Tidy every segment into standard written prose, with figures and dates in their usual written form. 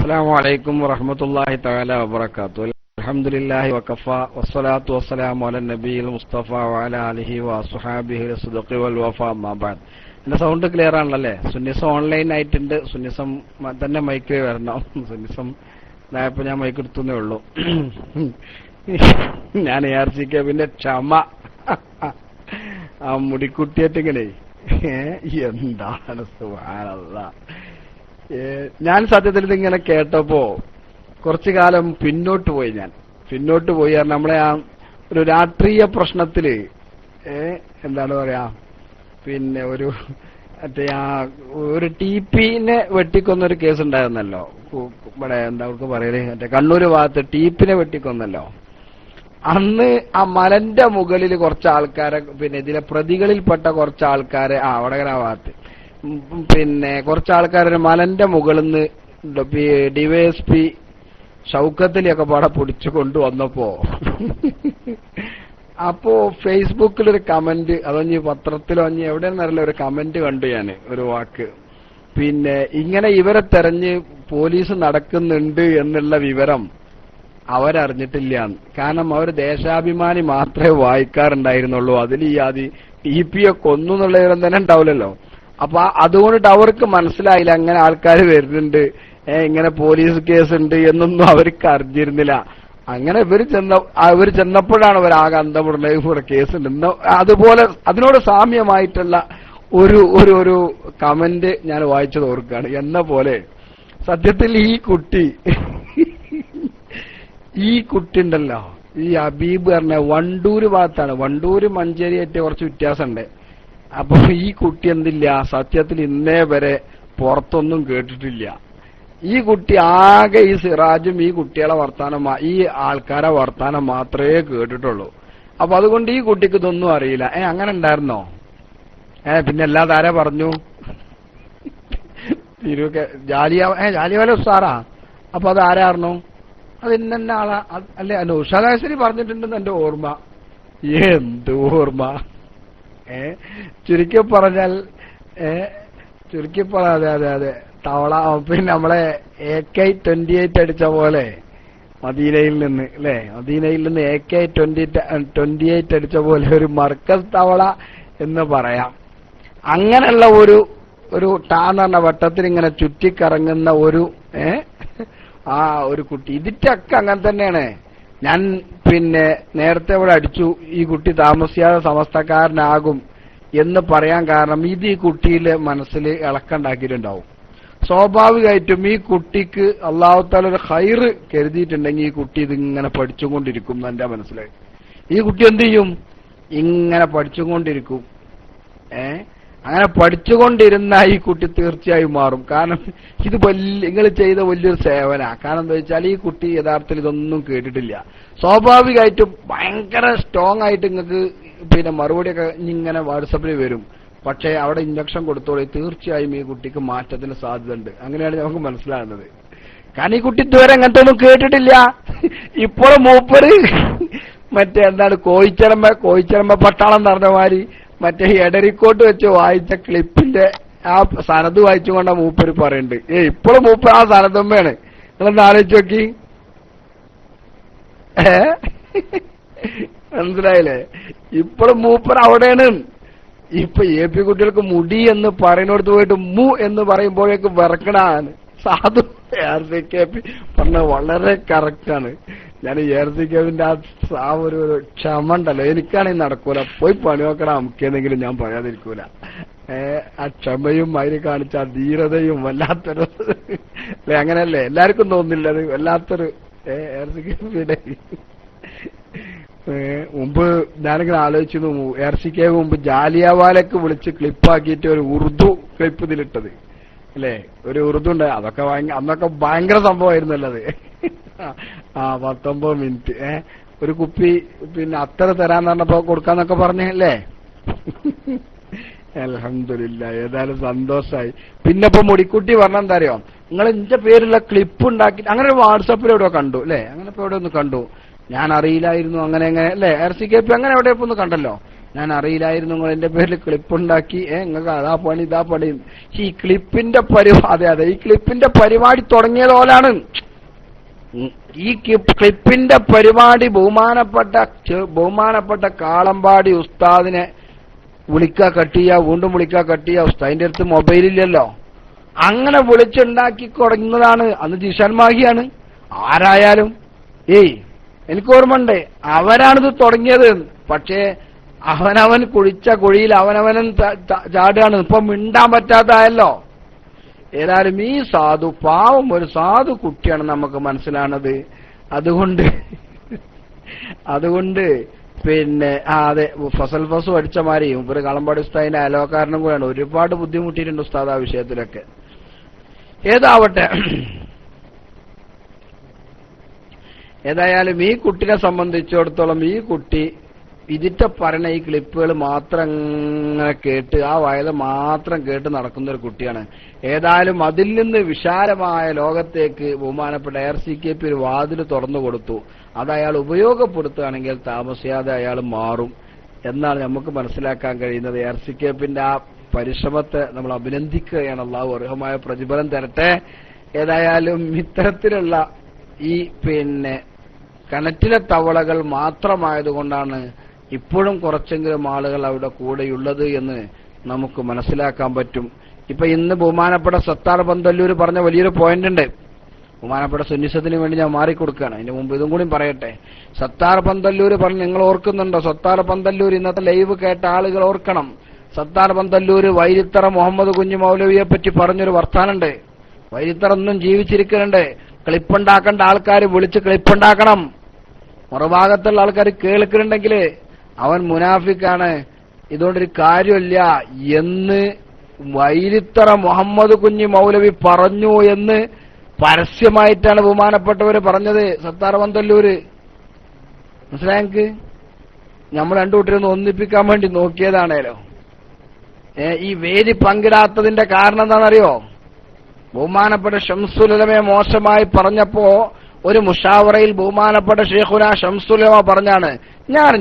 അസ്സലാമു അലൈക്കും വറഹ്മത്തുള്ളാഹി തആല വബറകാതുഹു. അൽഹംദുലില്ലാഹി വകഫ വസ്സലാത്തു വസ്സലാമു അലൻ നബിയിൽ മുസ്തഫ വഅലാ ആലിഹി വസ്വഹാബിഹി വസ്സദഖി വൽ വഫ അമ്മാ ബഅദ്. എന്റെ സൗണ്ട് ക്ലിയർ ആണല്ലേ? സുന്നിസം ഓൺലൈൻ ആയിട്ടുണ്ട്. സുന്നിസം തന്നെ മൈക്ക് വരണം. സുന്നിസം ഇതായപ്പോ ഞാൻ മൈക്ക് എടുത്തുന്നേ ഉള്ളൂ. ഞാൻ ARCKബിന്റെ ക്ഷമ ആ മുടിക്കുട്ടിയേറ്റിങ്ങനെ എന്താണ് സുബ്ഹാനല്ലാഹ്. ഞാൻ സത്യത്തിൽ ഇതിങ്ങനെ കേട്ടപ്പോ കുറച്ചു കാലം പിന്നോട്ട് പോയി. കാരണം നമ്മളെ ആ ഒരു രാഷ്ട്രീയ പ്രശ്നത്തില് എന്താണ് പറയാ, പിന്നെ മറ്റേ ഒരു TP-നെ വെട്ടിക്കൊന്നൊരു കേസ് ഉണ്ടായിരുന്നല്ലോ ഇവിടെ, എന്താ അവർക്ക് പറയല്, മറ്റേ കണ്ണൂര് ഭാഗത്ത് TP-നെ വെട്ടിക്കൊന്നല്ലോ. അന്ന് ആ മലന്റെ മുകളിൽ കുറച്ച് ആൾക്കാരെ, പിന്നെ ഇതിലെ പ്രതികളിൽപ്പെട്ട കുറച്ച് ആൾക്കാരെ വടകര ഭാഗത്ത് പിന്നെ കുറച്ച് ആൾക്കാരൊരു മലന്റെ മുകളിൽ നിന്ന് DYSP ഷൗക്കത്തിലൊക്കെ പാടെ പിടിച്ചു കൊണ്ടുവന്നപ്പോ അപ്പോ ഫേസ്ബുക്കിലൊരു കമന്റ്, അതഞ്ഞ് പത്രത്തിലോ അഞ്ഞ് എവിടെയെന്നറിയില്ല, ഒരു കമന്റ് കണ്ടു ഞാൻ, ഒരു വാക്ക്, പിന്നെ ഇങ്ങനെ ഇവരെ തെരഞ്ഞ് പോലീസ് നടക്കുന്നുണ്ട് എന്നുള്ള വിവരം അവരറിഞ്ഞിട്ടില്ല. കാരണം അവർ ദേശാഭിമാനി മാത്രമേ വായിക്കാറുണ്ടായിരുന്നുള്ളൂ. അതിൽ ഈ TP-യെ കൊന്നു എന്നുള്ള വിവരം തന്നെ ഉണ്ടാവില്ലല്ലോ. അപ്പൊ അതുകൊണ്ടിട്ട് അവർക്ക് മനസ്സിലായില്ല അങ്ങനെ ആൾക്കാർ വരുന്നുണ്ട്, ഇങ്ങനെ പോലീസ് കേസ് ഉണ്ട് എന്നൊന്നും അവർക്ക് അറിഞ്ഞിരുന്നില്ല. അങ്ങനെ ഇവർ ചെന്നപ്പോഴാണ് അവർ ആകെ അന്തമുടനെ ഇവിടെ കേസുണ്ട്. അതുപോലെ അതിനോട് സാമ്യമായിട്ടുള്ള ഒരു കമന്റ് ഞാൻ വായിച്ചത് ഓർക്കുകയാണ്. എന്ന പോലെ സത്യത്തിൽ ഈ കുട്ടി ഉണ്ടല്ലോ, ഈ ഹബീബ് പറഞ്ഞ വണ്ടൂര് ഭാഗത്താണ്. വണ്ടൂര് മഞ്ചേരി ആയിട്ട് കുറച്ച് വ്യത്യാസമുണ്ട്. അപ്പൊ ഈ കുട്ടി എന്തില്ല, സത്യത്തിൽ ഇന്നേ വരെ പുറത്തൊന്നും കേട്ടിട്ടില്ല. ഈ കുട്ടി ആകെ ഈ സിറാജും ഈ കുട്ടികളെ വർത്താനം, ഈ ആൾക്കാരെ വർത്താനം മാത്രമേ കേട്ടിട്ടുള്ളൂ. അപ്പൊ അതുകൊണ്ട് ഈ കുട്ടിക്ക് ഇതൊന്നും അറിയില്ല. അങ്ങനെ ഉണ്ടായിരുന്നോ? പിന്നെ അല്ലാതെ ആരാ പറഞ്ഞു? ജാലിവാല ഉസ്താറാ. അപ്പൊ അത് ആരായിരുന്നു? അത് ഇന്ന ആളാ അല്ലെ? ഉഷാദാശ്ശേരി പറഞ്ഞിട്ടുണ്ടെന്ന് എന്റെ ഓർമ്മ. എന്ത് ഓർമ്മ! ചുരുക്കി പറഞ്ഞാൽ അതെ തവള. പിന്നെ നമ്മളെ AK-28 അടിച്ച പോലെ മദീനയിൽ നിന്ന് AK-28 അടിച്ച പോലെ ഒരു മർക്കസ് തവള എന്ന് പറയാം. അങ്ങനെയുള്ള ഒരു ടാന്ന് പറഞ്ഞ വട്ടത്തിൽ ഇങ്ങനെ ചുറ്റിക്കറങ്ങുന്ന ഒരു കുട്ടി. ഇതിറ്റൊക്കെ അങ്ങനെ തന്നെയാണ്. ഞാൻ പിന്നെ നേരത്തെ ഇവിടെ അടിച്ചു, ഈ കുട്ടി താമസിയാതെ സമസ്തക്കാരനാകും എന്ന് പറയാൻ കാരണം ഇത് ഈ കുട്ടിയിലെ മനസ്സിൽ ഇളക്കുണ്ടാക്കിയിട്ടുണ്ടാവും. സ്വാഭാവികമായിട്ടും ഈ കുട്ടിക്ക് അല്ലാഹു തആല ഒരു ഖൈറ് കരുതിയിട്ടുണ്ടെങ്കിൽ ഈ കുട്ടി ഇതിങ്ങനെ പഠിച്ചുകൊണ്ടിരിക്കും എന്റെ മനസ്സിലായി. ഈ കുട്ടി എന്ത് ചെയ്യും? ഇങ്ങനെ പഠിച്ചുകൊണ്ടിരിക്കും. അങ്ങനെ പഠിച്ചുകൊണ്ടിരുന്ന ഈ കുട്ടി തീർച്ചയായും മാറും. കാരണം ഇത് നിങ്ങൾ ചെയ്ത വലിയൊരു സേവന. കാരണം എന്താ വെച്ചാൽ ഈ കുട്ടി യഥാർത്ഥത്തിൽ ഇതൊന്നും കേട്ടിട്ടില്ല. സ്വാഭാവികമായിട്ടും ഭയങ്കര സ്ട്രോങ് ആയിട്ട് നിങ്ങൾക്ക് പിന്നെ മറുപടിയൊക്കെ ഇങ്ങനെ വാട്സപ്പിൽ വരും. പക്ഷേ അവിടെ ഇഞ്ചക്ഷൻ കൊടുത്തോളൂ, തീർച്ചയായും ഈ കുട്ടിക്ക് മാറ്റത്തിന് സാധ്യത ഉണ്ട്. അങ്ങനെയാണ് നമുക്ക് മനസ്സിലാകുന്നത്. കാരണം ഈ കുട്ടി ഇതുവരെ അങ്ങനത്തെ ഒന്നും കേട്ടിട്ടില്ല. ഇപ്പോൾ മൂപ്പര് മറ്റേ എന്താണ് കോയിച്ചരമ്പ പട്ടാളം നടന്ന മാതിരി മറ്റേ എടരിക്കോട്ട് വെച്ച് വായിച്ച ക്ലിപ്പിന്റെ ആ സനത് വായിച്ചുകൊണ്ട മൂപ്പര് പറയുന്നുണ്ട്. ഇപ്പോഴും മൂപ്പർ ആ സനതമ്മയാണ്. നിങ്ങളൊന്ന് ആലോചിച്ച് നോക്കി. മനസ്സിലായില്ലേ? ഇപ്പോഴും മൂപ്പർ അവിടെയാണ്. ഇപ്പൊ AP കുട്ടികൾക്ക് മുടി എന്ന് പറയുന്നിടത്ത് പോയിട്ട് എന്ന് പറയുമ്പോഴേക്ക് വിറക്കണാണ്. സാധു ARCKB പറഞ്ഞ വളരെ കറക്റ്റാണ്. ഞാൻ ARCKബിന്റെ ആ ഒരു ക്ഷമ ഉണ്ടല്ലോ, എനിക്കാണെങ്കിൽ നടക്കൂല. പോയി പണി നോക്കണം നമുക്കെന്തെങ്കിലും, ഞാൻ പറയാതിരിക്കൂല. ആ ക്ഷമയും അതിന് കാണിച്ച ധീരതയും വല്ലാത്തൊരു അല്ലെ? അങ്ങനെയല്ലേ? എല്ലാവർക്കും തോന്നില്ല അത് വല്ലാത്തൊരു ARCKബിയുടെ. മുമ്പ് ഞാനിങ്ങനെ ആലോചിച്ചിരുന്നു, ARCKB മുമ്പ് ജാലിയവാലക്ക് വിളിച്ച് ക്ലിപ്പാക്കിയിട്ട് ഒരു ഉറുദു ക്ലിപ്പ് ഇതിലിട്ടത് അല്ലേ? ഒരു ഉറുദു ഉണ്ട്. അന്നൊക്കെ ഭയങ്കര സംഭവമായിരുന്നല്ലോ അത്. 19 മിനിറ്റ് ഒരു കുപ്പി പിന്നെ അത്ര തരാന്ന് പറഞ്ഞപ്പോ കൊടുക്കാന്നൊക്കെ പറഞ്ഞല്ലേ? അൽഹംദുലില്ലാ, ഏതായാലും സന്തോഷായി. പിന്നെ ഇപ്പൊ മുടിക്കുട്ടി പറഞ്ഞ എന്താ അറിയോ, നിങ്ങൾ ഇന്റെ പേരുള്ള ക്ലിപ്പ് ഉണ്ടാക്കി അങ്ങനെ ഒരു വാട്സപ്പിൽ എവിടെയോ കണ്ടു അല്ലേ? അങ്ങനെ ഇപ്പൊ എവിടെ ഒന്ന് കണ്ടു, ഞാൻ അറിയില്ലായിരുന്നു. അങ്ങനെ അല്ലേ ARCKB അങ്ങനെ എവിടെ ഒന്ന് കണ്ടല്ലോ. ഞാൻ അറിയില്ലായിരുന്നു നിങ്ങൾ എന്റെ പേരിൽ ക്ലിപ്പുണ്ടാക്കി, നിങ്ങൾക്ക് അതാ പണി ഇതാ പണി. ഈ ക്ലിപ്പിന്റെ പരിപാടി, അതെ ഈ ക്ലിപ്പിന്റെ പരിപാടി തുടങ്ങിയതോലാണ്. ഈ ക്ലിപ്പിന്റെ പരിപാടി ബഹുമാനപ്പെട്ട കാളമ്പാടി ഉസ്താദിനെ വിളിക്കാ കട്ടിയ, വീണ്ടും വിളിക്കാ കട്ടിയ. ഉസ്താദിന്റെ അടുത്ത് മൊബൈലില്ലല്ലോ. അങ്ങനെ വിളിച്ചുണ്ടാക്കി തുടങ്ങുന്നതാണ്. അന്ന് ജിഷാൻ മാഹിയാണ്. ആരായാലും എനിക്ക് ഓർമ്മയുണ്ട്, അവരാണിത് തുടങ്ങിയത്. പക്ഷേ അവനവൻ കുഴിച്ച കുഴിയിൽ അവനവനും ചാടുകയാണ്. ഇപ്പൊ മിണ്ടാൻ പറ്റാത്തതായല്ലോ. ഏതായാലും ഈ സാധു പാവം ഒരു സാധു കുട്ടിയാണ് നമുക്ക് മനസ്സിലാണത്. അതുകൊണ്ട് പിന്നെ അതെ ഫസൽ ഫസു അടിച്ച മാതിരിയും ഒരു കളമ്പാടി ഉസ്താദിന്റെ അയലോക്കാരനും കൂടെയാണ്. ഒരുപാട് ബുദ്ധിമുട്ടിയിട്ടുണ്ട് ഉസ്താദ് ആ വിഷയത്തിലൊക്കെ. ഏതാവട്ടെ, ഏതായാലും ഈ കുട്ടിനെ സംബന്ധിച്ചിടത്തോളം ഈ കുട്ടി ഇതിന്റെ പറഞ്ഞ ഈ ക്ലിപ്പുകൾ മാത്രം കേട്ട് ആ വയല് മാത്രം കേട്ട് നടക്കുന്ന ഒരു കുട്ടിയാണ്. ഏതായാലും അതിൽ നിന്ന് വിശാലമായ ലോകത്തേക്ക് ബഹുമാനപ്പെട്ട ARCKP ഒരു വാതിൽ തുറന്നു കൊടുത്തു. അത് അയാൾ ഉപയോഗപ്പെടുത്തുകയാണെങ്കിൽ താമസിയാതെ അയാൾ മാറും എന്നാണ് നമുക്ക് മനസ്സിലാക്കാൻ കഴിയുന്നത്. ARCKPന്റെ ആ പരിശ്രമത്തെ നമ്മൾ അഭിനന്ദിക്കുകയാണ്. അല്ലാഹു അർഹമായ പ്രതിഫലം തരട്ടെ. ഏതായാലും ഇത്തരത്തിലുള്ള ഈ പിന്നെ കിണറ്റിലെ തവളകൾ മാത്രമായതുകൊണ്ടാണ് ഇപ്പോഴും കുറച്ചെങ്കിലും ആളുകൾ അവിടെ കൂടെയുള്ളത് എന്ന് നമുക്ക് മനസ്സിലാക്കാൻ പറ്റും. ഇപ്പൊ ഇന്ന് ബഹുമാനപ്പെട്ട സത്താർ പന്തല്ലൂർ പറഞ്ഞ വലിയൊരു പോയിന്റ് ഉണ്ട്. ബഹുമാനപ്പെട്ട സുന്നിസത്തിന് വേണ്ടി ഞാൻ മാറിക്കൊടുക്കുകയാണ്. അതിന്റെ മുമ്പ് ഇതും കൂടി പറയട്ടെ. സത്താർ പന്തല്ലൂർ പറഞ്ഞു, നിങ്ങൾ ഓർക്കുന്നുണ്ടോ? സത്താർ പന്തല്ലൂർ ഇന്നത്തെ ലൈവ് കേട്ട ആളുകൾ ഓർക്കണം. സത്താർ പന്തല്ലൂർ വൈരിത്തറ മുഹമ്മദ് കുഞ്ഞു മൗലവിയെ പറ്റി പറഞ്ഞൊരു വർത്താനുണ്ട്. വൈരിത്തറ ഒന്നും ജീവിച്ചിരിക്കുന്നുണ്ട്. ക്ലിപ്പുണ്ടാക്കേണ്ട ആൾക്കാർ വിളിച്ച് ക്ലിപ്പുണ്ടാക്കണം. മറുഭാഗത്തുള്ള ആൾക്കാർ കേൾക്കുന്നുണ്ടെങ്കിൽ അവൻ മുനാഫിക്കാണ്, ഇതുകൊണ്ടൊരു കാര്യമില്ല എന്ന് വൈരിത്തറ മുഹമ്മദ് കുഞ്ഞി മൗലവി പറഞ്ഞു എന്ന് പരസ്യമായിട്ടാണ് ബഹുമാനപ്പെട്ടവര് പറഞ്ഞത്. സത്താർ പന്തല്ലൂര് മനസ്സിലായെങ്കിൽ നമ്മൾ രണ്ടു കൂട്ടരൊന്ന് ഒന്നിപ്പിക്കാൻ വേണ്ടി നോക്കിയതാണേലോ. ഈ വേദി പങ്കിടാത്തതിന്റെ കാരണം എന്താണെന്നറിയോ? ബഹുമാനപ്പെട്ട ഷംസുൽ ഉലമയെ മോശമായി പറഞ്ഞപ്പോ ഒരു മുഷാവറയിൽ ബഹുമാനപ്പെട്ട ഷെയ്ഖുന ഷംസുൽ ഉലമ പറഞ്ഞാണ്, ഞാൻ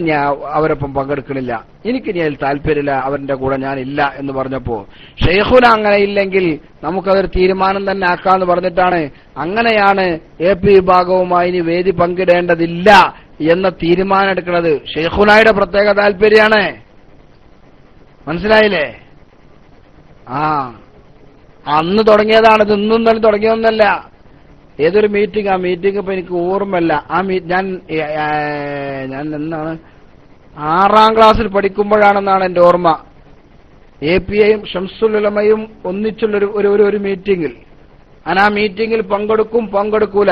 അവരൊപ്പം പങ്കെടുക്കണില്ല, എനിക്കിനി അതിൽ താല്പര്യമില്ല, അവരുടെ കൂടെ ഞാനില്ല എന്ന് പറഞ്ഞപ്പോ ഷെയ്ഖുന അങ്ങനെ ഇല്ലെങ്കിൽ നമുക്കതൊരു തീരുമാനം തന്നെ ആക്കാന്ന് പറഞ്ഞിട്ടാണ് അങ്ങനെയാണ് AP വിഭാഗവുമായി ഇനി വേദി പങ്കിടേണ്ടതില്ല എന്ന തീരുമാനം എടുക്കുന്നത്. ഷെയ്ഖുനായുടെ പ്രത്യേക താല്പര്യമാണ്. മനസ്സിലായില്ലേ? അന്ന് തുടങ്ങിയതാണ്. ഇത് ഇന്നും തന്നെ തുടങ്ങിയൊന്നല്ല. ഏതൊരു മീറ്റിംഗ്, ആ മീറ്റിംഗ് ഇപ്പൊ എനിക്ക് ഓർമ്മല്ല. ഞാൻ എന്താണ് 6ാം ക്ലാസ്സിൽ പഠിക്കുമ്പോഴാണെന്നാണ് എന്റെ ഓർമ്മ. APയും ഷംസുൽ ഉലമയും ഒന്നിച്ചുള്ള ഒരു മീറ്റിംഗിൽ, ഞാൻ ആ മീറ്റിംഗിൽ പങ്കെടുക്കൂല.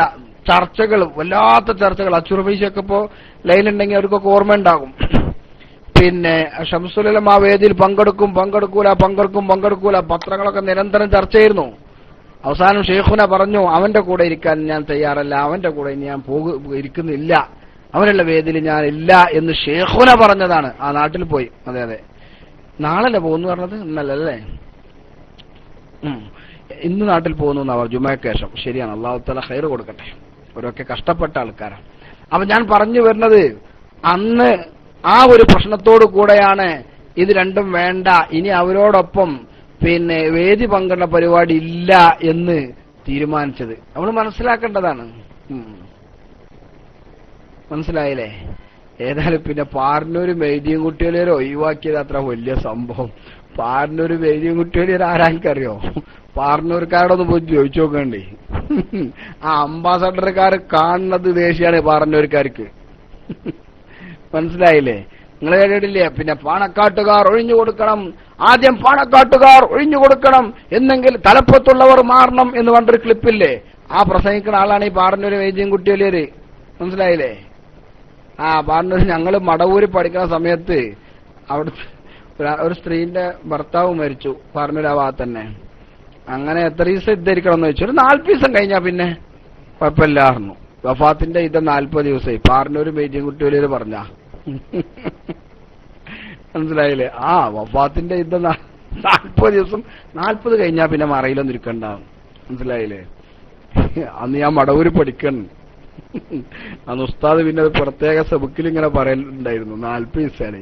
ചർച്ചകൾ, വല്ലാത്ത ചർച്ചകൾ. അച്ചുറബീശൊക്കെ ഇപ്പോ ലൈനുണ്ടെങ്കിൽ അവർക്കൊക്കെ ഓർമ്മ ഉണ്ടാകും. പിന്നെ ഷംസുൽ ഉലമ ആ വേദിയിൽ പങ്കെടുക്കൂല. പത്രങ്ങളൊക്കെ നിരന്തരം ചർച്ചയായിരുന്നു. അവസാനം ഷെയ്ഖുന പറഞ്ഞു, അവന്റെ കൂടെ ഇരിക്കാൻ ഞാൻ തയ്യാറല്ല, അവന്റെ കൂടെ ഞാൻ ഇരിക്കുന്നില്ല, അവനുള്ള വേദിയിൽ ഞാൻ ഇല്ല എന്ന് ഷെയ്ഖുന പറഞ്ഞതാണ്. ആ നാട്ടിൽ പോയി. അതെ നാളല്ലേ പോകുന്നു പറഞ്ഞത്? ഇന്നല്ലേ? ഇന്ന് നാട്ടിൽ പോകുന്നു എന്നാ ജുമയ്ക്ക് ശേഷം. ശരിയാണ്. അല്ലാഹു തആല ഖൈർ കൊടുക്കട്ടെ. അവരൊക്കെ കഷ്ടപ്പെട്ട ആൾക്കാരാണ്. അപ്പൊ ഞാൻ പറഞ്ഞു വരുന്നത്, അന്ന് ആ ഒരു പ്രശ്നത്തോടു കൂടെയാണ് ഇത് രണ്ടും വേണ്ട, ഇനി അവരോടൊപ്പം പിന്നെ വേദി പങ്കിടുന്ന പരിപാടി ഇല്ല എന്ന് തീരുമാനിച്ചത്. നമ്മൾ മനസ്സിലാക്കേണ്ടതാണ്. മനസ്സിലായില്ലേ? ഏതായാലും പിന്നെ പാർനൂരും വൈദ്യം കുട്ടികളേരോ ഒഴിവാക്കിയത് അത്ര വലിയ സംഭവം. പാർനൂരും വൈദ്യം കുട്ടികളേർ ആരാൾക്കറിയോ? പാർനൂർക്കാരോടൊന്ന് പോയി ചോദിച്ചു നോക്കണ്ടേ. ആ അംബാസഡർക്കാർ കാണുന്നത് ദേഷ്യാണ് പാർനൂർക്കാർക്ക്. മനസ്സിലായില്ലേ? നിങ്ങൾ കേട്ടിട്ടില്ലേ? പിന്നെ പാണക്കാട്ടുകാർ ഒഴിഞ്ഞു കൊടുക്കണം, ആദ്യം പാണക്കാട്ടുകാർ ഒഴിഞ്ഞു കൊടുക്കണം, എന്നെങ്കിൽ തലപ്പത്തുള്ളവർ മാറണം എന്ന് പറഞ്ഞൊരു ക്ലിപ്പില്ലേ? ആ പ്രസംഗിക്കുന്ന ആളാണ് ഈ പാർനൂര് വൈദ്യം കുട്ടികളേര്. മനസ്സിലായില്ലേ? പാർനൂര് ഞങ്ങള് മടവൂര് പഠിക്കുന്ന സമയത്ത് അവിടുത്തെ ഒരു സ്ത്രീന്റെ ഭർത്താവ് മരിച്ചു പാർനൂര് ആ ഭാഗത്ത് തന്നെ. അങ്ങനെ എത്ര ദിവസം ഇദ്ധരിക്കണം എന്ന് വെച്ചു. ഒരു 40 ദിവസം കഴിഞ്ഞാ പിന്നെ കുഴപ്പമില്ലായിരുന്നു. വഫാത്തിന്റെ ഇത് 40 ദിവസമായി. പാർനൂര് വൈദ്യം കുട്ടികളേര് പറഞ്ഞ മനസ്സിലായില്ലേ? വഫാത്തിന്റെ ഇത് 40 ദിവസം, 40 കഴിഞ്ഞാ പിന്നെ മറയിലൊന്നും ഇരിക്കണ്ടാവും. മനസ്സിലായില്ലേ? അന്ന് ഞാൻ മടവൂര് പഠിക്കണം. അന്ന് ഉസ്താദ് പിന്നെ പ്രത്യേക സബക്കിൽ ഇങ്ങനെ പറയലുണ്ടായിരുന്നു, 40 ദിവസമാണ്.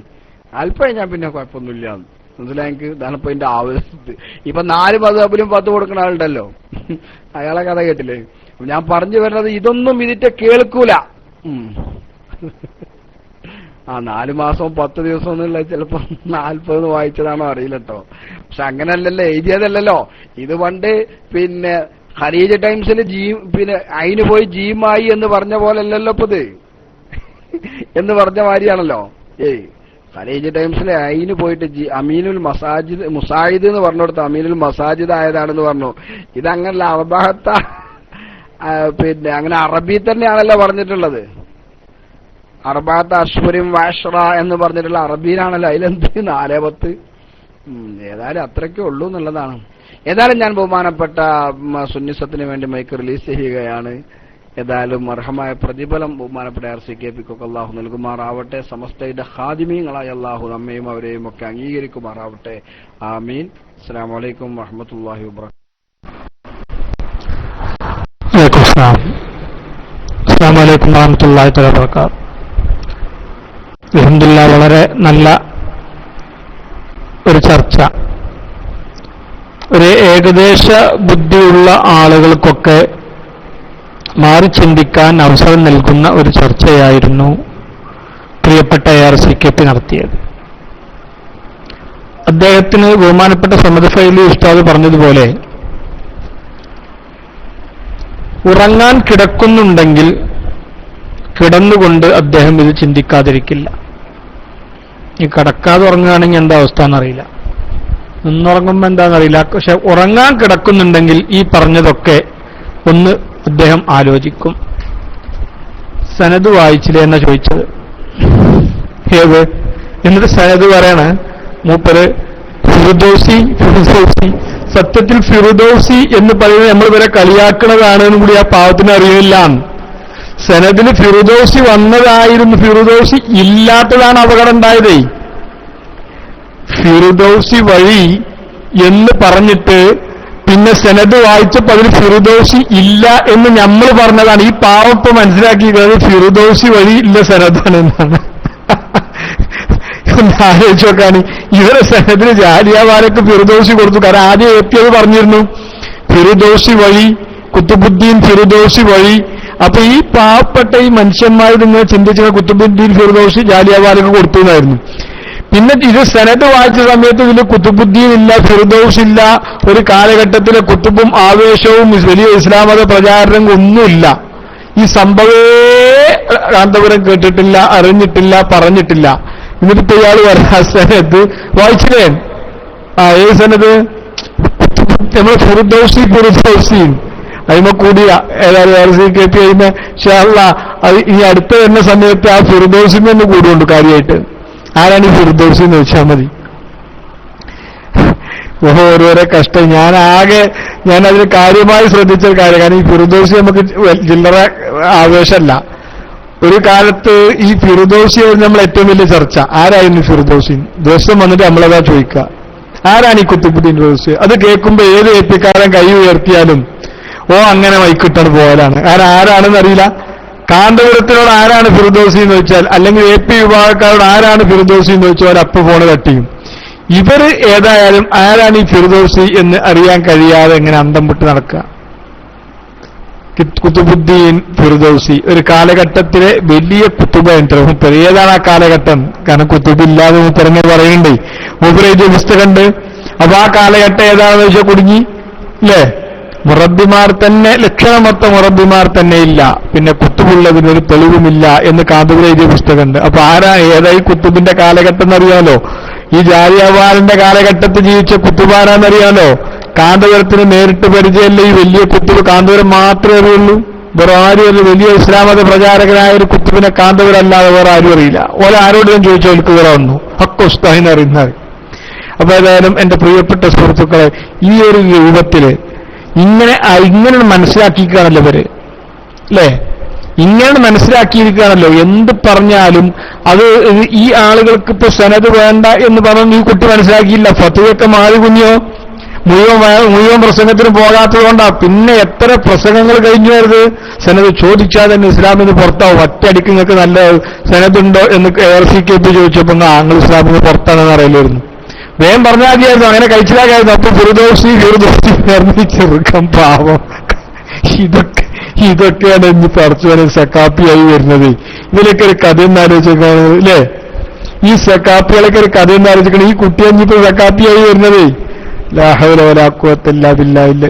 അല്പം ഞാൻ പിന്നെ കുഴപ്പമൊന്നുമില്ല. മനസ്സിലായെങ്കിൽ ഇതാണ് ഇപ്പൊ എന്റെ ആവശ്യം. ഇപ്പൊ 4 മദ്ഹബിലും 10 കൊടുക്കുന്ന ആളുണ്ടല്ലോ, അയാളെ കഥ കേട്ടില്ലേ? ഞാൻ പറഞ്ഞു വരുന്നത് ഇതൊന്നും ഇതിന്റെ കേൾക്കൂല. 4 മാസവും 10 ദിവസവും എന്നുള്ള ചിലപ്പോ 40 വായിച്ചതാണോ അറിയില്ല കേട്ടോ. പക്ഷെ അങ്ങനെയല്ലല്ലോ, എഴുതിയതല്ലല്ലോ ഇത്. പണ്ട് പിന്നെ ഖലീജ് ടൈംസിൽ പിന്നെ അതിന് പോയി ജീമായി എന്ന് പറഞ്ഞ പോലല്ലല്ലോ ഇപ്പൊ ഇത് എന്ന് പറഞ്ഞ മാതിരിയാണല്ലോ. ഖലീജ് ടൈംസിലെ അതിന് പോയിട്ട് അമീനുൽ മസാജിദ് മുസാഹിദ് എന്ന് പറഞ്ഞുകൊടുത്ത അമീനുൽ മസാജിദ് ആയതാണെന്ന് പറഞ്ഞു. ഇതങ്ങനല്ല, അർബഅത്ത പിന്നെ അങ്ങനെ അറബി തന്നെയാണല്ലോ പറഞ്ഞിട്ടുള്ളത്. അർബഅത്ത അശ്ഹുരിൻ വഅശ്റ എന്ന് പറഞ്ഞിട്ടുള്ള അറബിയിലാണല്ലോ. അതിലെന്ത് 4-10? ഏതായാലും അത്രയ്ക്കേ ഉള്ളൂ എന്നുള്ളതാണ്. ഏതായാലും ഞാൻ ബഹുമാനപ്പെട്ട സുന്നിസത്തിന് വേണ്ടി മൈക്ക് റിലീസ് ചെയ്യുകയാണ്. ഏതായാലും അർഹമായ പ്രതിഫലം ബഹുമാനപ്പെട്ട RCKP അല്ലാഹു നൽകുമാറാവട്ടെ. സമസ്തയുടെ ഖാദിമീങ്ങളായ അല്ലാഹു നമ്മയും അവരെയും ഒക്കെ അംഗീകരിക്കുമാറാവട്ടെ. ആമീൻ. അസ്സലാമു അലൈക്കും വറഹ്മത്തുള്ളാഹി വബറകാതുഹു. അസ്സലാമു അലൈക്കും വറഹ്മത്തുള്ളാഹി വബറകാതുഹു. അൽഹംദുലില്ലാഹ്, വളരെ നല്ല ഒരു ചർച്ച. ഒരു ഏകദേശ ബുദ്ധിയുള്ള ആളുകൾക്കൊക്കെ മാറി ചിന്തിക്കാൻ അവസരം നൽകുന്ന ഒരു ചർച്ചയായിരുന്നു പ്രിയപ്പെട്ട RCKP നടത്തിയത്. അദ്ദേഹത്തിന് ബഹുമാനപ്പെട്ട സമദ് ഫൈലി ഉസ്താദ് പറഞ്ഞതുപോലെ ഉറങ്ങാൻ കിടക്കുന്നുണ്ടെങ്കിൽ കിടന്നുകൊണ്ട് അദ്ദേഹം ഇത് ചിന്തിക്കാതിരിക്കില്ല. ഈ കിടക്കാതെ ഉറങ്ങുകയാണെങ്കിൽ എന്താ അവസ്ഥ എന്നറിയില്ല, നിന്നുറങ്ങുമ്പോൾ എന്താണെന്നറിയില്ല. പക്ഷെ ഉറങ്ങാൻ കിടക്കുന്നുണ്ടെങ്കിൽ ഈ പറഞ്ഞതൊക്കെ ഒന്ന് അദ്ദേഹം ആലോചിക്കും. സനദ് വായിച്ചില്ലേ എന്നാ ചോദിച്ചത്. ഏത്? എന്നിട്ട് സനദ് പറയാണ് മൂപ്പര് ഫിറുദൗസി. സത്യത്തിൽ ഫിറുദൗസി എന്ന് പറയുന്നത് നമ്മൾ ഇവരെ കളിയാക്കുന്നതാണെന്നും കൂടി ആ പാവത്തിന് അറിയില്ല. സനദിന് ഫിറുദൗസി വന്നതായിരുന്നു, ഫിറുദൗസി ഇല്ലാത്തതാണ് അപകടം ഉണ്ടായതേ. ഫിറുദൗസി വഴി എന്ന് പറഞ്ഞിട്ട് പിന്നെ സനദ് വായിച്ചപ്പോൾ അതിൽ ഫിറുദൗസി ഇല്ല എന്ന് നമ്മൾ പറഞ്ഞതാണ്. ഈ പാവപ്പ് മനസ്സിലാക്കിയത് ഫിറുദൗസി വഴി ഇല്ല സനദാണ് എന്നാണ്. ആലോചിച്ച് നോക്കാണ്, ഇവരെ സനദിന് ജാലിയവാലക്ക് ഫിറുദൗസി കൊടുത്തു. കാരണം ആദ്യം എത്തിയത് പറഞ്ഞിരുന്നു ഫിറുദൗസി വഴി, കുത്തുബുദ്ദീൻ ഫിറുദൗസി വഴി. അപ്പൊ ഈ പാവപ്പെട്ട ഈ മനുഷ്യന്മാർ നിങ്ങൾ ചിന്തിച്ച കുത്തുബുദ്ദീൻ ഫിറുദൗസി ജാലിയവാലക്ക് കൊടുത്തു എന്നായിരുന്നു. പിന്നെ ഇത് സനദ് വായിച്ച സമയത്ത് ഇതിൽ കുത്തുബുദ്ദീൻ ഇല്ല, ഫിറുദൗസ് ഇല്ല. ഒരു കാലഘട്ടത്തിലെ കുത്തുബും ആവേശവും വലിയ ഇസ്ലാം മത പ്രചാരണം ഒന്നുമില്ല. ഈ സംഭവേ കാന്തപുരം കേട്ടിട്ടില്ല, അറിഞ്ഞിട്ടില്ല, പറഞ്ഞിട്ടില്ല. എന്നിട്ട് ഇയാൾ പറയാ സനദ് വായിച്ചില്ലേ? ഏത് സനദ്? നമ്മൾ ഫിറുദൗസി അതിമ കൂടിയ ഏതായാലും RCKP അതിന് അത് ഈ അടുത്ത് വരുന്ന സമയത്ത് ആ ഫിറുദൗസിന് ഒന്ന് കൂടുണ്ട് കാര്യമായിട്ട്. ആരാണ് ഈ ഫിറുദൗസി എന്ന് വെച്ചാൽ മതി. ഓരോരോ കഷ്ടം. ഞാനതിന് കാര്യമായി ശ്രദ്ധിച്ച കാര്യം. കാരണം ഈ ഫിറുദൗസി നമുക്ക് ചില്ലറ ആവേശമല്ല. ഒരു കാലത്ത് ഈ ഫിറുദൗസി നമ്മൾ ഏറ്റവും വലിയ ചർച്ച. ആരായിരുന്നു ഫിറുദൗസി? ദിവസം വന്നിട്ട് നമ്മളതാ ചോദിക്കുക, ആരാണ് ഈ കുത്തുബുദ്ദീൻ ഫിറുദൗസി? അത് കേൾക്കുമ്പോൾ ഏത് ഏപ്പിക്കാരൻ കൈ ഉയർത്തിയാലും അങ്ങനെ മൈക്കിട്ടാണ് പോകലാണ്. കാരണം ആരാണെന്ന് അറിയില്ല. കാന്തപുരത്തിനോട് ആരാണ് ഫിറുദൗസി എന്ന് വെച്ചാൽ, അല്ലെങ്കിൽ AP വിഭാഗക്കാരോട് ആരാണ് ഫിറുദൗസി എന്ന് വെച്ചാൽ അപ്പ് ഫോണ് കട്ടിയും. ഇവര് ഏതായാലും ആരാണ് ഈ ഫിറുദൗസി എന്ന് അറിയാൻ കഴിയാതെ എങ്ങനെ അന്തം വിട്ട് നടക്കുക. കുത്തുബുദ്ദീൻ ഫിറുദൗസി ഒരു കാലഘട്ടത്തിലെ വലിയ കുത്തുബായിട്ട് മൂപ്പര്. ഏതാണ് ആ കാലഘട്ടം? കാരണം കുത്തുബില്ലാതെ മൂപ്പരങ്ങ് പറയുന്നുണ്ടേ. മൂപ്പര് എഴുതിയ പുസ്തകമുണ്ട്. അപ്പൊ ആ കാലഘട്ടം ഏതാണെന്ന് വെച്ചാൽ കുടുങ്ങി അല്ലേ? മുറബിമാർ തന്നെ, ലക്ഷണമൊത്ത മുറബിമാർ തന്നെ ഇല്ല, പിന്നെ കുത്തുബുള്ളതിനൊരു തെളിവുമില്ല എന്ന് കാന്തപുരം എഴുതിയ പുസ്തകമുണ്ട്. അപ്പൊ ഏതായി കുത്തുബിന്റെ കാലഘട്ടം എന്നറിയാലോ? ഈ ജാലിയവാലിന്റെ കാലഘട്ടത്തിൽ ജീവിച്ച കുത്തുബാരാന്നറിയാലോ? കാന്തപുരത്തിന് നേരിട്ട് പരിചയമല്ല. ഈ വലിയ കുത്തുബ് കാന്തപുരം മാത്രമേ അറിയുള്ളൂ. വേറെ ആരും അറിയില്ല. വലിയ ഇസ്ലാമത പ്രചാരകനായ ഒരു കുത്തുബിനെ കാന്തപുരം അല്ലാതെ വേറെ ആരും അറിയില്ല. ഓരോ ആരോടും ചോദിച്ചാൽ അവർക്ക് വേറെ വന്നു ഹക്കുസ്താഹിന്ന് അറിയുന്നത്. അപ്പൊ ഏതായാലും എന്റെ പ്രിയപ്പെട്ട സുഹൃത്തുക്കളെ, ഈ ഒരു രൂപത്തില് ഇങ്ങനെ മനസ്സിലാക്കിയിരിക്കുകയാണല്ലോ ഇവര് അല്ലേ? ഇങ്ങനെ മനസ്സിലാക്കിയിരിക്കുകയാണല്ലോ. എന്ത് പറഞ്ഞാലും അത് ഈ ആളുകൾക്ക് ഇപ്പൊ സനദ് വേണ്ട എന്ന് പറഞ്ഞു ഈ കുട്ടി മനസ്സിലാക്കിയില്ല. ഫത്വയൊക്കെ മാറി കുഞ്ഞോ മുഴുവൻ പ്രസംഗത്തിന് പോകാത്തത് കൊണ്ടാ. പിന്നെ എത്ര പ്രസംഗങ്ങൾ കഴിഞ്ഞു വരുന്നത്. സനത് ചോദിച്ചാൽ തന്നെ ഇസ്ലാമിന് പുറത്താവും. ഒറ്റയടിക്ക് നിങ്ങൾക്ക് നല്ല സനതുണ്ടോ എന്ന് ARCKP ചോദിച്ചപ്പോൾ നിങ്ങൾ ഇസ്ലാമിന് പുറത്താണെന്ന് അറിയില്ലായിരുന്നു. വേഗം പറഞ്ഞാൽ മതിയായിരുന്നു, അങ്ങനെ കഴിച്ചിലാകായിരുന്നു. അപ്പൊ ഫിർദൗസി ചെറുക്കം പാവം. ഇതൊക്കെയാണ് ഇന്ന് പറച്ചുവരെ സക്കാപ്പിയായി വരുന്നത്. ഇതിലൊക്കെ ഒരു കഥ എന്നാലോചിക്കണം അല്ലേ? ഈ സക്കാപ്പികളൊക്കെ ഒരു കഥ എന്നാലോചിക്കണം. ഈ കുട്ടി അഞ്ഞിപ്പോ സക്കാപ്പിയായി വരുന്നത്. ലാ ഹൗല വലാ ഖുവത ഇല്ലാ ബില്ലാഹിൽ.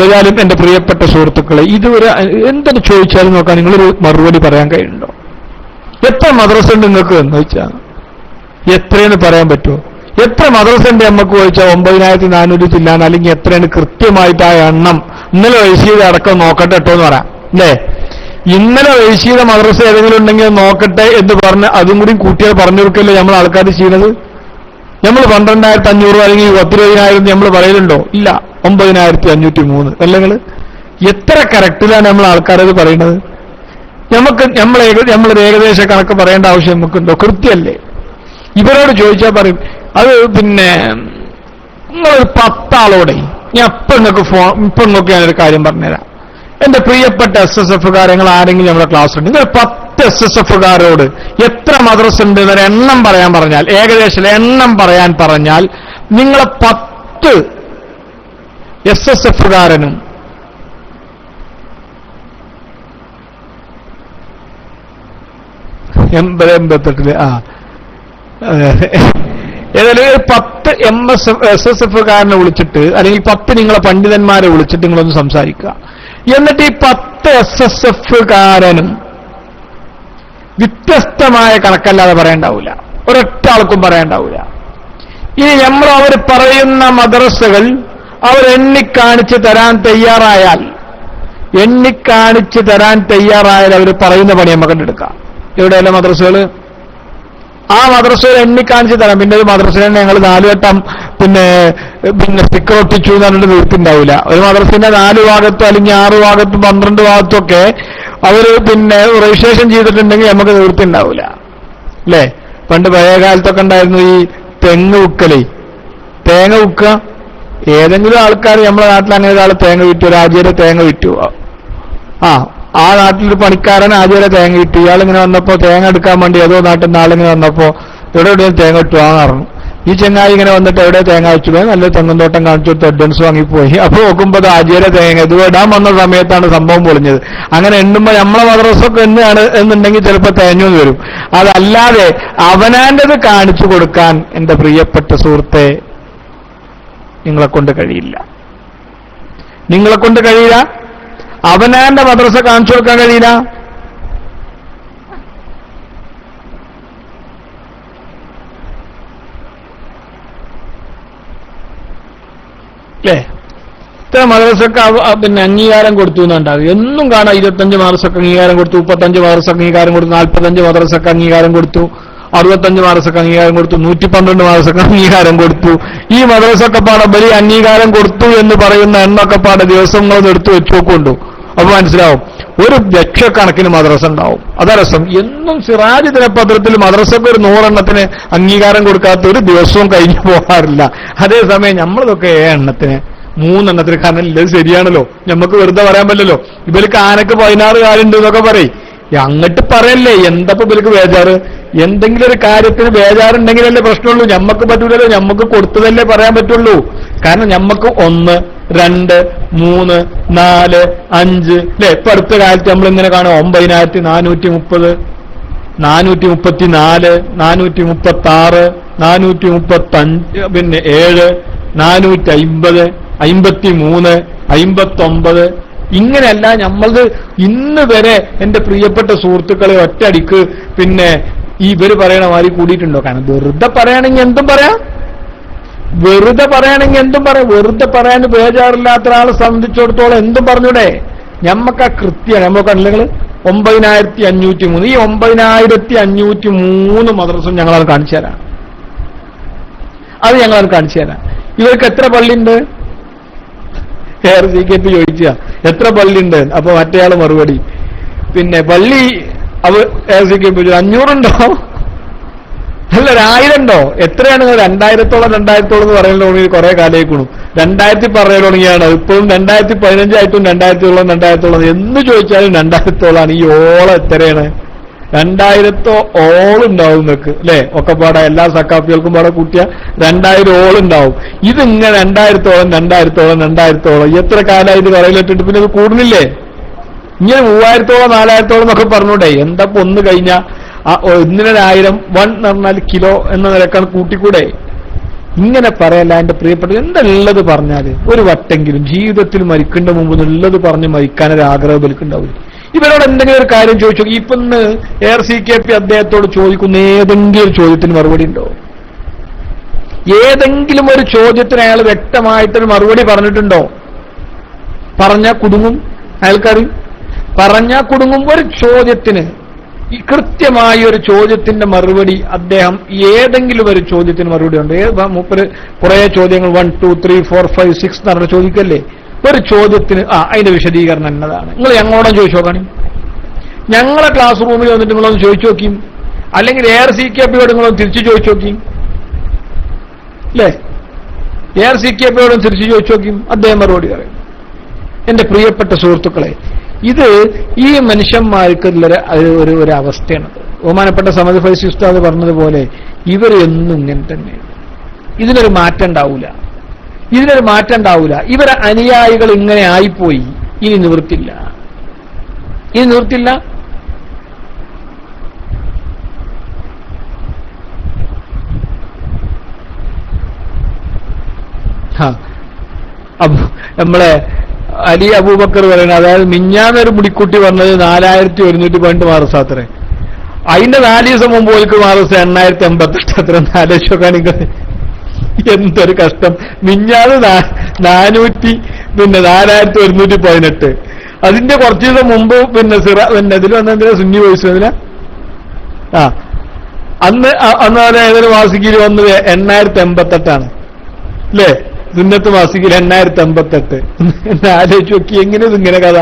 ഏതായാലും എന്റെ പ്രിയപ്പെട്ട സുഹൃത്തുക്കളെ, ഇതുവരെ എന്തെന്ന് ചോദിച്ചാലും നോക്കാൻ നിങ്ങളൊരു മറുപടി പറയാൻ കഴിയുന്നുണ്ടോ? എത്ര മദ്രസ ഉണ്ട് നിങ്ങൾക്ക് എന്ന് ചോദിച്ചാൽ എത്രയെന്ന് പറയാൻ പറ്റുമോ? എത്ര മദ്രസ ഉണ്ട് നമുക്ക് ചോദിച്ചാൽ 9400 ചില്ലാൻ, അല്ലെങ്കിൽ എത്രയാണ് കൃത്യമായിട്ട് ആ എണ്ണം? ഇന്നലെ വൈശീത അടക്കം നോക്കട്ടെ കേട്ടോ എന്ന് പറയാം അല്ലേ? ഇന്നലെ വൈശീത മദ്രസ ഏതെങ്കിലും ഉണ്ടെങ്കിൽ നോക്കട്ടെ എന്ന് പറഞ്ഞ് അതും കൂടി കൂട്ടിയാൽ പറഞ്ഞു കൊടുക്കല്ലേ നമ്മൾ ആൾക്കാർ ചെയ്യുന്നത്? നമ്മൾ 12,500 അല്ലെങ്കിൽ 10,20,000 നമ്മൾ പറയലുണ്ടോ? ഇല്ല, 9,503. അല്ലെങ്കിൽ എത്ര കറക്റ്റിലാണ് നമ്മൾ ആൾക്കാരത് പറയുന്നത്? നമ്മൾ ഏകദേശ കണക്ക് പറയേണ്ട ആവശ്യം നമുക്കുണ്ടോ? കൃത്യമല്ലേ? ഇവരോട് ചോദിച്ചാൽ പറയും അത് പിന്നെ നിങ്ങളൊരു 10 ആളോടെ ഞാൻ ഇപ്പൊ നിങ്ങൾക്ക് ഞാനൊരു കാര്യം പറഞ്ഞുതരാം. എന്റെ പ്രിയപ്പെട്ട SSF-കാരെ, നിങ്ങൾ ആരെങ്കിലും നമ്മുടെ ക്ലാസ് ഉണ്ട്, നിങ്ങൾ 10 SSF-കാരോട് എത്ര മദ്രസ ഉണ്ട് എന്നൊരു എണ്ണം പറയാൻ പറഞ്ഞാൽ, ഏകദേശം എണ്ണം പറയാൻ പറഞ്ഞാൽ, നിങ്ങളെ 10 SSF-കാരനും ഏതായാലും 10 SSF-കാരനെ വിളിച്ചിട്ട്, അല്ലെങ്കിൽ 10 നിങ്ങളെ പണ്ഡിതന്മാരെ വിളിച്ചിട്ട് നിങ്ങളൊന്ന് സംസാരിക്കുക. എന്നിട്ട് ഈ 10 SSF-കാരനും വ്യത്യസ്തമായ കണക്കല്ലാതെ പറയണ്ടാവില്ല, ഒരൊറ്റ ആൾക്കും പറയണ്ടാവില്ല. ഇനി അവർ പറയുന്ന മദ്രസകൾ അവരെണ്ണിക്കാണിച്ച് തരാൻ തയ്യാറായാൽ അവർ പറയുന്ന പണി നമുക്ക് കണ്ടെടുക്കാം. എവിടെയല്ല മദ്രസകൾ? ആ മദ്രസയിൽ എണ്ണിക്കാണിച്ച് തരാം. പിന്നെ ഒരു മദ്രസയിൽ ഞങ്ങൾ 4 വട്ടം പിന്നെ സ്റ്റിക്കർ ഒട്ടിച്ചു എന്ന് പറഞ്ഞിട്ട് നിർത്തിണ്ടാവില്ല. ഒരു മദ്രസയുടെ 4 ഭാഗത്തും അല്ലെങ്കിൽ 6 ഭാഗത്തും 12 ഭാഗത്തും ഒക്കെ അവർ പിന്നെ രജിസ്ട്രേഷൻ ചെയ്തിട്ടുണ്ടെങ്കിൽ നമുക്ക് നിർത്തിണ്ടാവില്ല അല്ലേ? പണ്ട് പഴയ കാലത്തൊക്കെ ഉണ്ടായിരുന്നു ഈ തെങ്ങ് ഉക്കലേ. തേങ്ങ ഉക്കുക, ഏതെങ്കിലും ആൾക്കാർ നമ്മുടെ നാട്ടിൽ അങ്ങനെ ഒരാൾ തേങ്ങ വിറ്റു, ഒരു ആചാര്യ തേങ്ങ വിറ്റു. ആ നാട്ടിലൊരു പണിക്കാരൻ ആചാര്യ തേങ്ങ കിട്ടി. ഇയാളിങ്ങനെ വന്നപ്പോ തേങ്ങ എടുക്കാൻ വേണ്ടി ഏതോ നാട്ടിൽ നിന്ന് ആളിങ്ങനെ വന്നപ്പോ എവിടെയും തേങ്ങ ഇട്ടുവാന്ന് പറഞ്ഞു. ഈ ചെങ്ങായി ഇങ്ങനെ വന്നിട്ട് എവിടെ തേങ്ങ വെച്ചു, നല്ല തെങ്ങുന്തോട്ടം കാണിച്ചു കൊടുത്ത് അഡ്വാൻസ് വാങ്ങിപ്പോയി. അപ്പൊ നോക്കുമ്പോ അത് ആചാര്യ തേങ്ങ, ഇത് ഇടാൻ വന്ന സമയത്താണ് സംഭവം പൊളിഞ്ഞത്. അങ്ങനെ എണ്ണുമ്പോ നമ്മളെ മദ്രസൊക്കെ എന്നാണ് എന്നുണ്ടെങ്കിൽ ചിലപ്പോ തേഞ്ഞു വരും. അതല്ലാതെ അവനാന്റത് കാണിച്ചു കൊടുക്കാൻ എന്റെ പ്രിയപ്പെട്ട സുഹൃത്തെ നിങ്ങളെ കൊണ്ട് കഴിയില്ല. അവനാന്റെ മദ്രസ കാണിച്ചു കൊടുക്കാൻ കഴിയില്ല. അല്ലേ? ഇത്ര മദ്രസക്ക് പിന്നെ അംഗീകാരം കൊടുത്തു എന്നുണ്ടാകും. എന്നും കാണാം 25 മദ്രസക്ക് അംഗീകാരം കൊടുത്തു, 35 മദ്രസക്ക് അംഗീകാരം കൊടുത്തു, 45 മദ്രസക്ക് അംഗീകാരം കൊടുത്തു, 65 മദ്രസക്ക് അംഗീകാരം കൊടുത്തു, 112 മദ്രസക്ക് അംഗീകാരം കൊടുത്തു. ഈ മദ്രസൊക്കെ പാടെ വലിയ അംഗീകാരം കൊടുത്തു എന്ന് പറയുന്ന എണ്ണൊക്കെ പാടെ ദിവസങ്ങളൊന്നും എടുത്തു വെച്ചു നോക്കുണ്ടു. അപ്പൊ മനസ്സിലാവും ഒരു ലക്ഷക്കണക്കിന് മദ്രസ ഉണ്ടാവും. അതാ രസം. എന്നും സിറാജ് ദിനപത്രത്തിൽ മദ്രസക്ക് ഒരു 100 എണ്ണത്തിന് അംഗീകാരം കൊടുക്കാത്ത ഒരു ദിവസവും കഴിഞ്ഞു പോകാറില്ല. അതേസമയം നമ്മളതൊക്കെ 7 എണ്ണത്തിന് 3 എണ്ണത്തിന്, കാരണം ഇല്ലത് ശരിയാണല്ലോ, നമുക്ക് വെറുതെ പറയാൻ പറ്റില്ലല്ലോ. ഇവർക്ക് ആനക്ക് 16 കാലുണ്ട് എന്നൊക്കെ പറയും. അങ്ങോട്ട് പറയല്ലേ, എന്തപ്പോ ഇവർക്ക് ബേജാറ്? എന്തെങ്കിലും ഒരു കാര്യത്തിന് ബേജാറുണ്ടെങ്കിലല്ലേ പ്രശ്നമുള്ളൂ. ഞമ്മക്ക് പറ്റൂലല്ലോ, ഞമ്മക്ക് കൊടുത്തതല്ലേ പറയാൻ പറ്റുള്ളൂ. കാരണം ഞമ്മക്ക് 1, 2, 3, 4, 5 അല്ലെ? ഇപ്പൊ അടുത്ത കാലത്ത് നമ്മളിങ്ങനെ കാണും 9430, 434, 436, 435, പിന്നെ 7, 450, 53, 59. ഇങ്ങനെയല്ല നമ്മളത് ഇന്ന് വരെ എന്റെ പ്രിയപ്പെട്ട സുഹൃത്തുക്കളെ ഒറ്റയടിക്ക് പിന്നെ ഇവര് പറയണ മാതിരി കൂടിയിട്ടുണ്ടോ? കാരണം വെറുതെ പറയുകയാണെങ്കിൽ എന്തും പറയാം. വെറുതെ പറയാൻ ബേജാറില്ലാത്ത ഒരാളെ സംബന്ധിച്ചിടത്തോളം എന്തും പറഞ്ഞൂടെ? ഞമ്മക്ക് കൃത്യമാണ്. നമുക്ക് അല്ലെങ്കിൽ 9503, ഈ 9503 മദ്രസും ഞങ്ങളത് കാണിച്ചു തരാം. ഇവർക്ക് എത്ര പള്ളിയുണ്ട്? ARCKP ചോദിച്ചാ എത്ര പള്ളിയുണ്ട്? അപ്പൊ മറ്റേയാള് മറുപടി പിന്നെ പള്ളി ARCKP 500 ഉണ്ടോ? അല്ല 1000 ഉണ്ടോ? എത്രയാണ് 2000-ഓളം എന്ന് പറയുന്നത് കുറെ കാലേക്കണു. 2000 പറയാൻ തുടങ്ങിയാണ്. ഇപ്പോഴും 2015 ആയിട്ടും 2000-ഓളം എന്ന് ചോദിച്ചാലും 2000-ഓളാണ്. ഈ ഓളം എത്രയാണ്? 2000 ഉണ്ടാവും നിങ്ങൾക്ക് അല്ലെ? ഒക്കെപ്പാടെ എല്ലാ സക്കാപ്പികൾക്കും പാടെ കൂട്ടിയ 2000 ഓളുണ്ടാവും. ഇതിങ്ങനെ 2000-ഓളം എത്ര കാലമായി ഇത് കറയിലിട്ടിട്ട് പിന്നെ ഇത് കൂടുന്നില്ലേ? ഇങ്ങനെ 3000-ഓളം 4000-ഓളം എന്നൊക്കെ പറഞ്ഞൂടെ? എന്താ ഒന്ന് കഴിഞ്ഞ ഒന്നിന് 1000 1 എന്ന് പറഞ്ഞാൽ കിലോ എന്ന നിലക്കാണ് കൂട്ടിക്കൂടെ? ഇങ്ങനെ പറയല്ല എന്റെ പ്രിയപ്പെട്ടത്. എന്തുള്ളത് പറഞ്ഞാല് ഒരു വട്ടെങ്കിലും ജീവിതത്തിൽ മരിക്കേണ്ട മുമ്പ് ഉള്ളത് പറഞ്ഞ് മരിക്കാനൊരു ആഗ്രഹം ബലിക്കുണ്ടാവില്ല. ഇവരോട് എന്തെങ്കിലും ഒരു കാര്യം ചോദിച്ചു. ഇപ്പൊ ഇന്ന് ARCKP അദ്ദേഹത്തോട് ചോദിക്കുന്ന ഏതെങ്കിലും ഒരു ചോദ്യത്തിന് മറുപടി ഉണ്ടോ? ഏതെങ്കിലും ഒരു ചോദ്യത്തിന് അയാൾ വ്യക്തമായിട്ടൊരു മറുപടി പറഞ്ഞിട്ടുണ്ടോ? പറഞ്ഞാൽ കുടുങ്ങും. അയാൾക്കറിയും പറഞ്ഞാൽ കുടുങ്ങും. ഒരു ചോദ്യത്തിന് ഈ കൃത്യമായ ഒരു ചോദ്യത്തിന്റെ മറുപടി അദ്ദേഹം ഏതെങ്കിലും ഒരു ചോദ്യത്തിന് മറുപടി ഉണ്ട്. മൂപ്പര് കുറെ ചോദ്യങ്ങൾ 1 2 3 4 5 6 എന്ന് പറഞ്ഞ ചോദിക്കല്ലേ? ഒരു ചോദ്യത്തിന് അതിന്റെ വിശദീകരണം എന്നതാണ്. നിങ്ങൾ ഞങ്ങളോടും ചോദിച്ചു നോക്കണം. ഞങ്ങളെ ക്ലാസ് റൂമിൽ വന്നിട്ട് നിങ്ങളൊന്ന് ചോദിച്ചു നോക്കിയും, അല്ലെങ്കിൽ ARCKPയോട് നിങ്ങളൊന്ന് തിരിച്ചു ചോദിച്ചു നോക്കിയും അല്ലേ? ARCKPയോടും തിരിച്ചു ചോദിച്ചു നോക്കിയും അദ്ദേഹം മറുപടി പറയും. എന്റെ പ്രിയപ്പെട്ട സുഹൃത്തുക്കളെ, ഇത് ഈ മനുഷ്യന്മാർക്കുള്ള ഒരു അവസ്ഥയാണത്. ബഹുമാനപ്പെട്ട സമദ് ഫൈസി ഉസ്താദ് പറഞ്ഞതുപോലെ ഇവരെന്നും ഇങ്ങനെ തന്നെ. ഇതിനൊരു മാറ്റം ഉണ്ടാവൂല. ഇവരെ അനുയായികൾ ഇങ്ങനെ ആയിപ്പോയി. ഇനി നിവൃത്തില്ല. നമ്മളെ അലി അബൂബക്കർ പറയുന്നത്, അതായത് മിഞ്ഞാന്നൊരു മുടിക്കുട്ടി വന്നത് 4112 മാർസാത്രേ. അതിന്റെ 4 ദിവസം മുമ്പ് ഓൽക്ക് മാർസ് 888 അത്ര. ആലോചിച്ചോക്കാണെങ്കിൽ എന്തൊരു കഷ്ടം. മിഞ്ഞാന്ന് 4118. അതിന്റെ കുറച്ച് ദിവസം മുമ്പ് പിന്നെ ഇതിൽ വന്നെന്തിനാ സുന്നി വോയിസ് അതിനാ അന്ന് ഏതൊരു മാസികയിൽ വന്നത് 888 അല്ലേ? സുന്നത്ത് മാസികയിൽ 888. എന്നെ ആലോചിച്ച് നോക്കി. എങ്ങനെ ഇതിങ്ങനെ കഥ?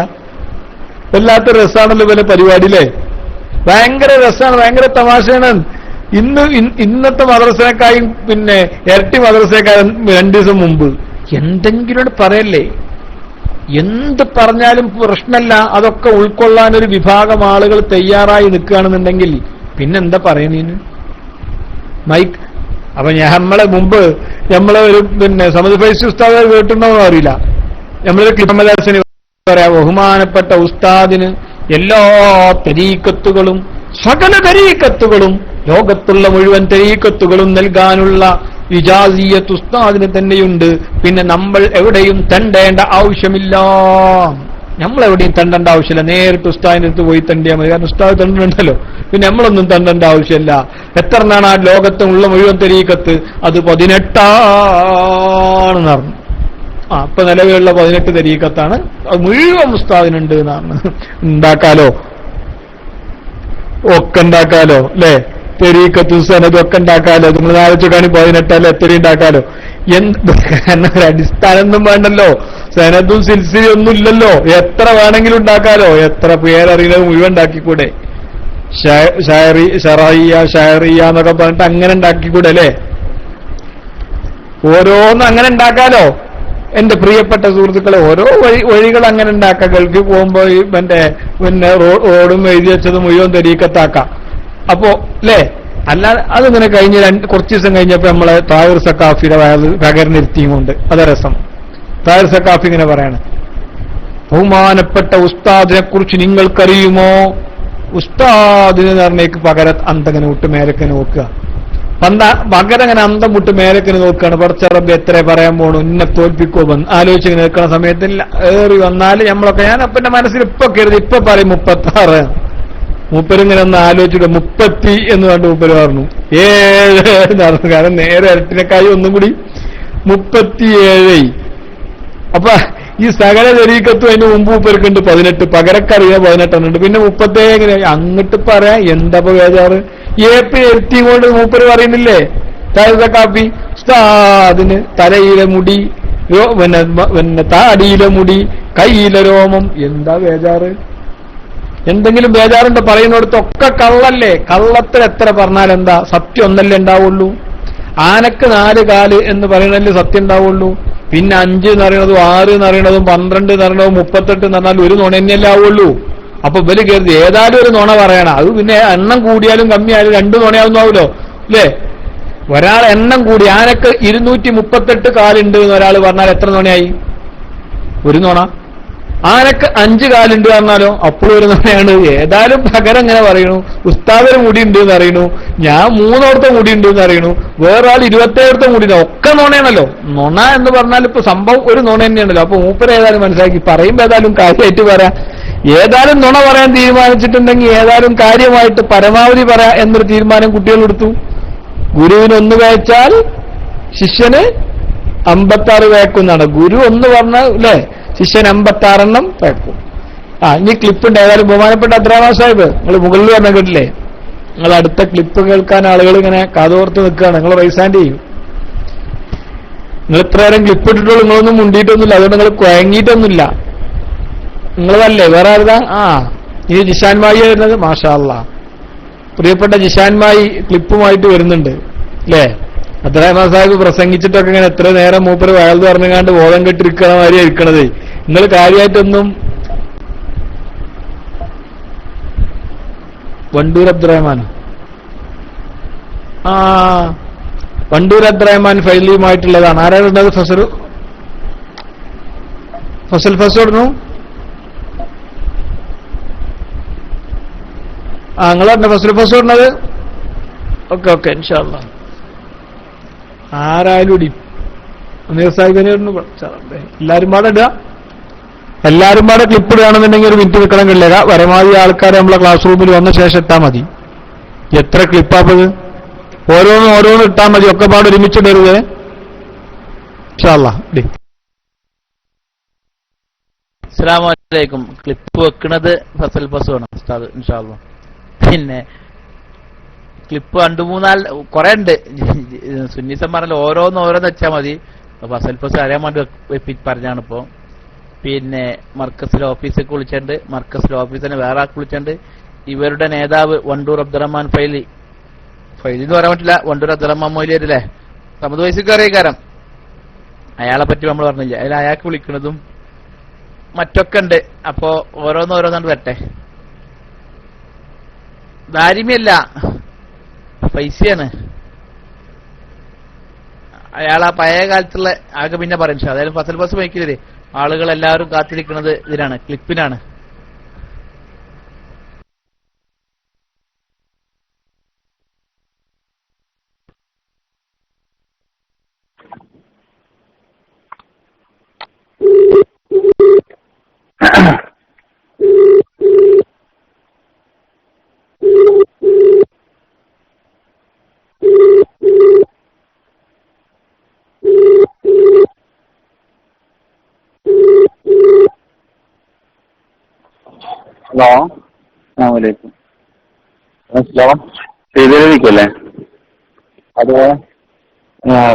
വല്ലാത്ത രസമാണല്ലോ ഇവരെ പരിപാടി അല്ലേ? ഭയങ്കര രസമാണ്, ഭയങ്കര തമാശയാണ്. ഇന്നത്തെ മദ്രസക്കായും പിന്നെ ഇരട്ടി മദ്രസക്കാരൻ 2 ദിവസം മുമ്പ് എന്തെങ്കിലും പറയല്ലേ? എന്ത് പറഞ്ഞാലും പ്രശ്നമല്ല. അതൊക്കെ ഉൾക്കൊള്ളാൻ ഒരു വിഭാഗം ആളുകൾ തയ്യാറായി നിൽക്കുകയാണെന്നുണ്ടെങ്കിൽ പിന്നെന്താ പറയുന്നതിന്? മൈക്ക് അപ്പൊ നമ്മളെ മുമ്പ് ഒരു പിന്നെ സമദ് ഫൈസി ഉസ്താദ് കേട്ടിട്ടുണ്ടോ അറിയില്ല. നമ്മളൊരു കിമദാസിന് പറയാം, ബഹുമാനപ്പെട്ട ഉസ്താദിന് എല്ലാ തരീക്കത്തുകളും സകല തരീക്കത്തുകളും ലോകത്തുള്ള മുഴുവൻ തരീക്കത്തുകളും നൽകാനുള്ള ഇജാസിയത്ത് ഉസ്താദിന് തന്നെയുണ്ട്. പിന്നെ നമ്മൾ എവിടെയും തണ്ടേണ്ട ആവശ്യമില്ല. നമ്മളെവിടെയും തണ്ടേണ്ട ആവശ്യമില്ല. നേരിട്ട് ഉസ്താദിന്റെ അടുത്ത് പോയി തണ്ടിയാൽ മതി. കാരണം ഉസ്താദ് തണ്ടുണ്ടല്ലോ. പിന്നെ നമ്മളൊന്നും തണ്ടേണ്ട ആവശ്യമില്ല. എത്രണ്ണാണ് ആ ലോകത്തുള്ള മുഴുവൻ തരീക്കത്ത്? അത് 18 പറഞ്ഞു. ഇപ്പൊ നിലവിലുള്ള 18 തരീക്കത്താണ്. അത് മുഴുവൻ ഉസ്താദിനുണ്ട് എന്നാണ്. ഉണ്ടാക്കാലോ, ഒക്കെ ഉണ്ടാക്കാലോ അല്ലേ? തെരീക്കത്ത് സനതൊക്കെ ഉണ്ടാക്കാലോ. നിങ്ങൾ ആലോചിച്ചാണ് 18 എത്രയും ഉണ്ടാക്കാലോ. കാരണം ഒരു അടിസ്ഥാനമൊന്നും വേണ്ടല്ലോ. സനദും സിൽസിലും ഒന്നും ഇല്ലല്ലോ. എത്ര വേണമെങ്കിലും ഉണ്ടാക്കാലോ. എത്ര പേരറിയുന്നത് മുഴുവൻ ഉണ്ടാക്കിക്കൂടെ? ഷാറിയ എന്നൊക്കെ പറഞ്ഞിട്ട് അങ്ങനെ ഉണ്ടാക്കിക്കൂടെ അല്ലേ? ഓരോന്നും അങ്ങനെ ഉണ്ടാക്കാലോ. എന്റെ പ്രിയപ്പെട്ട സുഹൃത്തുക്കളെ, ഓരോ വഴികൾ അങ്ങനെ ഉണ്ടാക്കാം. ഗൾഫിൽ പോകുമ്പോ പിന്നെ റോഡും എഴുതി വെച്ചത് മുഴുവൻ തെരീക്കത്താക്കാം. അപ്പോ അല്ലേ? അല്ലാതെ അതിങ്ങനെ കഴിഞ്ഞ് കുറച്ച് ദിവസം കഴിഞ്ഞപ്പോ നമ്മളെ താഹിർ സക്കാഫിയുടെ പകർന്നിരുത്തിയും കൊണ്ട് അത് രസം. താഹിർ സക്കാഫി ഇങ്ങനെ പറയാണ്, ബഹുമാനപ്പെട്ട ഉസ്താദിനെ കുറിച്ച് നിങ്ങൾക്കറിയുമോ? ഉസ്താദിന് പറഞ്ഞേക്ക് പകരം അന്തങ്ങനെ വിട്ട് മേലക്കനെ നോക്കുക. പകരം അങ്ങനെ അന്തം വിട്ട് മേലക്കന് നോക്കുകയാണ്. പടച്ച റബ്ബ് എത്ര പറയാൻ പോണു, ഇന്നെ തോൽപ്പിക്കോ ആലോചിച്ച് നിൽക്കുന്ന സമയത്തിൽ ഏറി വന്നാല് നമ്മളൊക്കെ, ഞാൻ അപ്പന്റെ മനസ്സിൽ ഇപ്പൊ കരുതി ഇപ്പൊ പറയും 36. മൂപ്പരിങ്ങനെ ഒന്ന് ആലോചിച്ചിട്ട് 30 എന്ന് കണ്ട് മൂപ്പര് പറഞ്ഞു 7 നടന്നു. കാരണം നേരെ ഇരട്ടിനെക്കായി ഒന്നും കൂടി 37. അപ്പൊ ഈ സകല തെരീക്കത്തും അതിന് മുമ്പ് മൂപ്പർക്കുണ്ട് 18. പകരക്കറിയാൻ 18 ഉണ്ട്. പിന്നെ 37 എങ്ങനെ അങ്ങോട്ട് പറയാം? എന്താ ബേജാറ്? എത്തിയും കൊണ്ട് മൂപ്പര് പറയുന്നില്ലേ? താഹിർ സക്കാഫി ഉസ്താദിന് തലയിലെ മുടി, പിന്നെ താടിയിലെ മുടി, കൈയിലെ രോമം, എന്താ ബേജാറ്? എന്തെങ്കിലും ബേജാറുണ്ട് പറയുന്നിടത്തൊക്കെ കള്ളല്ലേ? കള്ളത്തിൽ എത്ര പറഞ്ഞാൽ എന്താ? സത്യം ഒന്നല്ലേ ഉണ്ടാവുള്ളൂ. ആനക്ക് 4 കാല് എന്ന് പറയുന്നതിൽ സത്യം ഉണ്ടാവുള്ളൂ. പിന്നെ 5 എന്ന് പറയുന്നതും 6 എന്ന് പറയുന്നതും 12 എന്ന് പറയുന്നതും 38 എന്ന് പറഞ്ഞാൽ ഒരു നുണ തന്നെയല്ലേ ആവുള്ളൂ. അപ്പൊ ഇവര് കരുതി ഏതായാലും ഒരു നുണ പറയണം. അത് പിന്നെ എണ്ണം കൂടിയാലും കമ്മിയായാലും 2 നുണയാവുന്നാവൂലോ അല്ലേ? ഒരാൾ എണ്ണം കൂടി ആനക്ക് 238 കാലുണ്ട് എന്ന് ഒരാൾ പറഞ്ഞാൽ എത്ര നുണയായി? ഒരു നുണ. ആനക്ക് 5 കാലുണ്ട് പറഞ്ഞാലോ അപ്പോഴും ഒരു നുണയാണ്. ഏതായാലും പകരം എങ്ങനെ പറയണു? ഉസ്താദിന് മുടി ഉണ്ട് എന്ന് അറിയണു, ഞാൻ 3 മുടി ഉണ്ട് എന്ന് അറിയണു, വേറെ ആൾ 27 മുടി ഉണ്ട്. ഒക്കെ നുണയാണല്ലോ. നുണ എന്ന് പറഞ്ഞാൽ ഇപ്പൊ സംഭവം ഒരു നുണ തന്നെയാണല്ലോ. അപ്പൊ മൂപ്പര് ഏതായാലും മനസ്സിലാക്കി പറയുമ്പോ ഏതായാലും കാര്യമായിട്ട് പറയാം. ഏതായാലും നുണ പറയാൻ തീരുമാനിച്ചിട്ടുണ്ടെങ്കിൽ ഏതായാലും കാര്യമായിട്ട് പരമാവധി പറയാം എന്നൊരു തീരുമാനം കുട്ടികളെടുത്തു. ഗുരുവിന് 1 വേച്ചാൽ ശിഷ്യന് 56 വേക്കുന്നാണ്. ഗുരു 1 പറഞ്ഞാൽ അല്ലേ, ശിഷ്യൻ 56 എണ്ണം വേക്കും. ഇനി ക്ലിപ്പുണ്ട്. ഏതായാലും ബഹുമാനപ്പെട്ട അബ്ദുറഹ്മാൻ സാഹിബ്, നിങ്ങൾ മുകളിൽ പറഞ്ഞ കേട്ടില്ലേ? നിങ്ങൾ അടുത്ത ക്ലിപ്പ് കേൾക്കാൻ ആളുകൾ ഇങ്ങനെ കാതോർത്ത് നിൽക്കുകയാണ്. നിങ്ങൾ റൈസ് ഹാൻഡ് ചെയ്യും. നിങ്ങൾ ഇത്ര നേരം ക്ലിപ്പ് ഇട്ടിട്ടുള്ളൂ, നിങ്ങളൊന്നും മുണ്ടിയിട്ടൊന്നുമില്ല, അതുകൊണ്ട് നിങ്ങൾ കുഴങ്ങിയിട്ടൊന്നുമില്ല. നിങ്ങളതല്ലേ വേറെ ആരുതാ? ഇനി ജിഷാൻമായി വരുന്നത് മാഷാ അല്ലാഹ്. പ്രിയപ്പെട്ട ജിഷാൻമായി ക്ലിപ്പുമായിട്ട് വരുന്നുണ്ട് അല്ലേ? അബ്ദുറഹ്മാൻ സാഹിബ് പ്രസംഗിച്ചിട്ടൊക്കെ ഇങ്ങനെ എത്ര നേരം മൂപ്പര് വയൽന്ന് പറഞ്ഞുകാണ്ട് ബോധം കെട്ടിരിക്കണ മാതിരി ഇരിക്കണത്. നിങ്ങൾ കാര്യമായിട്ടൊന്നും വണ്ടൂർ അബ്ദുറഹ്മാൻ വണ്ടൂർ അബ്ദുറഹ്മാൻ ഫൈലിയുമായിട്ടുള്ളതാണ്. ആരാണുള്ളത്? ഫസൽ ഇടുന്നു. നിങ്ങൾ പറഞ്ഞ ഫസൽ ഇടുന്നത്. ഓക്കെ ഇൻഷാ അല്ലാഹ്. ആരായാലും ഇടി എല്ലാരും പാടെ ഇടുക. എല്ലാരും പാടെ ക്ലിപ്പ് ഇടുകയാണെന്നുണ്ടെങ്കിൽ 1 മിനിറ്റ് നിൽക്കണം കഴിയില്ല. പരമാവധി ആൾക്കാർ നമ്മളെ ക്ലാസ് റൂമിൽ വന്ന ശേഷം ഇട്ടാൽ മതി. എത്ര ക്ലിപ്പാപ്പത്? ഓരോന്ന് ഇട്ടാൽ മതി. ഒക്കെ പാട് ഒരുമിച്ചിടരുത്. ഇൻഷാ അല്ലാഹ്. അസ്സലാമു അലൈക്കും. ക്ലിപ്പ് വെക്കുന്നത് ഫസൽ ഫസുവാണ് ഉസ്താദ് ഇൻഷാ അല്ലാഹ്. പിന്നെ ക്ലിപ്പ് 2-3 കുറെ ഉണ്ട്. സുന്നീസന്മാരല്ല ഓരോന്ന് വെച്ചാൽ മതി. ഫസൽ ഫസ് അറിയാൻ വേണ്ടി പറഞ്ഞാണ് ഇപ്പോ. പിന്നെ മർക്കസിലെ ഓഫീസിൽ വിളിച്ചിട്ടുണ്ട്. മർക്കസിലെ ഓഫീസിനെ വേറെ ആൾക്ക് വിളിച്ചിട്ടുണ്ട്. ഇവരുടെ നേതാവ് വണ്ടൂർ അബ്ദുറഹ്മാൻ ഫൈലി എന്ന് പറയാൻ പറ്റില്ല, വണ്ടൂർ അബ്ദുറഹ്മാൻ മൗലിയല്ലേ, 30 വയസ്സുകാരേക്കാരം. അയാളെ പറ്റി നമ്മൾ പറഞ്ഞില്ല. അതിൽ അയാൾക്ക് വിളിക്കുന്നതും മറ്റൊക്കെ ഉണ്ട്. അപ്പോ ഓരോന്നാണ്ട് വരട്ടെ. ദാരിമ്യല്ല, പൈസയാണ്. അയാൾ പഴയ കാലത്തുള്ള ആകെ പിന്നെ പറയും. അതായത് ഫസൽ ബസ് വഹിക്കില്ലേ, ആളുകൾ എല്ലാവരും കാത്തിരിക്കുന്നത് ഇതിനാണ്, ക്ലിപ്പിനാണ്. ഹലോ, അസ്സലാമലൈക്കും. ചെയ്തേരിക്കല്ലേ? അതെ,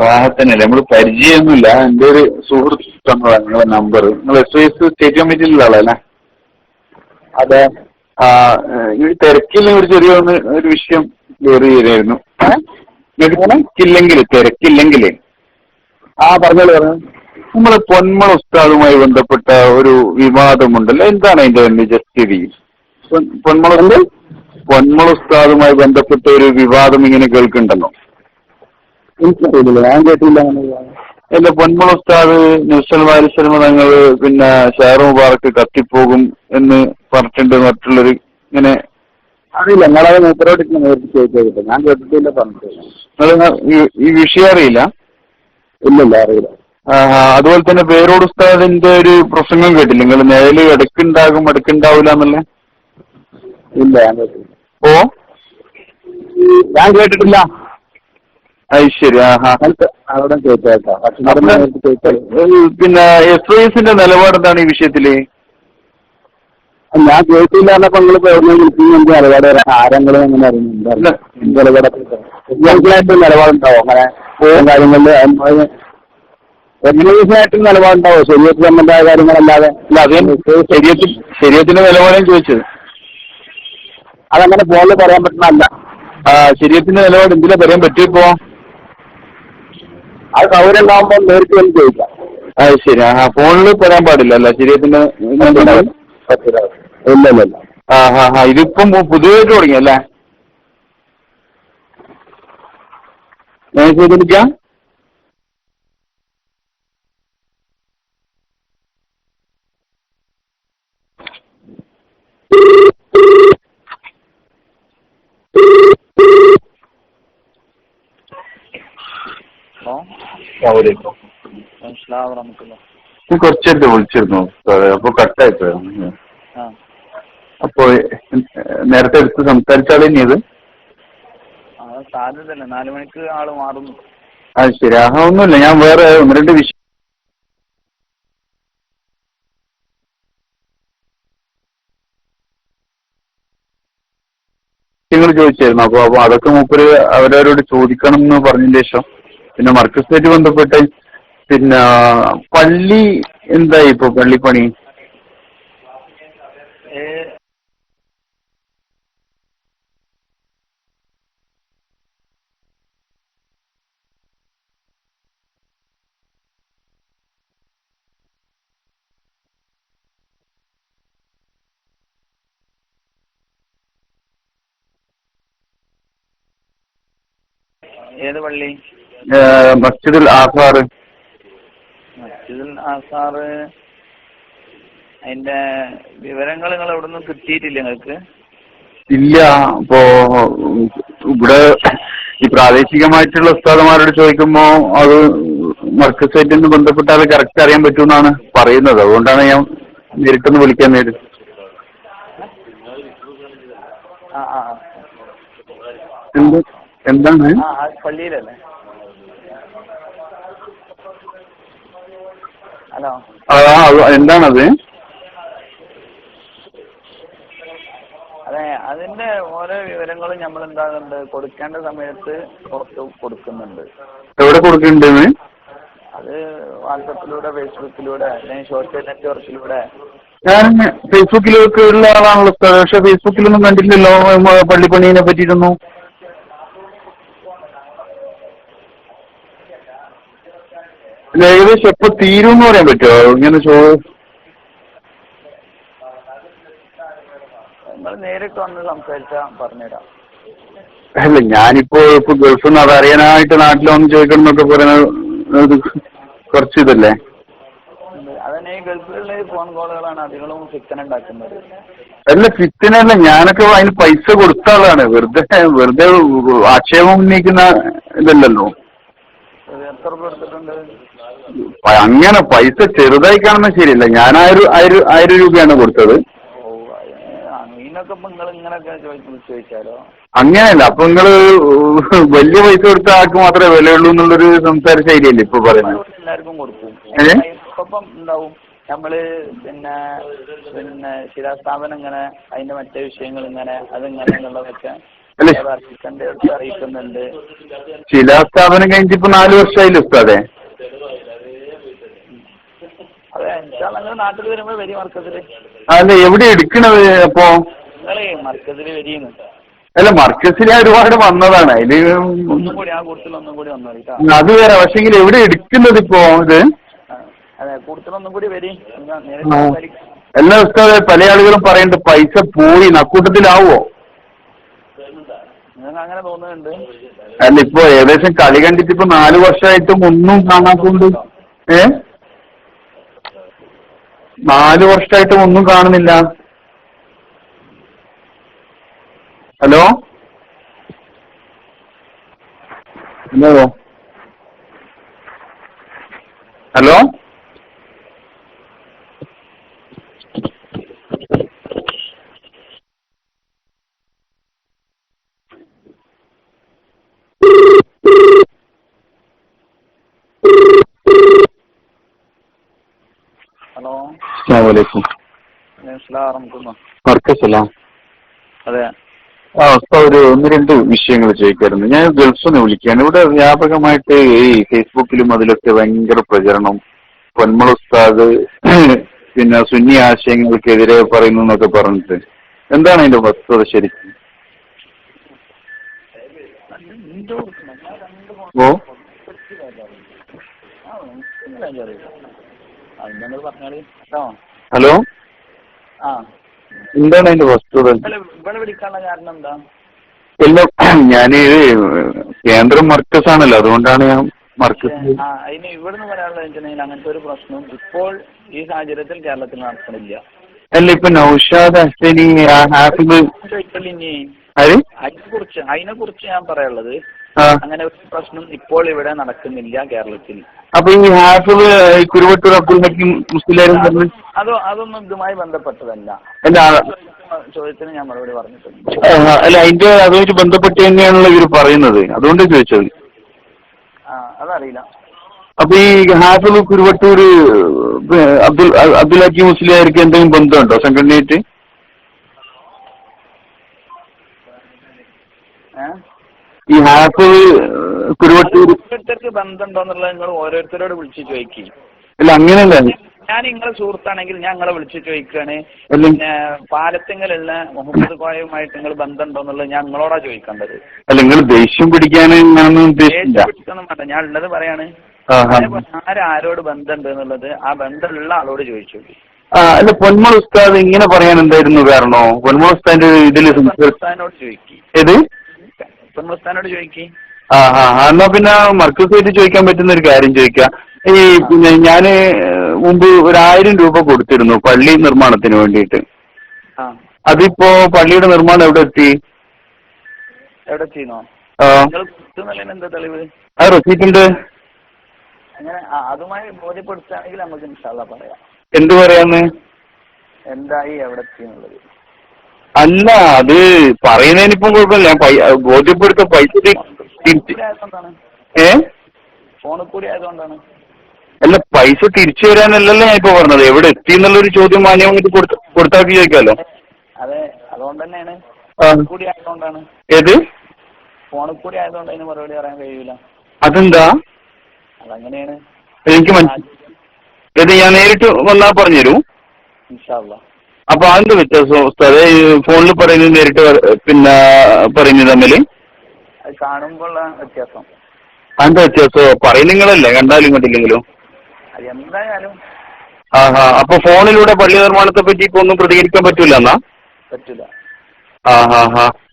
റാഹത്തന്നല്ലേ. നമ്മള് പരിചയമൊന്നുമില്ല. എന്റെ ഒരു സുഹൃത്ത് തന്നതാണ് നിങ്ങളെ നമ്പർ. നിങ്ങൾ SYS സ്റ്റേറ്റ് കമ്മിറ്റിയിലുള്ള ആളല്ലേ? അതെ. ഈ തിരക്കില്ല, ഒരു ചെറിയ ഒരു വിഷയം ക്ലിയർ ചെയ്തായിരുന്നു. തിരക്കില്ലെങ്കിലേ പറഞ്ഞു. നമ്മള് പൊന്മള ഉസ്താദുമായി ബന്ധപ്പെട്ട ഒരു വിവാദമുണ്ടല്ലോ, എന്താണ് അതിന്റെ ജസ്റ്റിതി? പൊന്മള ഉസ്താദുമായി ബന്ധപ്പെട്ട ഒരു വിവാദം ഇങ്ങനെ കേൾക്കുന്നുണ്ടല്ലോ. ഞാൻ കേട്ടില്ല. അല്ല, പൊന്മള ഉസ്താദ് നൗഷൽ വാരിസൽമ തങ്ങൾ പിന്നെ ഷാറു മുബാറക്ക് കത്തിപ്പോകും എന്ന് പറഞ്ഞിട്ടുണ്ട് മറ്റുള്ളൊരു ഇങ്ങനെ. അറിയില്ല, നിങ്ങളത് മൂപ്പരോട് നേരിട്ട് ചോദിച്ചോ. ഞാൻ കേട്ടിട്ടില്ല, പറഞ്ഞിട്ടില്ല. ഈ വിഷയം അറിയില്ല? ഇല്ലല്ല, അറിയില്ല. അതുപോലെ തന്നെ പേരോട് ഉസ്താദിന്റെ ഒരു പ്രസംഗം കേട്ടില്ല നിങ്ങൾ? നിഴല് ഇടയ്ക്കുണ്ടാകും ഇടയ്ക്കുണ്ടാവില്ല എന്നല്ലേ? ഇല്ല, ഞാൻ കേട്ടില്ല. ഞാൻ കേട്ടിട്ടില്ല. അത് ശരി. അവിടെ ചോദിച്ചേക്കാം. പിന്നെ SYSന്റെ നിലപാട് എന്താണ് ഈ വിഷയത്തില്? ഞാൻ കേട്ടില്ല എന്നപ്പോ നിങ്ങൾ വിളിക്കുന്നുണ്ട്. നിലപാട് ആരെങ്കിലും അങ്ങനെ അറിയുന്നുണ്ട്? നിലപാടുണ്ടാവോ അങ്ങനെ കാര്യങ്ങളിൽ? റെഗുലേഷനായിട്ടും നിലപാടുണ്ടാവോ? ശരീരത്തിൽ സംബന്ധമായ കാര്യങ്ങളല്ലാതെ? അല്ല, അതേ ശരീരത്തിന്റെ നിലപാടാണ് ചോദിച്ചത്. അതങ്ങനെ ഫോണിൽ പറയാൻ പറ്റുന്നതല്ല. ശരീരത്തിന്റെ നിലപാട് എന്തിനാ പറയാൻ പറ്റിയപ്പോ? അത് സൗകര്യം ഉണ്ടാകുമ്പോൾ നേരിട്ട് വന്ന് ചോദിക്കാം. അത് ശരി. ഫോണിൽ പറയാൻ പാടില്ല അല്ല ശരീരത്തിന്റെ ഇല്ലല്ല. ഇതിപ്പം പുതിയതായിട്ട് തുടങ്ങിയല്ലേ? ഞാൻ ചോദിക്കാം. കുറച്ചേരത്തെ വിളിച്ചിരുന്നു, അപ്പൊ കട്ടായിപ്പോയിരുന്നു. അപ്പൊ നേരത്തെ എടുത്ത് സംസാരിച്ചാൽ ഇനി ഇത് സാധ്യതല്ല, 4 മണിക്ക് ആള് മാറുന്നു. അത് ശരി. ഒന്നുമില്ല, ഞാൻ വേറെ 1-2 വിഷയങ്ങൾ ചോദിച്ചായിരുന്നു. അപ്പൊ അതൊക്കെ മൂപ്പര് അവരവരോട് ചോദിക്കണം എന്ന് പറഞ്ഞതിന് ശേഷം പിന്നെ മർക്കസുമായിട്ട് ബന്ധപ്പെട്ട് പിന്നെ പള്ളി എന്തായി ഇപ്പൊ പള്ളിപ്പണി? ഏത് പള്ളി? മസ്ജിദുൽ ആസാർ. മസ്ജിദുൽ ആസാർ അതിന്റെ വിവരങ്ങൾ നിങ്ങൾ എവിടെ നിന്നും കിട്ടിയിട്ടില്ല നിങ്ങൾക്ക്? ഇല്ല. ഇപ്പോ ഇവിടെ ഈ പ്രാദേശികമായിട്ടുള്ള ഉസ്താദന്മാരോട് ചോദിക്കുമ്പോ അത് മർക്കസായിട്ട് ബന്ധപ്പെട്ട് അത് കറക്റ്റ് അറിയാൻ പറ്റുമെന്നാണ് പറയുന്നത്. അതുകൊണ്ടാണ് ഞാൻ നേരിട്ടൊന്ന് വിളിക്കാൻ നേരിട്ട്. എന്താണ് പള്ളിയിലല്ലേ? ഹലോ, എന്താണത്? അതെ, അതിന്റെ ഓരോ വിവരങ്ങളും നമ്മൾ എന്താകുന്നുണ്ട് കൊടുക്കേണ്ട സമയത്ത് പുറത്ത് കൊടുക്കുന്നുണ്ട്. എവിടെ കൊടുക്കുന്നുണ്ട്? അത് വാട്സപ്പിലൂടെ, ഫേസ്ബുക്കിലൂടെ, അല്ലെങ്കിൽ സോഷ്യൽ നെറ്റ്വർക്കിലൂടെ. ഞാൻ ഫേസ്ബുക്കിലൊക്കെ ഉള്ള ആളാണല്ലോ, പക്ഷെ ഫേസ്ബുക്കിലൊന്നും കണ്ടില്ലല്ലോ പള്ളിപ്പണീനെ പറ്റിയിട്ടൊന്നും. ഏകദേശം എപ്പോ തീരും എന്ന് പറയാൻ പറ്റുമോ? ഇങ്ങനെ നിങ്ങൾ നേരിട്ട് വന്ന് സംസാരിച്ചാ പറഞ്ഞുതരാം. അല്ല, ഞാനിപ്പോ ഗൾഫിൽ നിന്ന് അതറിയാനായിട്ട് നാട്ടിൽ വന്ന് ചോദിക്കണം എന്നൊക്കെ പറയുന്നത് കുറച്ച് ഇതല്ലേ? അതന്നെ, ഈ ഗൾഫിലുള്ള ഫോൺ കോളുകളാണ് അധികവും ഫിത്തന ഉണ്ടാക്കുന്നത്. അല്ല, ഫിത്തനല്ല, ഞാനൊക്കെ അതിന് പൈസ കൊടുത്ത ആളാണ്. വെറുതെ ആക്ഷേപം ഉന്നയിക്കുന്ന ഇതല്ലല്ലോ. എത്ര രൂപ എടുത്തിട്ടുണ്ട്? അങ്ങനെ പൈസ ചെറുതായി കാണുന്നത് ശരിയല്ല. ഞാൻ 1000 രൂപയാണ് കൊടുത്തത്. അങ്ങനൊക്കെ നിങ്ങൾ ഇങ്ങനൊക്കെ ചോദിച്ചാലോ? അങ്ങനെയല്ല. അപ്പൊ നിങ്ങള് വലിയ പൈസ കൊടുത്ത ആൾക്ക് മാത്രമേ വിലയുള്ളൂ എന്നുള്ളൊരു സംസാര ശൈലിയല്ലേ ഇപ്പൊ പറയുന്നത്? എല്ലാവർക്കും കൊടുക്കും. ഇപ്പം ഉണ്ടാവും നമ്മള് പിന്നെ ശിലാസ്ഥാപനം ഇങ്ങനെ, അതിന്റെ മറ്റേ വിഷയങ്ങൾ ഇങ്ങനെ, അതിങ്ങനെ എന്നുള്ളതൊക്കെ അറിയിക്കുന്നുണ്ട്. ശിലാസ്ഥാപനം കഴിഞ്ഞിട്ട് 4 വർഷമായില്ലേ ഉസ്താദേ? അതെ, നിങ്ങൾ നാട്ടിൽ വരുമ്പോ വരി മർക്കസില്. അല്ല, എവിടെ എടുക്കണത് അപ്പൊ? നിങ്ങളെ മർക്കസില് വരിയെന്ന്. അല്ല, മർക്കസിൽ ഒരുപാട് വന്നതാണ്. അതില് ഒന്നും കൂടി ആ കൂടുതൽ ഒന്നും കൂടി വന്നു. അത് വേറെ. പക്ഷെങ്കിൽ എവിടെ എടുക്കുന്നത് ഇപ്പോ ഇത്? അതെ, കൂടുതൽ ഒന്നും കൂടി വരി. എല്ലാ ഉസ്താദേ, പല ആളുകളും പറയുന്നുണ്ട് പൈസ പോയി, നക്കൂട്ടത്തിലാവോ? നിങ്ങൾക്ക് അങ്ങനെ തോന്നുന്നുണ്ട്? അല്ല, ഇപ്പൊ ഏകദേശം കളി കണ്ടിട്ട് ഇപ്പൊ 4 വർഷമായിട്ടും ഒന്നും കാണാത്തതുകൊണ്ട് 4 വർഷമായിട്ടും ഒന്നും കാണുന്നില്ല. ഹലോ ഹലോ ഹലോ ഹലോ, അസ്സലാമു അലൈക്കും. മർക്കസലാം. അതെ. ഒരു 1-2 വിഷയങ്ങൾ ചോദിക്കായിരുന്നു. ഞാൻ ഗൾഫിൽ നിന്ന് വിളിക്കുകയാണ്. ഇവിടെ വ്യാപകമായിട്ട് ഈ ഫേസ്ബുക്കിലും അതിലൊക്കെ ഭയങ്കര പ്രചരണം, പൊന്മള ഉസ്താദ് പിന്നെ സുന്നി ആശയങ്ങൾക്കെതിരെ പറയുന്നു എന്നൊക്കെ പറഞ്ഞിട്ട്, എന്താണ് അതിന്റെ വസ്തുത ശരിക്കും? ഓ ഹലോ, എന്താണ് അതിന്റെ വസ്തുത? ഇവിടെ വിളിക്കാനുള്ള കാരണം എന്താ? എല്ലാം ഞാന് കേന്ദ്രം മർക്കസാണല്ലോ, അതുകൊണ്ടാണ് ഞാൻ മർക്കസ്. അതിന് ഇവിടുന്ന് പറയാനുള്ള വെച്ചിട്ടുണ്ടെങ്കിൽ അങ്ങനത്തെ ഒരു പ്രശ്നം ഇപ്പോൾ ഈ സാഹചര്യത്തിൽ കേരളത്തിൽ നടക്കണില്ല. അല്ല, ഇപ്പൊ നൗഷാദ് ഹസനി ഹാഫിദ് അതിനെ കുറിച്ച് ഞാൻ പറയാനുള്ളത്, അങ്ങനെ ഒരു പ്രശ്നം ഇപ്പോൾ ഇവിടെ നടക്കുന്നില്ല കേരളത്തിൽ. അപ്പൊ ഈ ഹാഫിദ് കുരുവട്ടൂർ അബ്ദുൽ ഹക്കീം മുസ്ലിയാരും അതൊന്നും ഇതുമായി ബന്ധപ്പെട്ടതല്ല. ചോദ്യത്തിന് ഞാൻ മറുപടി പറഞ്ഞിട്ടുണ്ട്. അല്ല, അതിന്റെ അതുമായിട്ട് ബന്ധപ്പെട്ട് തന്നെയാണല്ലോ ഇവർ പറയുന്നത്, അതുകൊണ്ട് ചോദിച്ചത്. അതറിയില്ല. അപ്പൊ ഈ ഹാഫിദ് കുരുവട്ടൂർ അബ്ദുൽ ഹക്കീം മുസ്ലിയാർക്ക് എന്തെങ്കിലും ബന്ധമുണ്ടോ സംഘടനയായിട്ട്? ഈ ഹാഫിദ് കുരുവട്ടൂർ ഓരോരുത്തർക്ക് ബന്ധമുണ്ടോന്നുള്ളത് നിങ്ങൾ ഓരോരുത്തരോട് വിളിച്ച് ചോദിക്കും. അല്ല, അങ്ങനെയല്ല. ഞാൻ നിങ്ങളെ സുഹൃത്താണെങ്കിൽ ഞാൻ നിങ്ങളെ വിളിച്ച് ചോദിക്കുകയാണ്, പിന്നെ പാലത്തിങ്ങലുള്ള മുഹമ്മദ് കോയയുമായിട്ട് നിങ്ങൾ ബന്ധമുണ്ടോന്നുള്ളത് ഞാൻ നിങ്ങളോടാ ചോദിക്കേണ്ടത്. അല്ല, നിങ്ങൾ ദേഷ്യം പിടിക്കാൻ പിടിക്കൊന്നും വേണ്ട, ഞാൻ ഉള്ളത് പറയാണ്. ആരോട് ബന്ധമുണ്ട് എന്നുള്ളത് ആ ബന്ധമുള്ള ആളോട് ചോദിച്ചു. അല്ല, പൊന്മൾ ഉസ്താദ് ഇങ്ങനെ പറയാൻ എന്തായിരുന്നു കാരണോ? പൊന്മൾ ഉസ്താദിന്റെ ഇതില് ഉസ്താദിനോട് ചോദിക്കും. ഏത് പൊന്മൾ ഉസ്താദിനോട് ചോദിക്കും. എന്നാ പിന്നെ മർക്കസായിട്ട് ചോദിക്കാൻ പറ്റുന്ന ഒരു കാര്യം ചോദിക്കാം. ഈ പിന്നെ ഞാന് മുമ്പ് 1000 രൂപ കൊടുത്തിരുന്നു പള്ളി നിർമ്മാണത്തിന് വേണ്ടിയിട്ട്. അതിപ്പോ പള്ളിയുടെ നിർമ്മാണം എവിടെ എത്തി? എന്താ തെളിവ്? അത് റെസീറ്റുണ്ട്. അങ്ങനെ അതുമായി ബോധ്യപ്പെടുത്തുകയാണെങ്കിൽ നമുക്ക് ഇൻഷാല്ലാ പറയാം. എന്ത് പറയാന്ന്? എന്തായി എവിടെ എത്തിയെന്നുള്ളത്. അല്ല, അത് പറയുന്നതിനിപ്പം കുഴപ്പമില്ല. ഞാൻ ബോധ്യപ്പെടുത്ത പൈസ ഫോണിൽ കൂടി ആയതുകൊണ്ടാണ്. അല്ല, പൈസ തിരിച്ചു തരാനല്ലല്ലോ ഞാൻ ഇപ്പൊ പറഞ്ഞത്. എവിടെ എത്തി എന്നുള്ളൊരു ചോദ്യം മാന്യമായിട്ട് കൊടുത്താക്കി ചോദിക്കാമല്ലോ. അതെ, അതുകൊണ്ട് തന്നെയാണ്. കൂടി ആയതുകൊണ്ടാണ്. ഏത് ഫോണിൽ കൂടി ആയതുകൊണ്ട് അതിന് മറുപടി പറയാൻ കഴിയൂല. അതെന്താ? അതങ്ങനെയാണ്. എനിക്ക് മനസ്സിലായത്. ഞാൻ നേരിട്ട് വന്നാൽ പറഞ്ഞുതരൂ. ഇൻഷാല്ലാ. അപ്പൊ അതിന്റെ വ്യത്യാസം ഉസ്താദേ, ഫോണിൽ പറയുന്നത് നേരിട്ട് പിന്നെ പറയുന്നത് തമ്മില് കാണുമ്പോൾ വ്യത്യാസം. അതിന്റെ വ്യത്യാസം പറയുന്ന നിങ്ങളല്ലേ, കണ്ടാലും കണ്ടില്ലെങ്കിലും. എന്തായാലും അപ്പൊ ഫോണിലൂടെ പള്ളി നിർമ്മാണത്തെ പറ്റി ഇപ്പൊ ഒന്നും പ്രതികരിക്കാൻ പറ്റൂല എന്നാ? പറ്റൂല.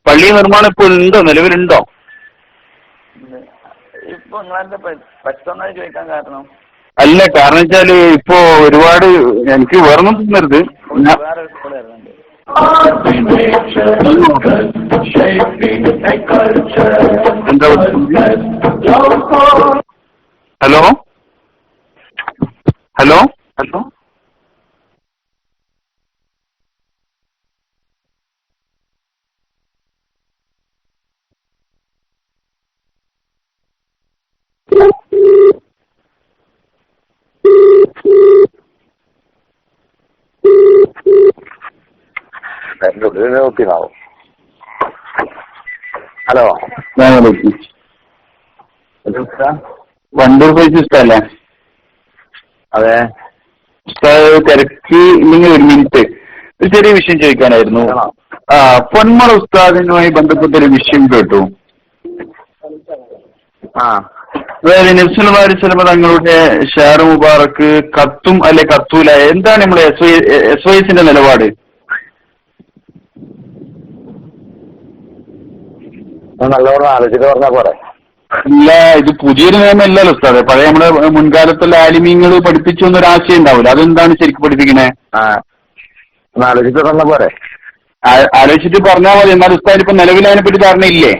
പള്ളി നിർമ്മാണം ഇപ്പൊ ഉണ്ടോ, നിലവിലുണ്ടോ? ഇപ്പൊ നിങ്ങളെന്താ പറ്റുന്നതായി ചോദിക്കാൻ കാരണം? അല്ല, കാരണം വെച്ചാല് ഇപ്പൊ ഒരുപാട് എനിക്ക് വേറൊന്നും തോന്നരുത്. വേറെ കൂടെ വരുന്നുണ്ട്. എന്താ? ഹലോ ഹലോ ഹലോ നോക്കിയാവും. ഹലോ, വണ്ടൂർ പൈസ ഇഷ്ടല്ലേ? അതെ. തിരക്ക് ഇല്ലെങ്കിൽ ഒരു മിനിറ്റ്, ഒരു ചെറിയ വിഷയം ചോദിക്കാനായിരുന്നു. പൊന്മള ഉസ്താദിനുമായി ബന്ധപ്പെട്ടൊരു വിഷയം കേട്ടു. അതായത് നബ്സല്ലല്ലാഹു തങ്ങളുടെ ഷാർ മുബാറക്ക് കത്തും അല്ലെ കത്തൂല, എന്താണ് നമ്മുടെ SYSന്റെ നിലപാട്? നല്ലോണം ആലോചിച്ചിട്ട് പറഞ്ഞാൽ പോരെ. ഇല്ല, ഇത് പുതിയൊരു നിയമമല്ലല്ലോ ഉസ്താദെ. പഴയ നമ്മുടെ മുൻകാലത്തുള്ള ആലിമീങ്ങൾ പഠിപ്പിച്ചു എന്നൊരു ആശയം ഉണ്ടാവില്ല, അതെന്താണ് ശരിക്കും പഠിപ്പിക്കണേ? ആലോചിച്ചിട്ട് പറഞ്ഞാൽ പോരെ. ആലോചിച്ചിട്ട് പറഞ്ഞാൽ മതി. എന്നാൽ ഉസ്താദിന് ഇപ്പൊ നിലവിൽ അതിനെപ്പറ്റി ധാരണയില്ലേ?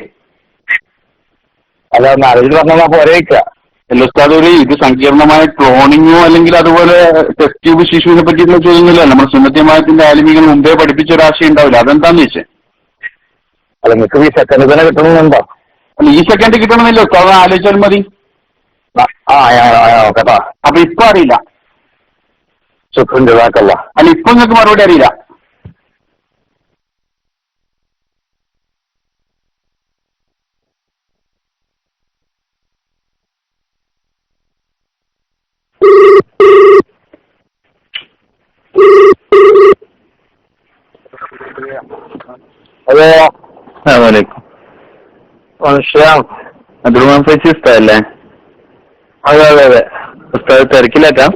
അല്ല, ഒന്ന് ആലോചിച്ചിട്ട് പറഞ്ഞാൽ പോരേക്ക. അല്ല ഉസ്താദ്, ഒരു ഇത് സങ്കീർണമായ ക്ലോണിങ്ങോ അല്ലെങ്കിൽ അതുപോലെ ടെസ്റ്റ് ട്യൂബ് ശിശുവിനെ പറ്റിയിട്ടുള്ള ചോദ്യമൊന്നുമില്ല. നമ്മുടെ സുന്നത്യമായത്തിന്റെ ആലിമീങ്ങൾ മുമ്പേ പഠിപ്പിച്ച ഒരു ആശയം ഉണ്ടാവില്ല, അതെന്താന്ന് വെച്ചേ? അല്ല, നിങ്ങൾക്ക് ഈ സെക്കൻഡ് തന്നെ കിട്ടണമെന്നുണ്ടോ? അല്ല, ഈ സെക്കൻഡ് കിട്ടണമെന്നില്ല ഉസ്താദ്, ആലോചിച്ചാൽ മതി. കേട്ടോ. അപ്പൊ ഇപ്പൊ അറിയില്ല. അല്ല, ഇപ്പൊ നിങ്ങൾക്ക് മറുപടി അറിയില്ല. ഹലോ, അസ്സലാമു അലൈക്കും. അബ്ദുൾ ഫൈസി ഉസ്താദല്ലേ? അതെ അതെ അതെ. ഉസ്താദ് തിരക്കിലാക്കാം?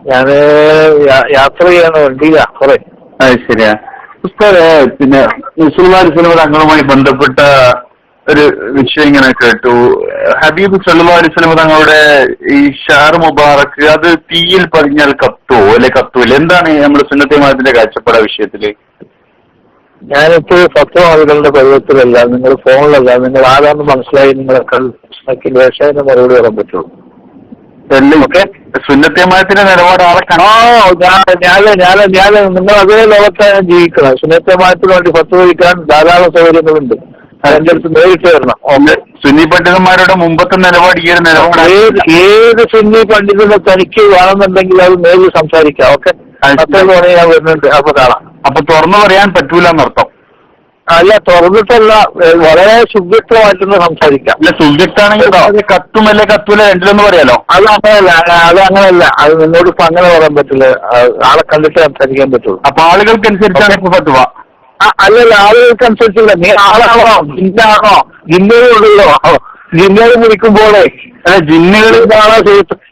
ഞാന് യാത്ര ചെയ്യാണ്, വണ്ടിയില്ല കുറെ. അത് ശരിയാ. ഉസ്താദ് പിന്നെ റസൂലുള്ളാഹി തങ്ങളുമായി ബന്ധപ്പെട്ട ഒരു വിഷയം ഇങ്ങനെ കേട്ടു. ഹബീബ് സല്ലല്ലാഹു അലൈഹി വസല്ലം തങ്ങളുടെ ഈ ഷഹർ മുബാറക്ക് അത് തീയിൽ പതിഞ്ഞാൽ കത്തുവോ അല്ലെ കത്തൂല? എന്താണ് നമ്മുടെ സുന്നത്തെ ജമാഅത്തിന്റെ കാഴ്ചപ്പാട് വിഷയത്തില്? ഞാനിപ്പോ 10 ആളുകളുടെ പരുവത്തിലല്ല, നിങ്ങൾ ഫോണിലല്ല, നിങ്ങൾ ആരാന്ന് മനസ്സിലായി നിങ്ങളൊക്കെ ശേഷം മറുപടി പറയാൻ പറ്റുള്ളൂ. ഓക്കെ, സുന്നത്തെ ജമാഅത്തിന്റെ നിലപാട് ആളെ ഞാൻ നിങ്ങൾ അതേ ലോകത്താണ് ജീവിക്കണം. സുന്നത്തമായത്തിന് വേണ്ടി ഫത്വ വഹിക്കാൻ ധാരാളം സൗകര്യങ്ങളുണ്ട്. എന്റെ അടുത്ത് നേരിട്ട് വരണം. ഓക്കെ, സുന്നി പണ്ഡിതന്മാരുടെ മുമ്പത്തെ നിലപാട് ഈ ഒരു നിലപാട് ഏത് സുന്നി പണ്ഡിതനെ തനിക്ക് വേണമെന്നുണ്ടെങ്കിൽ അത് നേരിൽ സംസാരിക്കാം. ഓക്കെ, അത്രയും പറഞ്ഞ് ഞാൻ വരുന്നുണ്ട്. അപ്പൊ കാണാം. അപ്പൊ തുറന്നു പറയാൻ പറ്റൂല എന്നർത്ഥം? അല്ല, തുറന്നിട്ടല്ല, വളരെ സുവ്യക്തമായിട്ടൊന്ന് സംസാരിക്കാം. അല്ല, സുബ്ജക്റ്റ് ആണെങ്കിൽ കത്തുമല്ലേ കത്തൂല രണ്ടിലൊന്നും പറയാലോ? അത് അങ്ങനെയല്ല. അത് നിന്നോട് ഇപ്പൊ അങ്ങനെ പറയാൻ പറ്റില്ല. ആളെ കണ്ടിട്ട് സംസാരിക്കാൻ പറ്റുള്ളൂ. അപ്പൊ ആളുകൾക്കനുസരിച്ചാണ് ഇപ്പൊ പറ്റുക? അല്ലല്ല, ആളുകൾക്കനുസരിച്ചില്ല. നീ ആളാണോ ജിന്നാണോ? ജിന്നുകളുണ്ടല്ലോ, ജിന്നുകൾ വിളിക്കുമ്പോഴേ ജിന്നുകൾ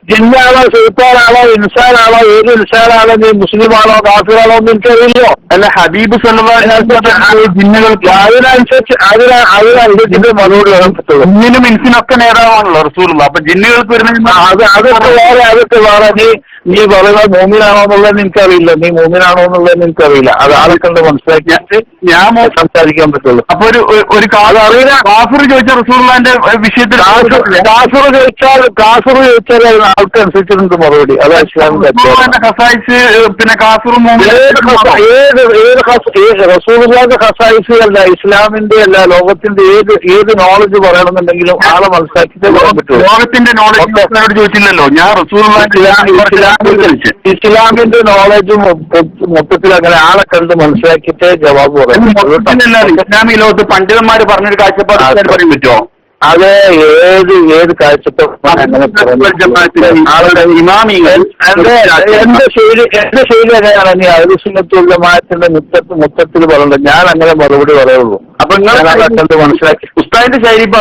ജിന്നാണോ ശൈത്താനാണോ ഇൻസാനാണോ ഏത് ഇൻസാനാണോ? നീ മുസ്ലിമാണോ കാഫിറാണോ എന്ന് എനിക്കറിയില്ലോ. അല്ല, ഹബീബ് സല്ലല്ലാഹു അലൈഹി വസല്ലം ജിന്നുകൾക്ക് അതിനനുസരിച്ച് മറുപടി വരാൻ പറ്റുള്ളൂ. ജിന്നിനും ഇൻസിനൊക്കെ നേതാവാണല്ലോ റസൂലുള്ള. അപ്പൊ ജിന്നുകൾക്ക് വരുന്ന അതൊക്കെ വേറെ. നീ പറയുന്നത് മോമിനാണോ എന്നുള്ളത് എനിക്കറിയില്ല. നീ മോമിനാണോ എന്നുള്ളത് എനിക്കറിയില്ല. അത് ആളെ കണ്ട് മനസ്സിലാക്കിയിട്ട് ഞാൻ സംസാരിക്കാൻ പറ്റുള്ളൂ. അപ്പൊ ഒരു കാഫിർ ചോദിച്ച റസൂലുള്ളാഹിന്റെ വിഷയത്തിൽ കാഫിർ ചോദിച്ചാൽ ആൾക്കനുസരിച്ചിട്ടുണ്ട് മറുപടി. അതാ ഇസ്ലാമിന്റെ ഖസായിസ്. പിന്നെ കാഫിറും റസൂലുള്ളാഹിന്റെ ഖസായിസ് അല്ല, ഇസ്ലാമിന്റെ അല്ല, ലോകത്തിന്റെ ഏത് നോളജ് പറയണമെന്നുണ്ടെങ്കിലും ആളെ മനസ്സിലാക്കിയിട്ട് പറയാൻ പറ്റുള്ളൂ. ലോകത്തിന്റെ നോളജ് ചോദിച്ചില്ലല്ലോ. ഞാൻ റസൂലുള്ളാഹി ഇസ്ലാമിന്റെ നോളജ് മൊത്തത്തിൽ അങ്ങനെ ആളെ കണ്ട് മനസ്സിലാക്കിയിട്ട് ജവാബ് പറയാം. ഇസ്ലാമിക ലോകത്ത് പണ്ഡിതന്മാര് പറഞ്ഞൊരു കാഴ്ചപ്പാട് പറയാൻ പറ്റുമോ? അത് ഏത് കാഴ്ചപ്പാട് ഇമാമികൾ എന്റെ ശൈലി എങ്ങനെയാണ്? നീ അഹ്ലുസുന്നത്തുൽ ജമാഅത്തിന്റെ മൊത്തത്തിൽ പറയണ്ട. ഞാൻ അങ്ങനെ മറുപടി പറയുള്ളൂ. അപ്പൊ കണ്ട് മനസ്സിലാക്കി ഉസ്താദിന്റെ ശൈലി ഇപ്പൊ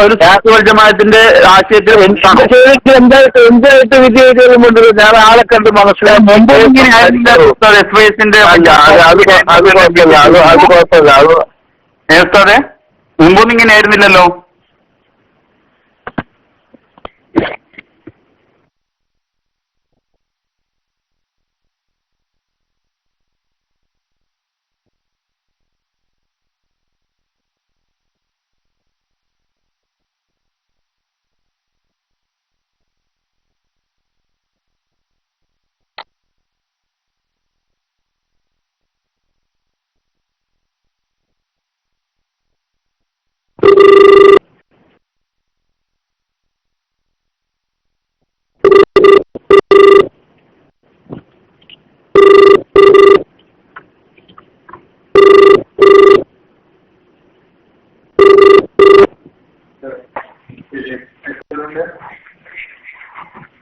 ഒരു ജമാഅത്തിന്റെ ആശയത്തിൽ എന്തായിട്ട് വിജയിക്കുന്നുണ്ട്. ഞാൻ ആളെ കണ്ട് മനസ്സിലാക്കി മുമ്പ് മുമ്പൊന്നും ഇങ്ങനെ ആയിരുന്നില്ലല്ലോ.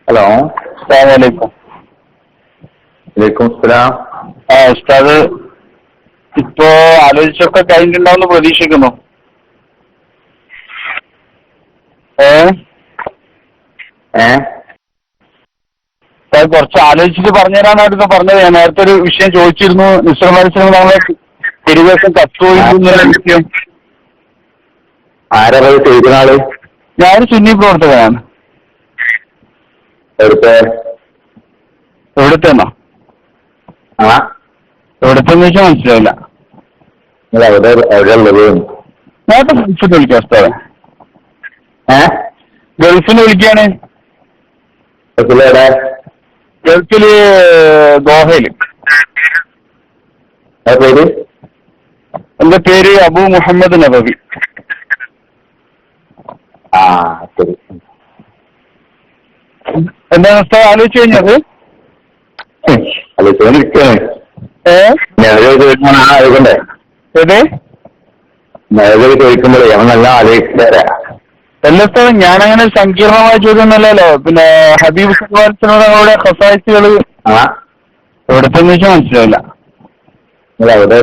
ഹലോ, അസ്സലാമു അലൈക്കും. സലാം. ഉസ്താദ് ഇപ്പോ ആലോചിച്ചൊക്കെ കഴിഞ്ഞിട്ടുണ്ടാവുമെന്ന് പ്രതീക്ഷിക്കുന്നു. കുറച്ച് ആലോചിച്ചിട്ട് പറഞ്ഞുതരാനായിരുന്നു പറഞ്ഞത്. ഞാൻ നേരത്തെ ഒരു വിഷയം ചോദിച്ചിരുന്നു. നിശ്ചലമത്സരം നമ്മളെ തിരുവേഷം കത്തുപോയിരുന്ന വിഷയം. ആരാ ചോദിക്കുന്ന ആള്? ഞാനൊരു സുന്നി പ്രവർത്തകനാണ്. എവിടുത്തെന്നോ? എവിടുത്തെന്ന് വെച്ചാൽ മനസ്സിലായില്ല. നേരത്തെ ഗൾഫിന് വിളിക്കാം ഉസ്താദെ. ഗൾഫിന് വിളിക്കാണ്. ഗൾഫില് ദോഹയില്. എന്റെ പേര് അബു മുഹമ്മദ് നബവി. എന്താണ് ഉസ്താദ് ആലോചിച്ച് കഴിഞ്ഞത്? ചോദിക്കുമ്പോഴേ നല്ല ആലോചിക്കാരാ. എല്ലാത്തും ഞാനങ്ങനെ സങ്കീർണമായ ചോദ്യമൊന്നുമല്ലല്ലോ. പിന്നെ ഹബീബ് സല്ലല്ലാഹു ഖസായിസുകൾ എവിടത്തെന്ന് വെച്ചാൽ മനസ്സിലായില്ല. നേരത്തെ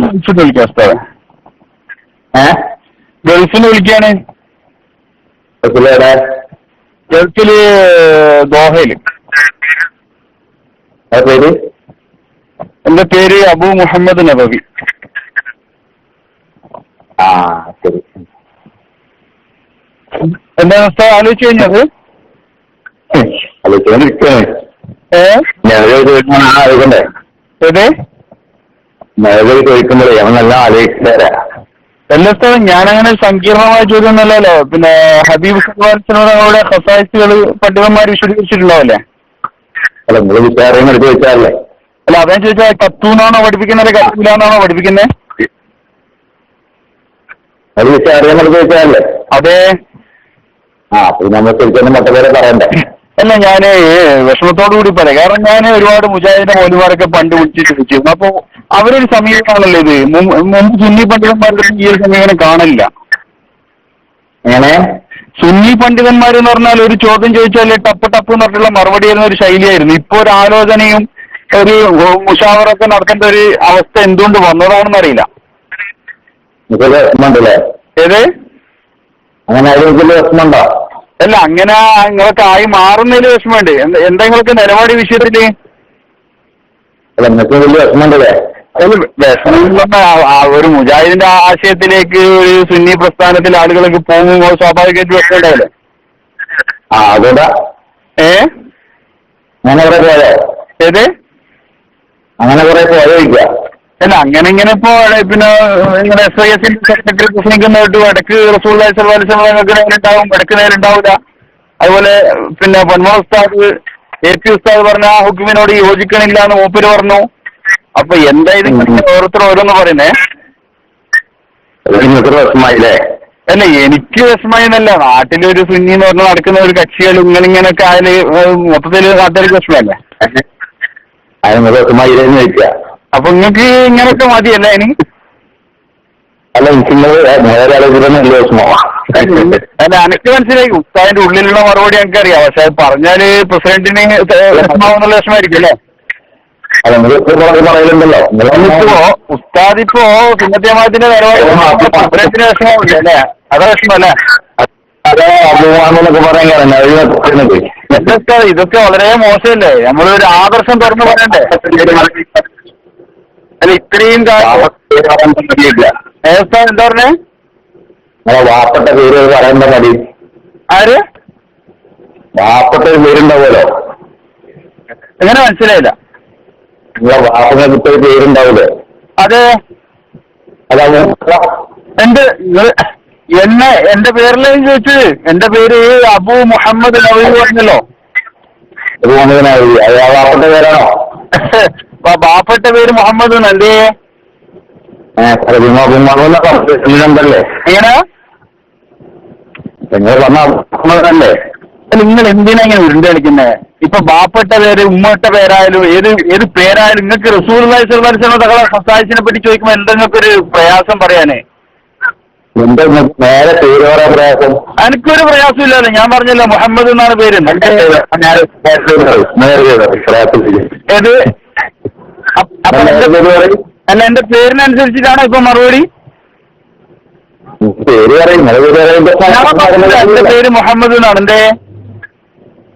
ഗൾഫിൽ വിളിക്കാം ഉസ്താദെ. ഗൾഫിൽ വിളിക്കാണ്. ഗൾഫില് ദോഹയില്. പേര്? എന്റെ പേര് അബു മുഹമ്മദ് നബവി. ആ ശരി. എന്താ അവസ്ഥ ആലോചിച്ചു കഴിഞ്ഞത്? ആലോചിക്കാണ്. ആലോചിക്കണ്ടേ? ഏത് ചോദിക്കുമ്പോഴേ അവൻ നല്ല ആലോചിക്കാരാ. എല്ലാ സ്ഥലം ഞാനങ്ങനെ സങ്കീർണമായ ചോദ്യമൊന്നുമല്ലല്ലോ. പിന്നെ ഹബീബ് സല്ലല്ലാഹു ഖസായിസുകൾ പണ്ഡിതന്മാർ വിശദീകരിച്ചിട്ടുണ്ടാവല്ലേ? അല്ല നിങ്ങൾ വിശാരം എടുത്ത് വെച്ചാലേ. അല്ല അതാ ചോദിച്ചാൽ കത്തൂന്നാണോ പഠിപ്പിക്കുന്നത് കത്തൂലാന്നാണോ പഠിപ്പിക്കുന്നത്? അത് വിശാരം എടുത്ത് വെച്ചാലേ. അതെ. അപ്പൊ നമ്മൾ ശരിക്കും മറ്റേ പറയണ്ടേ? അല്ല ഞാന് വിഷമത്തോടു കൂടി പറയാം. കാരണം ഞാൻ ഒരുപാട് മുജാഹിദിന്റെ മൗലമാരൊക്കെ പണ്ട് വിളിച്ചിട്ട് ചോദിച്ചിരുന്നു. അപ്പൊ അവരൊരു സമീപനമാണല്ലോ ഇത്. മുമ്പ് സുന്നി പണ്ഡിതന്മാരുടെ ഈ ഒരു സമീപനം കാണില്ല. എങ്ങനെ? സുന്നി പണ്ഡിതന്മാർ എന്ന് പറഞ്ഞാൽ ഒരു ചോദ്യം ചോദിച്ചാൽ ടപ്പ് ടപ്പ് എന്ന് പറഞ്ഞിട്ടുള്ള മറുപടി വരുന്ന ഒരു ശൈലിയായിരുന്നു. ഇപ്പൊ ഒരു ആലോചനയും ഒരു മുഷാവറൊക്കെ നടത്തേണ്ട ഒരു അവസ്ഥ എന്തുകൊണ്ട് വന്നതാണെന്ന് അറിയില്ല. വിഷമമുണ്ടല്ലേ? ഏത് അങ്ങനെ ആരോഗ്യത്തിന്റെ വിഷമമുണ്ടോ? അല്ല അങ്ങനെ നിങ്ങളൊക്കെ ആയി മാറുന്നതിൽ വിഷമമുണ്ട്. എന്താ നിങ്ങൾക്ക് നിലപാട് വിഷയത്തില്? അല്ല നിങ്ങൾക്ക് വലിയ വിഷമമുണ്ടല്ലേ? വിഷമം ഒരു മുജാഹിദിന്റെ ആശയത്തിലേക്ക് ഒരു സുന്നി പ്രസ്ഥാനത്തിൽ ആളുകളൊക്കെ പോകുമ്പോൾ സ്വാഭാവികമായിട്ട് വിഷമം ഉണ്ടാവില്ലേ? അതുകൊണ്ടാ അങ്ങനെ കുറെ പോയോ? ഏത് അങ്ങനെ കുറെ പോയോയിക്കുക? അല്ല അങ്ങനെ ഇങ്ങനെ ഇപ്പോ പിന്നെ ഇങ്ങനെ SIS സെക്രട്ടറി പ്രസംഗിക്കുന്നതായിട്ട് ഇടക്ക് റസൂലുള്ളാഹി സ്വല്ലല്ലാഹു അലൈഹി വസല്ലം നേരുണ്ടാവും, ഇടക്ക് നേരുണ്ടാവില്ല. അതുപോലെ പിന്നെ പൊന്മള ഉസ്താദ് AP ഉസ്താദ് പറഞ്ഞ ആ ഹുക്മിനോട് യോജിക്കണില്ല എന്ന് മൂപ്പര് പറഞ്ഞു. അപ്പൊ എന്തായാലും ഓരോരുത്തർ ഓരോന്ന് പറയുന്നേ. വിഷമായില്ലേ? അല്ല എനിക്ക് വിഷമായി എന്നല്ല, നാട്ടിലൊരു സുന്നി എന്ന് പറഞ്ഞ് നടക്കുന്ന ഒരു കക്ഷികൾ ഇങ്ങനെയൊക്കെ ആയാല് മൊത്തത്തില് നാട്ടുകാർക്ക് വിഷമല്ലേ? അതിന് വിഷമായില്ലേന്ന് ചോദിക്കുക. അപ്പൊ നിങ്ങൾക്ക് ഇങ്ങനൊക്കെ മതിയല്ലേ ഇനി? അല്ല എനിക്ക് നേരെ ആലോചിക്കുന്നല്ല വിഷമോ? അല്ല എനിക്ക് മനസ്സിലായി ഉസ്താദിന്റെ ഉള്ളിലുള്ള മറുപടി എനിക്കറിയാം. പക്ഷെ അത് പറഞ്ഞാല് പ്രസിഡന്റിന് വിഷമാവുന്നുള്ള വിഷമായിരിക്കും അല്ലേ? അല്ല നിങ്ങൾ പറയലുണ്ടല്ലോ. ഇപ്പോ ഉസ്താദിപ്പോ സുന്നത്തിയമാത്തിന്റെ നിലപാട് പ്രസിഡന്റിന് വിഷമാവില്ല അല്ലേ? അതാ വിഷമല്ലേ? അതെ അഭിമാനമൊക്കെ പറയാൻ പറയുന്നത് ഇതൊക്കെ വളരെ മോശമല്ലേ? നമ്മളൊരു ആദർശം തുറന്നു പറയണ്ടേ? അല്ല ഇത്രയും എന്താ പറഞ്ഞേ? വാപ്പട്ട പേര് പറയേണ്ട മതി. ആര്? വാപ്പട്ട ഒരു പേരുണ്ടാവുമല്ലോ. എങ്ങനെ മനസ്സിലായില്ല? നിങ്ങളെ വാപ്പനെ കിട്ടിയ പേരുണ്ടാവൂലേ? അതെ. അതാണ് എന്റെ പേരിലേയും ചോദിച്ചത്. എന്റെ പേര് അബു മുഹമ്മദ് നബി പറഞ്ഞല്ലോ. വാപ്പട്ട പേരാണോ? ബാപ്പട്ട പേര് മുഹമ്മദ് എന്നല്ലേ? ഉണ്ടല്ലേ? എങ്ങനെ നിങ്ങൾ പറഞ്ഞല്ലേ? നിങ്ങൾ എന്തിനാ ഇങ്ങനെ ഉരുണ്ട് കളിക്കുന്നേ? ഇപ്പൊ ബാപ്പട്ട പേര് ഉമ്മട്ട പേരായാലും ഏത് പേരായാലും നിങ്ങൾക്ക് റസൂലുള്ളാഹി സ്വല്ലല്ലാഹു അലൈഹി വസല്ലം തങ്ങളെ ഖസായിസിനെ പറ്റി ചോദിക്കുമ്പോൾ എന്താ നിങ്ങൾക്കൊരു പ്രയാസം പറയാനേ? എന്താ നേരെ പേര് പറയാൻ പ്രയാസം? എനിക്കൊരു പ്രയാസം ഇല്ലല്ലോ. ഞാൻ പറഞ്ഞല്ലോ മുഹമ്മദ് എന്നാണ് പേര്. ഏത് അല്ല എന്റെ പേരിനനുസരിച്ചിട്ടാണ് ഇപ്പൊ മറുപടി. പേര് പറയും. എന്റെ പേര് മുഹമ്മദ് എന്നാണ്. എന്തേ?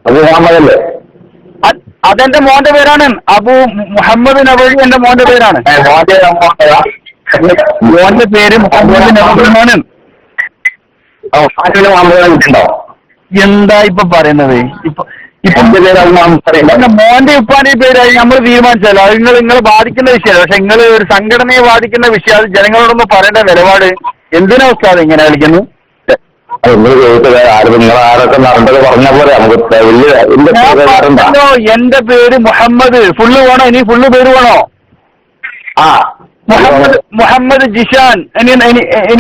അബു മുഹമ്മദല്ലേ? അതെന്റെ മോന്റെ പേരാണ്. അബു മുഹമ്മദ് നബവി എന്റെ മോന്റെ പേരാണ്. മോന്റെ പേര് മുഹമ്മദ് നബവി എന്നാണ്. എന്താ ഇപ്പൊ പറയുന്നത്? ഇപ്പൊ മോന്റെ ഉപ്പാന്റെ പേരായി നമ്മൾ തീരുമാനിച്ചല്ലോ. അത് നിങ്ങളെ ബാധിക്കുന്ന വിഷയമല്ല. പക്ഷെ നിങ്ങൾ ഒരു സംഘടനയെ ബാധിക്കുന്ന വിഷയം. അത് ജനങ്ങളോടൊന്നും പറയേണ്ട നിലപാട് എന്തിനാ ഉസ്താദ് ഇങ്ങനെ കളിക്കുന്നു? നിങ്ങൾ ആരൊക്കെ നടന്നത് പറഞ്ഞ പോലെ നമുക്ക് എന്റെ പേര് മുഹമ്മദ് ഫുള്ള് വേണോ? ഇനി ഫുള്ള് പേര് വേണോ? മുഹമ്മദ് ജിഷാൻ. ഇനി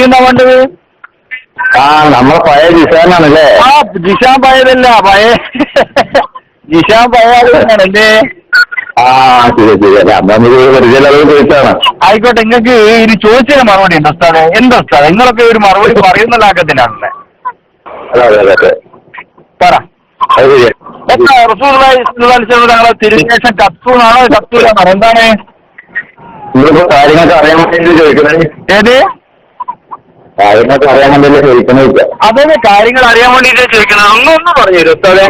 എന്നാ വേണ്ടത്? നമ്മളെ പഴയ ജിഷാനാണല്ലേ? ജിഷാൻ പഴയതല്ല. ജിഷാൻ പഴയാണ് എന്റെ. ചോദിച്ചാണ്. ആയിക്കോട്ടെ. നിങ്ങൾക്ക് ഇനി ചോദിച്ചതിന് മറുപടി ഉണ്ട് ഉസ്താദെ? എന്താ ഉസ്താദ് നിങ്ങളൊക്കെ ഒരു മറുപടി പറയുന്ന ലാക്കത്തിലാണല്ലേ? പറ. റസൂലുള്ളാഹി സ്വല്ലല്ലാഹു അലൈഹി വസല്ലം തങ്ങളെ തിരുശേഷം കത്തൂന്നാണോ കത്തൂലാണോ? എന്താണ് കാര്യങ്ങളൊക്കെ അറിയാൻ വേണ്ടി ചോദിക്കുന്നത്? ഏത് കാര്യങ്ങളൊക്കെ അറിയാൻ വേണ്ടിയല്ലേ ചോദിക്കണില്ല. അതെ, കാര്യങ്ങൾ അറിയാൻ വേണ്ടിയിട്ട് ചോദിക്കണം. ഒന്നൊന്ന് പറഞ്ഞു തരും ഉസ്താദെ.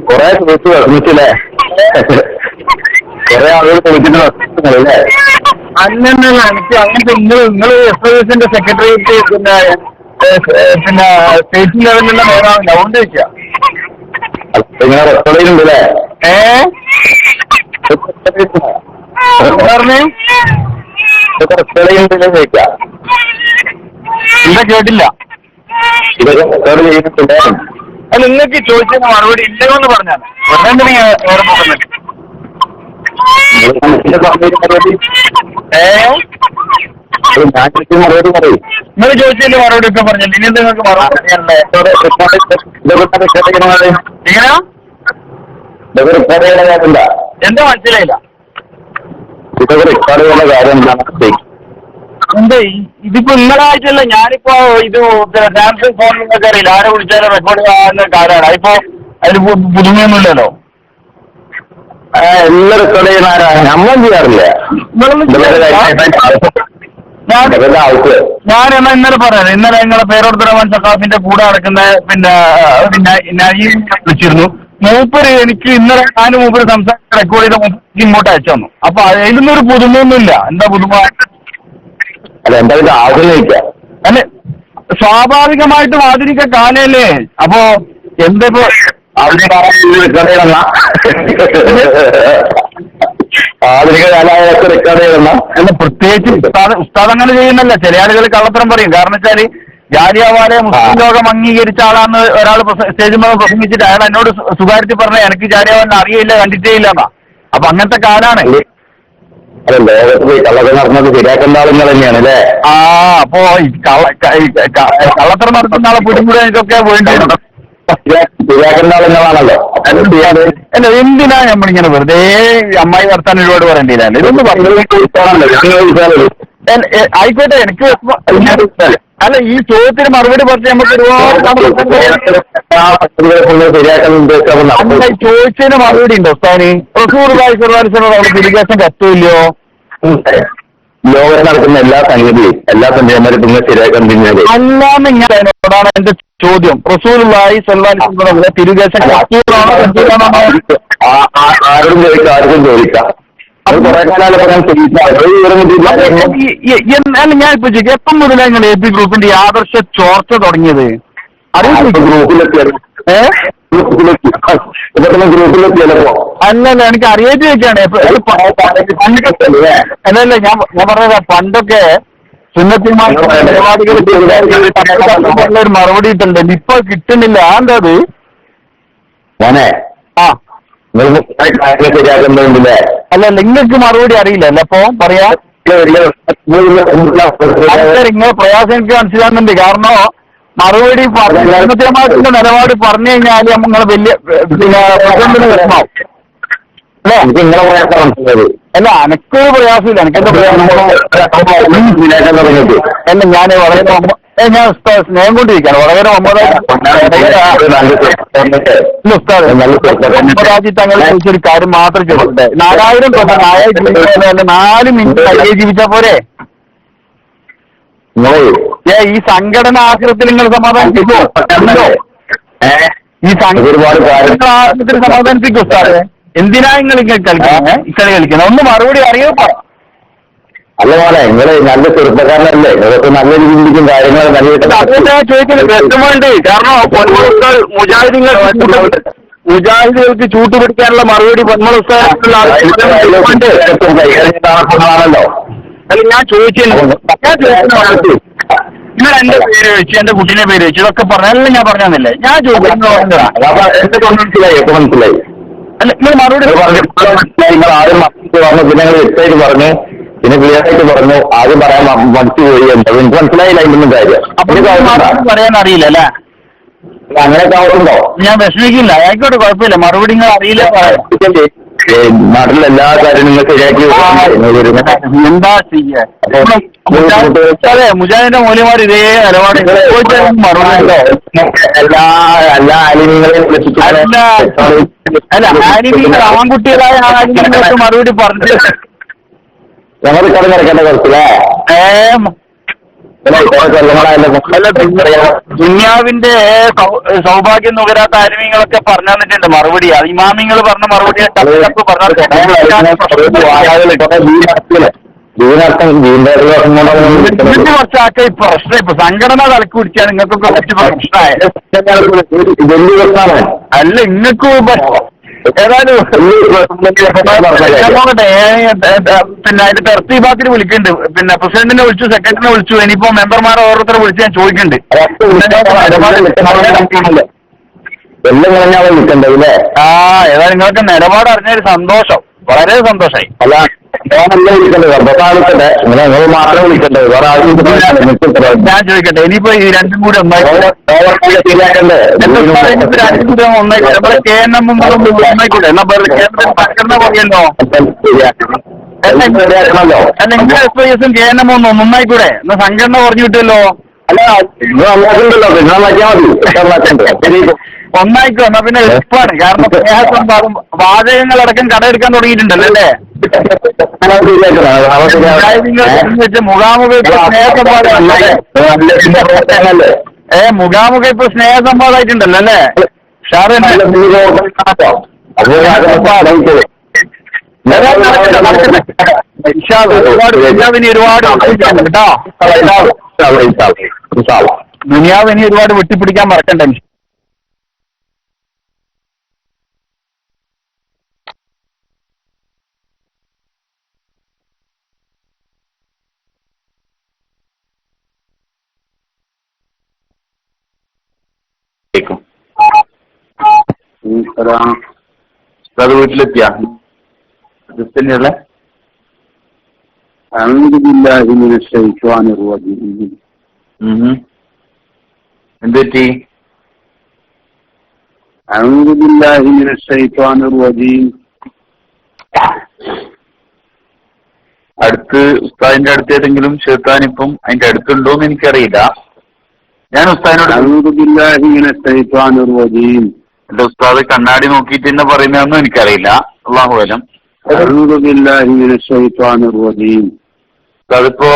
കുറെ ചോദിച്ചു വിഷമിച്ചില്ലേ? കുറെ ആളുകൾ ചോദിച്ചിട്ടുണ്ടല്ലേ? അല്ലല്ല, എനിക്ക് അങ്ങനത്തെ നിങ്ങൾ എസ് സെക്രട്ടേറിയറ്റ് പിന്നെ സ്റ്റേറ്റ് ലെവലിലുള്ള നേതാവില്ല, അതുകൊണ്ട് ചോദിച്ചാ. നിങ്ങളെ റെക്കോർഡിലുണ്ടല്ലേ? പറഞ്ഞേ റെക്കോർഡിലുണ്ടല്ലേ ചോദിക്കാം. എന്താ കേട്ടില്ല? ഇതൊക്കെ റെക്കോർഡ് ചെയ്തിട്ടുണ്ടേ. അല്ല, നിങ്ങൾക്ക് ചോദിച്ചതിന് മറുപടി ഇല്ലയോ എന്ന് പറഞ്ഞാൽ വേറെ പോകുന്നത്. മറുപടി പറയും. നിങ്ങൾ ചോദിച്ചതിന്റെ മറുപടി ഒക്കെ പറഞ്ഞില്ല. ഇനി നിങ്ങൾക്ക് മറുപടി എങ്ങനെയാ ഇതൊക്കെ റെക്കോർഡ് ചെയ്യുന്ന കാര്യമില്ല. എന്താ മനസ്സിലായില്ല? ഇതൊക്കെ റെക്കോർഡ് ചെയ്യുന്ന കാര്യം എന്താ? എന്താ ഇതിപ്പോ നിങ്ങളായിട്ടല്ല, ഞാനിപ്പോ ഇത് സാംസങ് ഫോൺ നിങ്ങൾക്ക് അറിയില്ല, ആരെ വിളിച്ചാലും റെക്കോർഡ് ചെയ്യാവുന്ന കാര്യമാണ്. അതിപ്പോ അതിന് പുതുമയൊന്നുമില്ലല്ലോ. എല്ലാം റെക്കോർഡ് ചെയ്യുന്ന ആരാണ്? നമ്മൾ ചെയ്യാറില്ല. ഞാൻ എന്നാ ഇന്നലെ പറയാം, ഇന്നലെ നിങ്ങളെ പേരോട് റഹ്മാൻ സഖാഫിന്റെ കൂടെ നടക്കുന്ന പിന്നെ നയീം വിളിച്ചിരുന്നു. മൂപ്പര് എനിക്ക് ഇന്നലെ മൂപ്പര് സംസാരിച്ച് റെക്കോർഡ് ചെയ്ത മൂപ്പർക്ക് ഇങ്ങോട്ട് അയച്ചു തന്നു. അപ്പൊ അതിലൊന്നും ഒരു പുതുമയൊന്നുമില്ല. എന്താ പുതുമ? അതെന്താ ആഗ്രഹിക്കാം. അല്ലെ, സ്വാഭാവികമായിട്ടും ആധുനിക കാലല്ലേ. അപ്പൊ എന്തിപ്പോ ആധുനിക കാലമായൊക്കെ റെക്കോർഡ് ചെയ്യണം. അല്ല, പ്രത്യേകിച്ച് ഉസ്താദ് അങ്ങനെ ചെയ്യുന്നല്ല. ചില ആളുകൾ കള്ളത്തരം പറയും. കാരണം വെച്ചാല് ജാലിയവാലെ മുസ്ലിം ലോകം അംഗീകരിച്ച ആളാന്ന് ഒരാൾ സ്റ്റേജിൽ പ്രസംഗിച്ചിട്ട് അയാൾ എന്നോട് സുഖാര്യത്തിൽ പറഞ്ഞ എനിക്ക് ജാലിയവാലിനെ അറിയില്ല, കണ്ടിട്ടേ ഇല്ല എന്നാ. അപ്പൊ അങ്ങനത്തെ കാലാണ്. അല്ല, ലോകത്ത് പോയി കള്ളത്തരം നടന്നത് ശരിയാക്കേണ്ട ആളുകൾ തന്നെയാണ് അല്ലേ? അപ്പോ കള്ളത്തരം നടത്തുന്ന ആളെ പിടികൂടാൻ ഇതൊക്കെ വേണ്ടി ശരിയാക്കേണ്ട ആളുകളാണല്ലോ. അല്ല, എന്തിനാ നമ്മളിങ്ങനെ വെറുതെ അമ്മായി വർത്താനം ഒരുപാട് പറയേണ്ടിയില്ല. ഇതൊന്ന് ആയിക്കോട്ടെ, എനിക്ക് അല്ല, ഈ ചോദ്യത്തിന് മറുപടി പറഞ്ഞ് നമുക്ക് ഒരുപാട് ചോദിച്ചതിന് മറുപടി ഉണ്ടോ ഉസ്താദിന്? റസൂലുള്ളാഹി സ്വല്ലല്ലാഹു അലൈഹി വസല്ലം അവിടെ തിരികേശം കത്തില്ലയോ? ലോകം നടക്കുന്ന എല്ലാ സംഗതിയും എല്ലാ പഞ്ചായത്തും നിങ്ങൾ ശരിയാക്കാൻ കഴിഞ്ഞാൽ അല്ലാന്ന് എന്നോടാണ് എന്റെ ചോദ്യം. റസൂലുള്ളാഹി സ്വല്ലല്ലാഹു അലൈഹി വസല്ലം തിരികേശം കത്തൂറാണോ? ആരോടും ചോദിക്കാം, ആർക്കും ചോദിക്കാം. കുറെ കാലം അല്ല, ഞാൻ ഇപ്പൊ എപ്പം മുതലാണ് നിങ്ങൾ എ പി ഗ്രൂപ്പിന്റെ ഈ ആദർശ ചോർച്ച തുടങ്ങിയത്? ഗ്രൂപ്പിലെത്തിയാലോ? ഗ്രൂപ്പിലെത്തിയാലോ? അല്ലല്ല, എനിക്ക് അറിയാതെ ചോദിക്കാണ്. അല്ലല്ല, ഞാൻ പറഞ്ഞത് പണ്ടൊക്കെ സുന്നത്തിമാരുടെ പരിപാടികൾ ഒരു മറുപടി കിട്ടുന്നുണ്ട്, ഇപ്പൊ കിട്ടുന്നില്ല. എന്താ അത്? മോനെ, ശരിയാക്കുന്നുണ്ടല്ലേ? അല്ല, നിങ്ങൾക്ക് മറുപടി അറിയില്ലല്ലോ. അപ്പൊ പറയാ ഇങ്ങനെ പ്രയാസം എനിക്ക് മനസ്സിലാകുന്നുണ്ട്. കാരണം മറുപടി സുന്നത്തിമാരുടെ നിലപാട് പറഞ്ഞു കഴിഞ്ഞാൽ നിങ്ങൾ വലിയ പ്രസിഡന്റിന് വിഷമാവും അല്ലേ? നിങ്ങളെ പ്രയാസം മനസ്സിലായത് അല്ല, എനിക്കൊരു പ്രയാസമില്ല. എനിക്കെന്താ പ്രയാസം? അല്ല, ഞാൻ വളരെ ഞാൻ സ്നേഹം കൊണ്ടിരിക്കുകയാണ്. വളരെ ഒമ്പതാജി തങ്ങൾ ചോദിച്ചൊരു കാര്യം മാത്രം ചോദിച്ചിട്ടുണ്ട്. 4000 കൊല്ലം 4 മിനിറ്റ് കയ്യെ ജീവിച്ചാ പോരെ? ഈ സംഘടന ആശ്രയത്തിൽ നിങ്ങൾ സമാധാനിപ്പിക്കോ? ഈ ആശ്രയത്തിൽ സമാധാനിപ്പിക്കോ ഉസ്താദേ? എന്തിനാ നിങ്ങൾ കളിക്കുന്നത്? ഇക്കളി കളിക്കുന്നത്? ഒന്ന് മറുപടി അറിയോ? അല്ല മോനെ, നിങ്ങള് നല്ല ചെറുപ്പക്കാരനല്ലേ? നിങ്ങൾക്ക് നല്ല രീതിക്കും കാര്യങ്ങൾ ചോദിക്കുന്നത് വ്യക്തമുണ്ട്. കാരണം മുജാഹിദുകൾക്ക് ചൂട്ടുപിടിക്കാനുള്ള മറുപടി ആണല്ലോ. അല്ല, ഞാൻ ചോദിച്ചില്ല. നിങ്ങൾ എന്റെ പേര് വെച്ച് എന്റെ കുട്ടീനെ പേര് വെച്ച് ഇതൊക്കെ പറഞ്ഞല്ല, ഞാൻ പറഞ്ഞല്ലേ? ഞാൻ ചോദിക്കുന്നത് മനസ്സിലായി. എപ്പോ മനസ്സിലായി? അല്ല, നിങ്ങൾ മറുപടി നിങ്ങൾ ആദ്യം പറഞ്ഞു, പിന്നെ നിങ്ങൾ വ്യക്തമായിട്ട് പറഞ്ഞു, പിന്നെ ക്ലിയർ ആയിട്ട് പറഞ്ഞു. ആദ്യം പറയാൻ മടിച്ചു പോയി. എന്താ എനിക്ക് മനസ്സിലായില്ല അതിന്റെ കാര്യം. പറയാൻ അറിയില്ല അല്ലേ? അങ്ങനെയൊക്കെ ആവുന്നുണ്ടോ? ഞാൻ വിഷമിക്കില്ല. ആയിക്കോട്ടെ, കുഴപ്പമില്ല. മറുപടി നിങ്ങൾ അറിയില്ല. നാട്ടിലെ എല്ലാ കാര്യവും നിങ്ങൾ ശരിയാക്കി എന്താ ചെയ്യാ? അതെ, മുജാഹിദിന്റെ മൂല്യമാർ ഇതേ നിലപാട് മറുപടി എല്ലാ ആലിമീങ്ങളെയും അല്ല, ആലിമീങ്ങൾ ആൺകുട്ടികളായ ആലിമീങ്ങൾക്ക് മറുപടി പറഞ്ഞു. ഞങ്ങൾ കടന്നിറക്കേണ്ട കുറച്ചില്ലേ? ദുന്യാവിന്റെ സൗഭാഗ്യം നുകരാത്ത ആലിമീങ്ങളൊക്കെ പറഞ്ഞു തന്നിട്ടുണ്ട് മറുപടി. അത് ഇമാമിങ്ങൾ പറഞ്ഞ മറുപടി കുറച്ചാക്കെ ഈ പ്രശ്നം ഇപ്പൊ സംഘടന തലക്ക് പിടിച്ചാൽ നിങ്ങൾക്കൊക്കെ കുറച്ച് പ്രശ്നമായ അല്ല നിങ്ങൾക്കും ഏതായാലും നോക്കട്ടെ. പിന്നെ അതിന്റെ തെർത്തീബാത്തിൽ വിളിക്കുന്നുണ്ട്. പിന്നെ പ്രസിഡന്റിനെ വിളിച്ചു, സെക്രട്ടറിനെ വിളിച്ചു. ഇനിയിപ്പോ മെമ്പർമാരെ ഓരോരുത്തരെ വിളിച്ച് ഞാൻ ചോദിക്കുന്നുണ്ട്. ഏതായാലും നിങ്ങൾക്ക് നിലപാട് അറിഞ്ഞൊരു സന്തോഷം, വളരെ സന്തോഷമായി. അല്ല ഞാനല്ല വിളിക്കേണ്ടത്, നിങ്ങൾ മാത്രം വിളിക്കേണ്ടത്, വേറെ ആരും. ഞാൻ ചോദിക്കട്ടെ, ഇനിയിപ്പോ ഈ രണ്ടും കൂടി ഒന്നായിക്കോട്ടെ. രണ്ടും കൂടി ഒന്നായിക്കോട്ടെ. നമ്മളെ KNM ഒന്നായിക്കോട്ടെ. എന്നാ കേന്ദ്ര സംഘടന പറയല്ലോ. അല്ല നിങ്ങൾ SYS-ഉം KNM ഒന്നായിക്കൂടെ? എന്നാ സംഘടന പറഞ്ഞു കിട്ടുമല്ലോ. അല്ല ഒന്നായിക്കോ. എന്നാ പിന്നെ എളുപ്പമാണ്. കാരണം സ്നേഹസംവാദം വാചകങ്ങളടക്കം കടയെടുക്കാൻ തുടങ്ങിയിട്ടുണ്ടല്ലോ അല്ലേ? മുഖാമുഖം ഇപ്പൊ സ്നേഹസംവാദം മുഖാമുഖം ഇപ്പൊ സ്നേഹസംവാദമായിട്ടുണ്ടല്ലോ അല്ലേ? ദുനിയാവിനി ഒരുപാട് വെട്ടിപ്പിടിക്കാൻ മറക്കണ്ട. അത് വീട്ടിലെത്തിയാ ക്രിസ്ത്യനല്ലേ? എന്തെറ്റി? അടുത്ത് ഉസ്താദിന്റെ അടുത്ത് ഏതെങ്കിലും ഷെയ്ത്താൻ ഇപ്പം അതിന്റെ അടുത്തുണ്ടോന്ന് എനിക്കറിയില്ല. ഞാൻ ഉസ്താദിനോട് എന്റെ ഉസ്താദ് കണ്ണാടി നോക്കിയിട്ട് തന്നെ പറയുന്നതെന്നും എനിക്കറിയില്ല. അല്ലാഹു അലം. അതിപ്പോ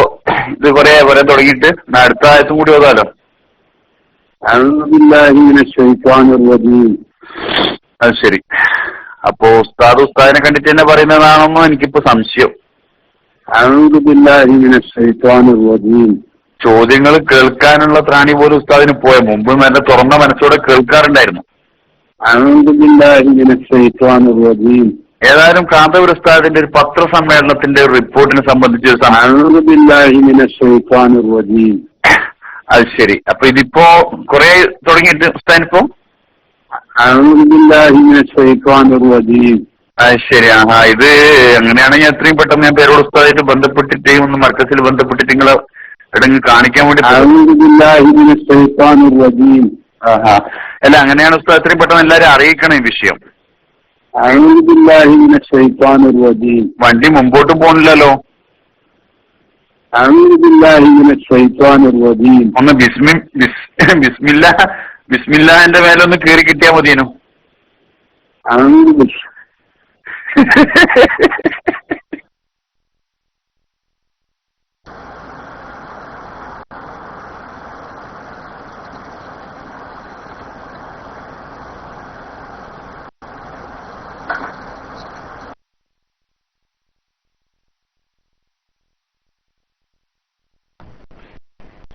ഇത് കുറെ തുടങ്ങിയിട്ട് അടുത്ത ആയത്തും കൂടി ഓതാലോ. അത് ശരി. അപ്പോ ഉസ്താദിനെ കണ്ടിട്ട് തന്നെ പറയുന്നതാണെന്നോ എനിക്കിപ്പോ സംശയം. ചോദ്യങ്ങൾ കേൾക്കാനുള്ള ത്രാണി പോലും ഉസ്താദിന് പോയ മുമ്പ് നല്ല തുറന്ന മനസ്സോടെ കേൾക്കാറുണ്ടായിരുന്നു. ഏതായാലും കാന്തപുര ഉസ്താദിന്റെ ഒരു പത്രസമ്മേളനത്തിന്റെ ഒരു റിപ്പോർട്ടിനെ സംബന്ധിച്ച് അത് ശരി. അപ്പൊ ഇതിപ്പോ കുറെ തുടങ്ങിയിട്ട് ഉസ്താദിനിപ്പോ അത് ശരി. ആഹാ, ഇത് അങ്ങനെയാണെങ്കിൽ എത്രയും പെട്ടെന്ന് ഞാൻ പേരോട് ഉസ്താദായിട്ട് ബന്ധപ്പെട്ടിട്ട് ഒന്ന് മർക്കസിൽ ബന്ധപ്പെട്ടിട്ട് നിങ്ങളെ എവിടെങ്കിലും കാണിക്കാൻ വേണ്ടി. ആഹാ, അല്ല അങ്ങനെയാണ് ഉസ്താദ് എത്രയും പെട്ടെന്ന് എല്ലാരും അറിയിക്കണം ഈ വിഷയം. വണ്ടി മുമ്പോട്ട് പോണില്ലല്ലോ. ഒന്ന് ബിസ്മില്ലാഹിന്റെ മേലൊന്ന് കേറി കിട്ടിയാ മതിയേനു.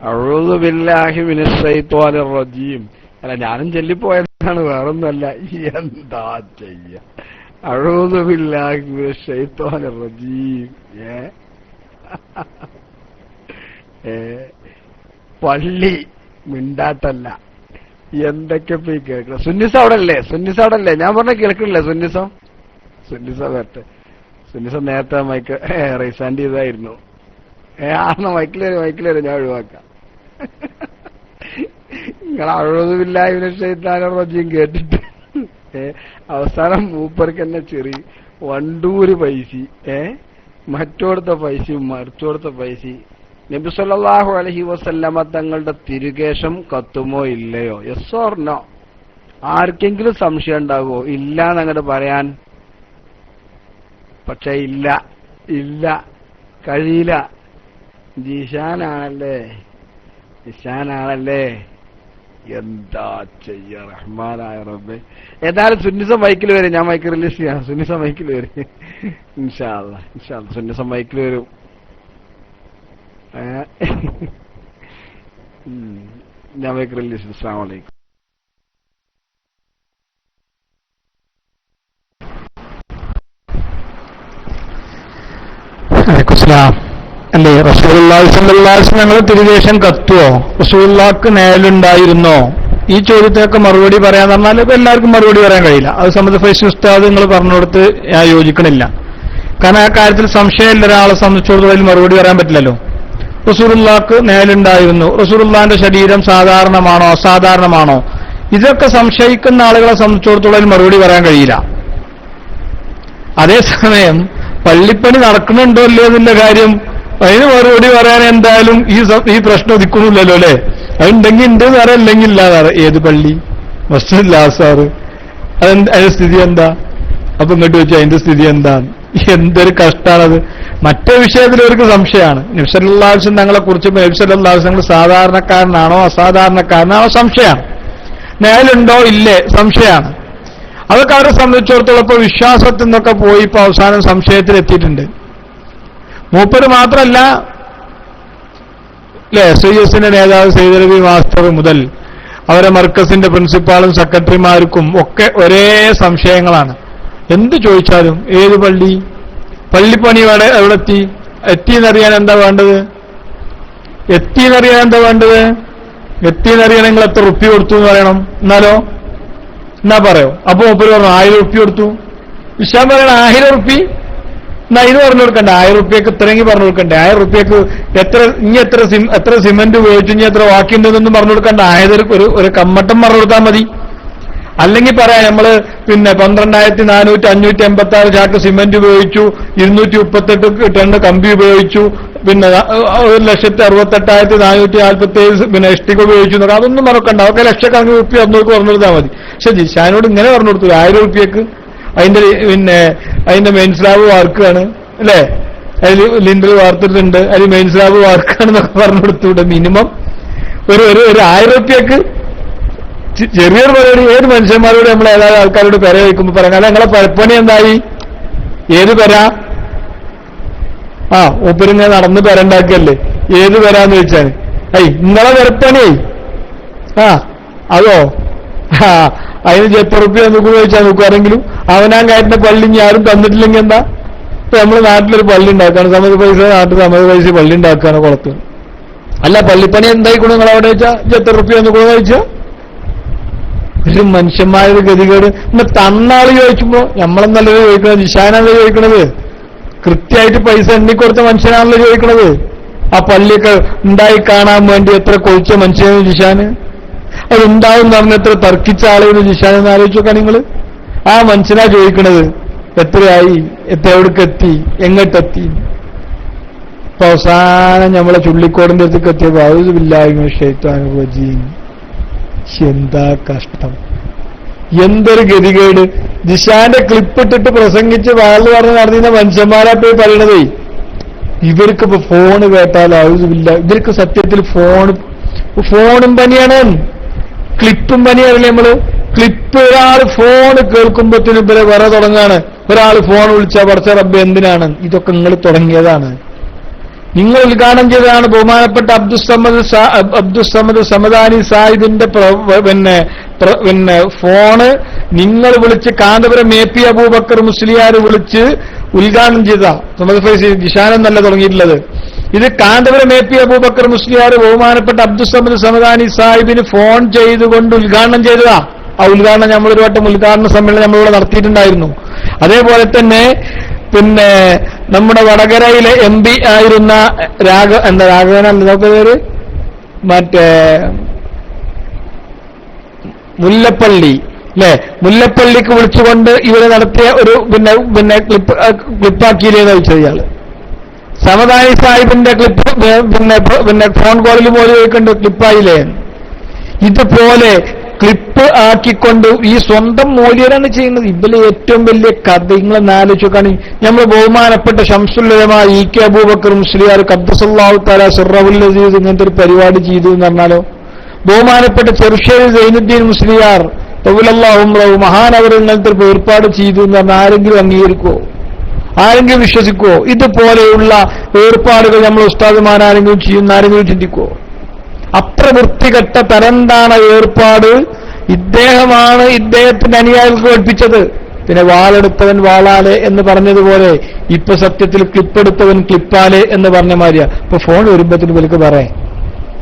അഊദു ബില്ലാഹി മിനശ് ശൈത്വാനിർ റജീം. അല്ല ഞാനും ചൊല്ലിപ്പോയതാണ്, വേറൊന്നുമല്ല. എന്താ ചെയ്യ? അഊദു ബില്ലാഹി മിനശ് ശൈത്വാനിർ റജീം. പള്ളി മിണ്ടാട്ടല്ല. എന്തൊക്കെ പോയി കേൾക്കണം. സുന്നിസ അവിടെ അല്ലേ? ഞാൻ പറഞ്ഞ കേൾക്കണില്ലേ? സുന്നിസ വരട്ടെ. സുന്നിസ നേരത്തെ മൈക്ക് റൈസാൻഡ് ചെയ്തായിരുന്നു. മൈക്കിലേറെ ഞാൻ ഒഴിവാക്കാം. നിങ്ങൾ അഊദു ബില്ലാഹി മിനശ് ശൈത്വാനിർ റജീം കേട്ടിട്ട് അവസാനം മൂപ്പർക്ക് തന്നെ ചെറിയ വണ്ടൂര് പൈസ, മറ്റോടത്തെ പൈസയും മറിച്ചോടത്തെ പൈസ. നബി സല്ലല്ലാഹു അലൈഹി വസല്ലമ തങ്ങളുടെ തിരുകേശം കത്തുമോ ഇല്ലയോ? Yes or no? ആർക്കെങ്കിലും സംശയം ഉണ്ടാകുമോ? ഇല്ല എന്നങ്ങോട്ട് പറയാൻ. പക്ഷെ ഇല്ല കഴിയില്ല. ജീഷാനാണല്ലേ ഇഷാനാണല്ലേ, എന്താ ചെയ്യ റഹ്മാനായ റബ്ബേ. ഏതായാലും സുന്നിസം മൈക്കിൽ വരും, ഞാൻ മൈക്ക് റിലീസ് ചെയ്യാം. സുന്നിസം മൈക്കിൽ വരും ഇൻഷാ അല്ലാഹ്, ഇൻഷാ അല്ലാഹ് സുന്നിസം മൈക്കിൽ വരും. ഞാൻ മൈക്ക് റിലീസ്. അസ്സലാമു അലൈക്കും. അല്ലേ റസൂലുള്ളാഹി സ്വല്ലല്ലാഹു അലൈഹി വസല്ലം ഞങ്ങൾ തിരുവേഷം കത്തുവോ, റസൂലുള്ളാഹിക്ക് നേലുണ്ടായിരുന്നോ? ഈ ചോദ്യത്തിനൊക്കെ മറുപടി പറയാന്ന് പറഞ്ഞാൽ ഇപ്പൊ എല്ലാവർക്കും മറുപടി പറയാൻ കഴിയില്ല. അത് സംബന്ധിച്ച് ഫൈസൽ ഉസ്താദ് നിങ്ങൾ പറഞ്ഞുകൊടുത്ത് ഞാൻ യോജിക്കണില്ല. കാരണം ആ കാര്യത്തിൽ സംശയമില്ല, ഒരാളെ സംബന്ധിച്ചിടത്തോളം മറുപടി പറയാൻ പറ്റില്ലല്ലോ. റസൂലുള്ളാഹിക്ക് നേലുണ്ടായിരുന്നു, റസൂലുള്ളാഹിന്റെ ശരീരം സാധാരണമാണോ അസാധാരണമാണോ, ഇതൊക്കെ സംശയിക്കുന്ന ആളുകളെ സംബന്ധിച്ചിടത്തോളം മറുപടി പറയാൻ കഴിയില്ല. അതേസമയം പള്ളിപ്പണി നടക്കുന്നുണ്ടോ ഇല്ലയോ എന്നുള്ള കാര്യം അതിന് മറുപടി പറയാൻ എന്തായാലും ഈ പ്രശ്നം ഒതുക്കുന്നില്ലല്ലോ അല്ലെ. അതുണ്ടെങ്കിൽ ഉണ്ട് വേറെ, അല്ലെങ്കിൽ ഇല്ലാതെ. ഏത് പള്ളി? മസ്ജിദുൽ അസാർ. അതിന്റെ സ്ഥിതി എന്താ? അപ്പൊ ഇങ്ങോട്ട് വെച്ചാൽ അതിന്റെ സ്ഥിതി എന്താണ്? എന്തൊരു കഷ്ടാണത്. മറ്റേ വിഷയത്തിൽ അവർക്ക് സംശയമാണ്. നബി സല്ലല്ലാഹു അലൈഹി വസല്ലം തങ്ങളെ കുറിച്ച് നബി സല്ലല്ലാഹു അലൈഹി വസല്ലം സാധാരണക്കാരനാണോ അസാധാരണക്കാരനാണോ സംശയമാണ്. നേലുണ്ടോ ഇല്ലേ സംശയമാണ്. അതൊക്കെ അവരെ സംബന്ധിച്ചിടത്തോളം ഇപ്പൊ വിശ്വാസത്തിൽ നിന്നൊക്കെ പോയി ഇപ്പൊ അവസാനം സംശയത്തിലെത്തിയിട്ടുണ്ട്. മൂപ്പര് മാത്രമല്ല, അല്ലെ, SIS-ന്റെ നേതാവ് സയ്യിദ് റബി മാസ്റ്റർ മുതൽ അവരെ മർക്കസിന്റെ പ്രിൻസിപ്പാളും സെക്രട്ടറിമാർക്കും ഒക്കെ ഒരേ സംശയങ്ങളാണ്. എന്ത് ചോദിച്ചാലും ഏത് പള്ളിപ്പണി എവിടെ എത്തിയെന്നറിയാൻ എന്താ വേണ്ടത്? എത്തിയെന്നറിയാൻ നിങ്ങൾ എത്ര റുപ്യ കൊടുത്തു എന്ന് പറയണം. എന്നാ പറയോ? അപ്പൊ മൂപ്പര് പറഞ്ഞു 1000 റുപ്യ കൊടുത്തു. വിശ്വാൻ പറയണം 1000 റുപ്യ, എന്നാ ഇത് പറഞ്ഞു കൊടുക്കണ്ടേ? 1000 റുപ്യക്ക് ഇത്രയെങ്കിൽ പറഞ്ഞു കൊടുക്കണ്ടേ? 1000 റുപ്യക്ക് എത്ര സിമന്റ് ഉപയോഗിച്ചു, ഇനി എത്ര ബാക്കിയുണ്ടെന്നൊന്നും പറഞ്ഞു കൊടുക്കണ്ട. ഒരു കമ്മട്ടം പറഞ്ഞു കൊടുത്താൽ മതി. അല്ലെങ്കിൽ പറയാം നമ്മള് 12,456 ചാക്ക് സിമന്റ് ഉപയോഗിച്ചു, 238 ടൺ കമ്പി ഉപയോഗിച്ചു, 1,68,447 ഇഷ്ടിക ഉപയോഗിച്ചു. അതൊന്നും മറക്കണ്ട. അതൊക്കെ ലക്ഷക്കണക്കിന് റുപ്യ അന്നോർക്ക് പറഞ്ഞു കൊടുത്താൽ മതി. പക്ഷെ ജിഷാനോട് ഇങ്ങനെ പറഞ്ഞു കൊടുത്തു 1000 റുപ്യക്ക് അതിന്റെ മെയിൻ സ്ലാബ് വാർക്കാണ് അല്ലെ, അതിൽ ലിൻഡർ വാർത്തിട്ടുണ്ട്, അതിൽ മെയിൻ സ്ലാബ് വാർക്കാണെന്നൊക്കെ പറഞ്ഞു കൊടുത്തുകൂടെ? മിനിമം ഒരു 1000 റുപ്യക്ക് ചെറിയൊരു പരിപാടി. ഏത് മനുഷ്യന്മാരോട് നമ്മൾ ഏതായാലും ആൾക്കാരോട് പെര വയ്ക്കുമ്പോൾ പറയാം, അല്ല നിങ്ങളെ പരപ്പണി എന്തായി? ഏത് പെര? മൂപ്പരിങ്ങനെ നടന്ന് പെരണ്ടാക്കല്ലേ. ഏത് പെരാന്ന് ചോദിച്ചാൽ നിങ്ങളെ പെരപ്പണി അതോ അതിന് എത്ര റുപ്യ നോക്കുക ചോദിച്ചാൽ നോക്കുവാരെങ്കിലും അവനാൻ കയറ്റുന്ന പള്ളി ഇനി ആരും തന്നിട്ടില്ലെങ്കിൽ എന്താ? ഇപ്പൊ നമ്മള് നാട്ടിലൊരു പള്ളി ഉണ്ടാക്കുകയാണ്, സമയ പൈസ നാട്ടിൽ സമയ പൈസ പള്ളി ഉണ്ടാക്കുകയാണ് കുളത്ത്. അല്ല പള്ളിപ്പണി എന്തായിക്കൂടെ നിങ്ങൾ അവിടെ വെച്ചാൽ എത്ര റുപ്യ നോക്കുക ചോദിച്ചാൽ? ഒരു മനുഷ്യന്മാരുടെ ഗതികേട്. തന്നാള് ചോദിക്കുമ്പോ നമ്മളെന്നല്ലല്ലോ ചോദിക്കണത്, ജിഷാനല്ലേ ചോദിക്കണത്. കൃത്യമായിട്ട് പൈസ എണ്ണിക്കൊടുത്ത മനുഷ്യനാണല്ലോ ചോദിക്കണത്. ആ പള്ളിയൊക്കെ ഉണ്ടായി കാണാൻ വേണ്ടി എത്ര കൊഴിച്ച മനുഷ്യനാണ് ജിഷാന്. അതുണ്ടാവും എന്ന് പറഞ്ഞ എത്ര തർക്കിച്ച ആളുകൾ ജിഷാനെന്ന് ആലോചിച്ച് നോക്കാം നിങ്ങൾ. ആ മനുഷ്യനാ ചോദിക്കണത് എത്രയായി, എവിടേക്കെത്തി, എങ്ങോട്ടെത്തി. ഇപ്പൊ അവസാനം നമ്മളെ ചുള്ളിക്കോടിന്റെ അടുത്തേക്ക് എത്തിയപ്പോ ഔദുബില്ലാഹി ശൈത്വാനിർ റജീം. എന്താ കഷ്ടം, എന്തൊരു ഗതികേട്. ജിഷാന്റെ ക്ലിപ്പിട്ടിട്ട് പ്രസംഗിച്ച് വാള് പറഞ്ഞ് നടന്നിരുന്ന മനുഷ്യന്മാരാ പോയി പറയണതേ. ഇവർക്കിപ്പോ ഫോണ് കേട്ടാൽ ഔദുബില്ല. ഇവർക്ക് സത്യത്തിൽ ഫോണും പനിയാണ്, ക്ലിപ്പും പനിയാണല്ലേ നമ്മള്. ക്ലിപ്പ് ഒരാൾ ഫോണ് കേൾക്കുമ്പോഴത്തേനും ഇവരെ വര തുടങ്ങാണ്. ഒരാൾ ഫോൺ വിളിച്ചാൽ പഠിച്ച റബ്ബ് എന്തിനാണ്? ഇതൊക്കെ നിങ്ങൾ തുടങ്ങിയതാണ്, നിങ്ങൾ ഉദ്ഘാടനം ചെയ്തതാണ്. ബഹുമാനപ്പെട്ട അബ്ദുസ്സമദ് സമദാനി സാഹിബിന്റെ ഫോണ് നിങ്ങൾ വിളിച്ച് കാന്തപുരം AP അബൂബക്കർ മുസ്ലിയാർ വിളിച്ച് ഉദ്ഘാടനം ചെയ്ത സമദ് ഫൈസി ജിഷാനെന്നല്ല തുടങ്ങിയിട്ടുള്ളത്. ഇത് കാന്തപുരം AP അബൂബക്കർ മുസ്ലിയാർ ബഹുമാനപ്പെട്ട അബ്ദുസ്സമദ് സമദാനി സാഹിബിന് ഫോൺ ചെയ്തുകൊണ്ട് ഉദ്ഘാടനം ചെയ്തതാ. ആ ഉദ്ഘാടനം നമ്മളൊരു വട്ടം ഉദ്ഘാടന സമ്മേളനം നമ്മളിവിടെ നടത്തിയിട്ടുണ്ടായിരുന്നു. അതേപോലെ തന്നെ നമ്മുടെ വടകരയിലെ MP ആയിരുന്ന രാഘവനല്ല പേര്, മറ്റേ മുല്ലപ്പള്ളി അല്ലെ, മുല്ലപ്പള്ളിക്ക് വിളിച്ചുകൊണ്ട് ഇവരെ നടത്തിയ ഒരു ക്ലിപ്പാക്കിയില്ലേന്ന് ചോദിച്ചത് ഇയാള്. സമദാനി സാഹിബിന്റെ ക്ലിപ്പ് ഫോൺ കോളിൽ പോലും ചോദിക്കേണ്ട ക്ലിപ്പായില്ലേ. ഇതുപോലെ ക്ലിപ്പ് ആക്കിക്കൊണ്ട് ഈ സ്വന്തം മൂല്യരാണ് ചെയ്യുന്നത്. ഇതിലെ ഏറ്റവും വലിയ കഥ നിങ്ങളെന്ന് ആലോചിക്കാണ്. നമ്മൾ ബഹുമാനപ്പെട്ട ശംസുല്ലമായ ഇ കെ അബൂബക്കർ മുസ്ലിയാർ ഖദ്ദസല്ലാഹു തആല സിർറഹുൽ അസീസ് ഇങ്ങനത്തെ ഒരു പരിപാടി ചെയ്തു എന്ന് പറഞ്ഞാലോ, ബഹുമാനപ്പെട്ട ചെറുശ്ശേരി സൈനുദ്ദീൻ മുസ്ലിയാർ തൗലല്ലാഹു ഉംറഹു മഹാനവർ ഇങ്ങനത്തെ ഒരു ഏർപ്പാട് ചെയ്തു എന്ന് പറഞ്ഞാൽ ആരെങ്കിലും അംഗീകരിക്കുമോ? ആരെങ്കിലും വിശ്വസിക്കുമോ? ഇതുപോലെയുള്ള ഏർപ്പാടുകൾ നമ്മൾ ഉസ്താദുമാരാരെങ്കിലും ചെയ്യുന്ന ആരെങ്കിലും ചിന്തിക്കുമോ? അത്ര വൃത്തികെട്ട തരംതാണ ഏർപ്പാട് ഇദ്ദേഹമാണ് ഇദ്ദേഹത്തിന്റെ അനുയായികൾക്ക് പഠിപ്പിച്ചത്. പിന്നെ വാളെടുത്തവൻ വാളാലെ എന്ന് പറഞ്ഞതുപോലെ ഇപ്പൊ സത്യത്തിൽ ക്ലിപ്പെടുത്തവൻ ക്ലിപ്പാലെ എന്ന് പറഞ്ഞ മാതിരിയാ. ഇപ്പൊ ഫോൺ വരുമ്പോഴത്തേന് വിലക്ക് പറയാം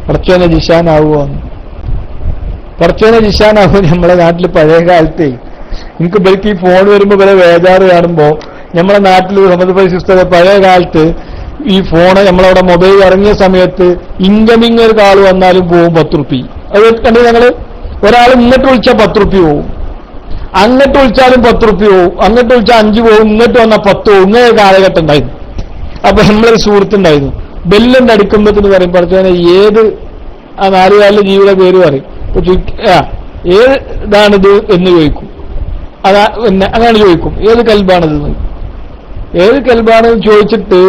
പറച്ചോനെ ജിഷാനാവുമോ എന്ന്. പറച്ചോനെ ജിഷാനാവുമോ? നമ്മളെ നാട്ടിൽ പഴയ കാലത്തെ എനിക്ക് ഇവർക്ക് ഈ ഫോൺ വരുമ്പോ വരെ വേജാറ് കാണുമ്പോ നമ്മളെ നാട്ടിൽ മുഹമ്മദ് ഫൈസി ഉസ്താദ് പഴയ കാലത്ത് ഈ ഫോണ് നമ്മളവിടെ മൊബൈൽ ഇറങ്ങിയ സമയത്ത് ഇൻകമിങ് ഒരു കാൾ വന്നാലും പോവും 10 റുപ്പി. അത് കണ്ടു ഞങ്ങള്. ഒരാൾ ഇങ്ങോട്ട് വിളിച്ചാൽ 10 റുപ്പി പോവും, അങ്ങോട്ട് വിളിച്ചാലും 10 റുപ്പി പോവും, അങ്ങോട്ട് വിളിച്ചാൽ 5 പോവും, ഇങ്ങോട്ട് വന്നാൽ 10 പോവും. ഇങ്ങനെ കാലഘട്ടം ഉണ്ടായിരുന്നു. അപ്പൊ നമ്മളൊരു സുഹൃത്തുണ്ടായിരുന്നു. ബെല്ലുണ്ട് അടിക്കുമ്പോഴത്തിന് പറയും പഠിച്ചവനെ ഏത് ആ 4 കാലിലെ ജീവിയുടെ പേര് പറയും. ഏത് ഇതാണിത് എന്ന് ചോദിക്കും. അതാ പിന്നെ അങ്ങനെ ചോദിക്കും ഏത് കൽബാണിത്, ഏത് കൽബാണെന്ന് ചോദിച്ചിട്ട്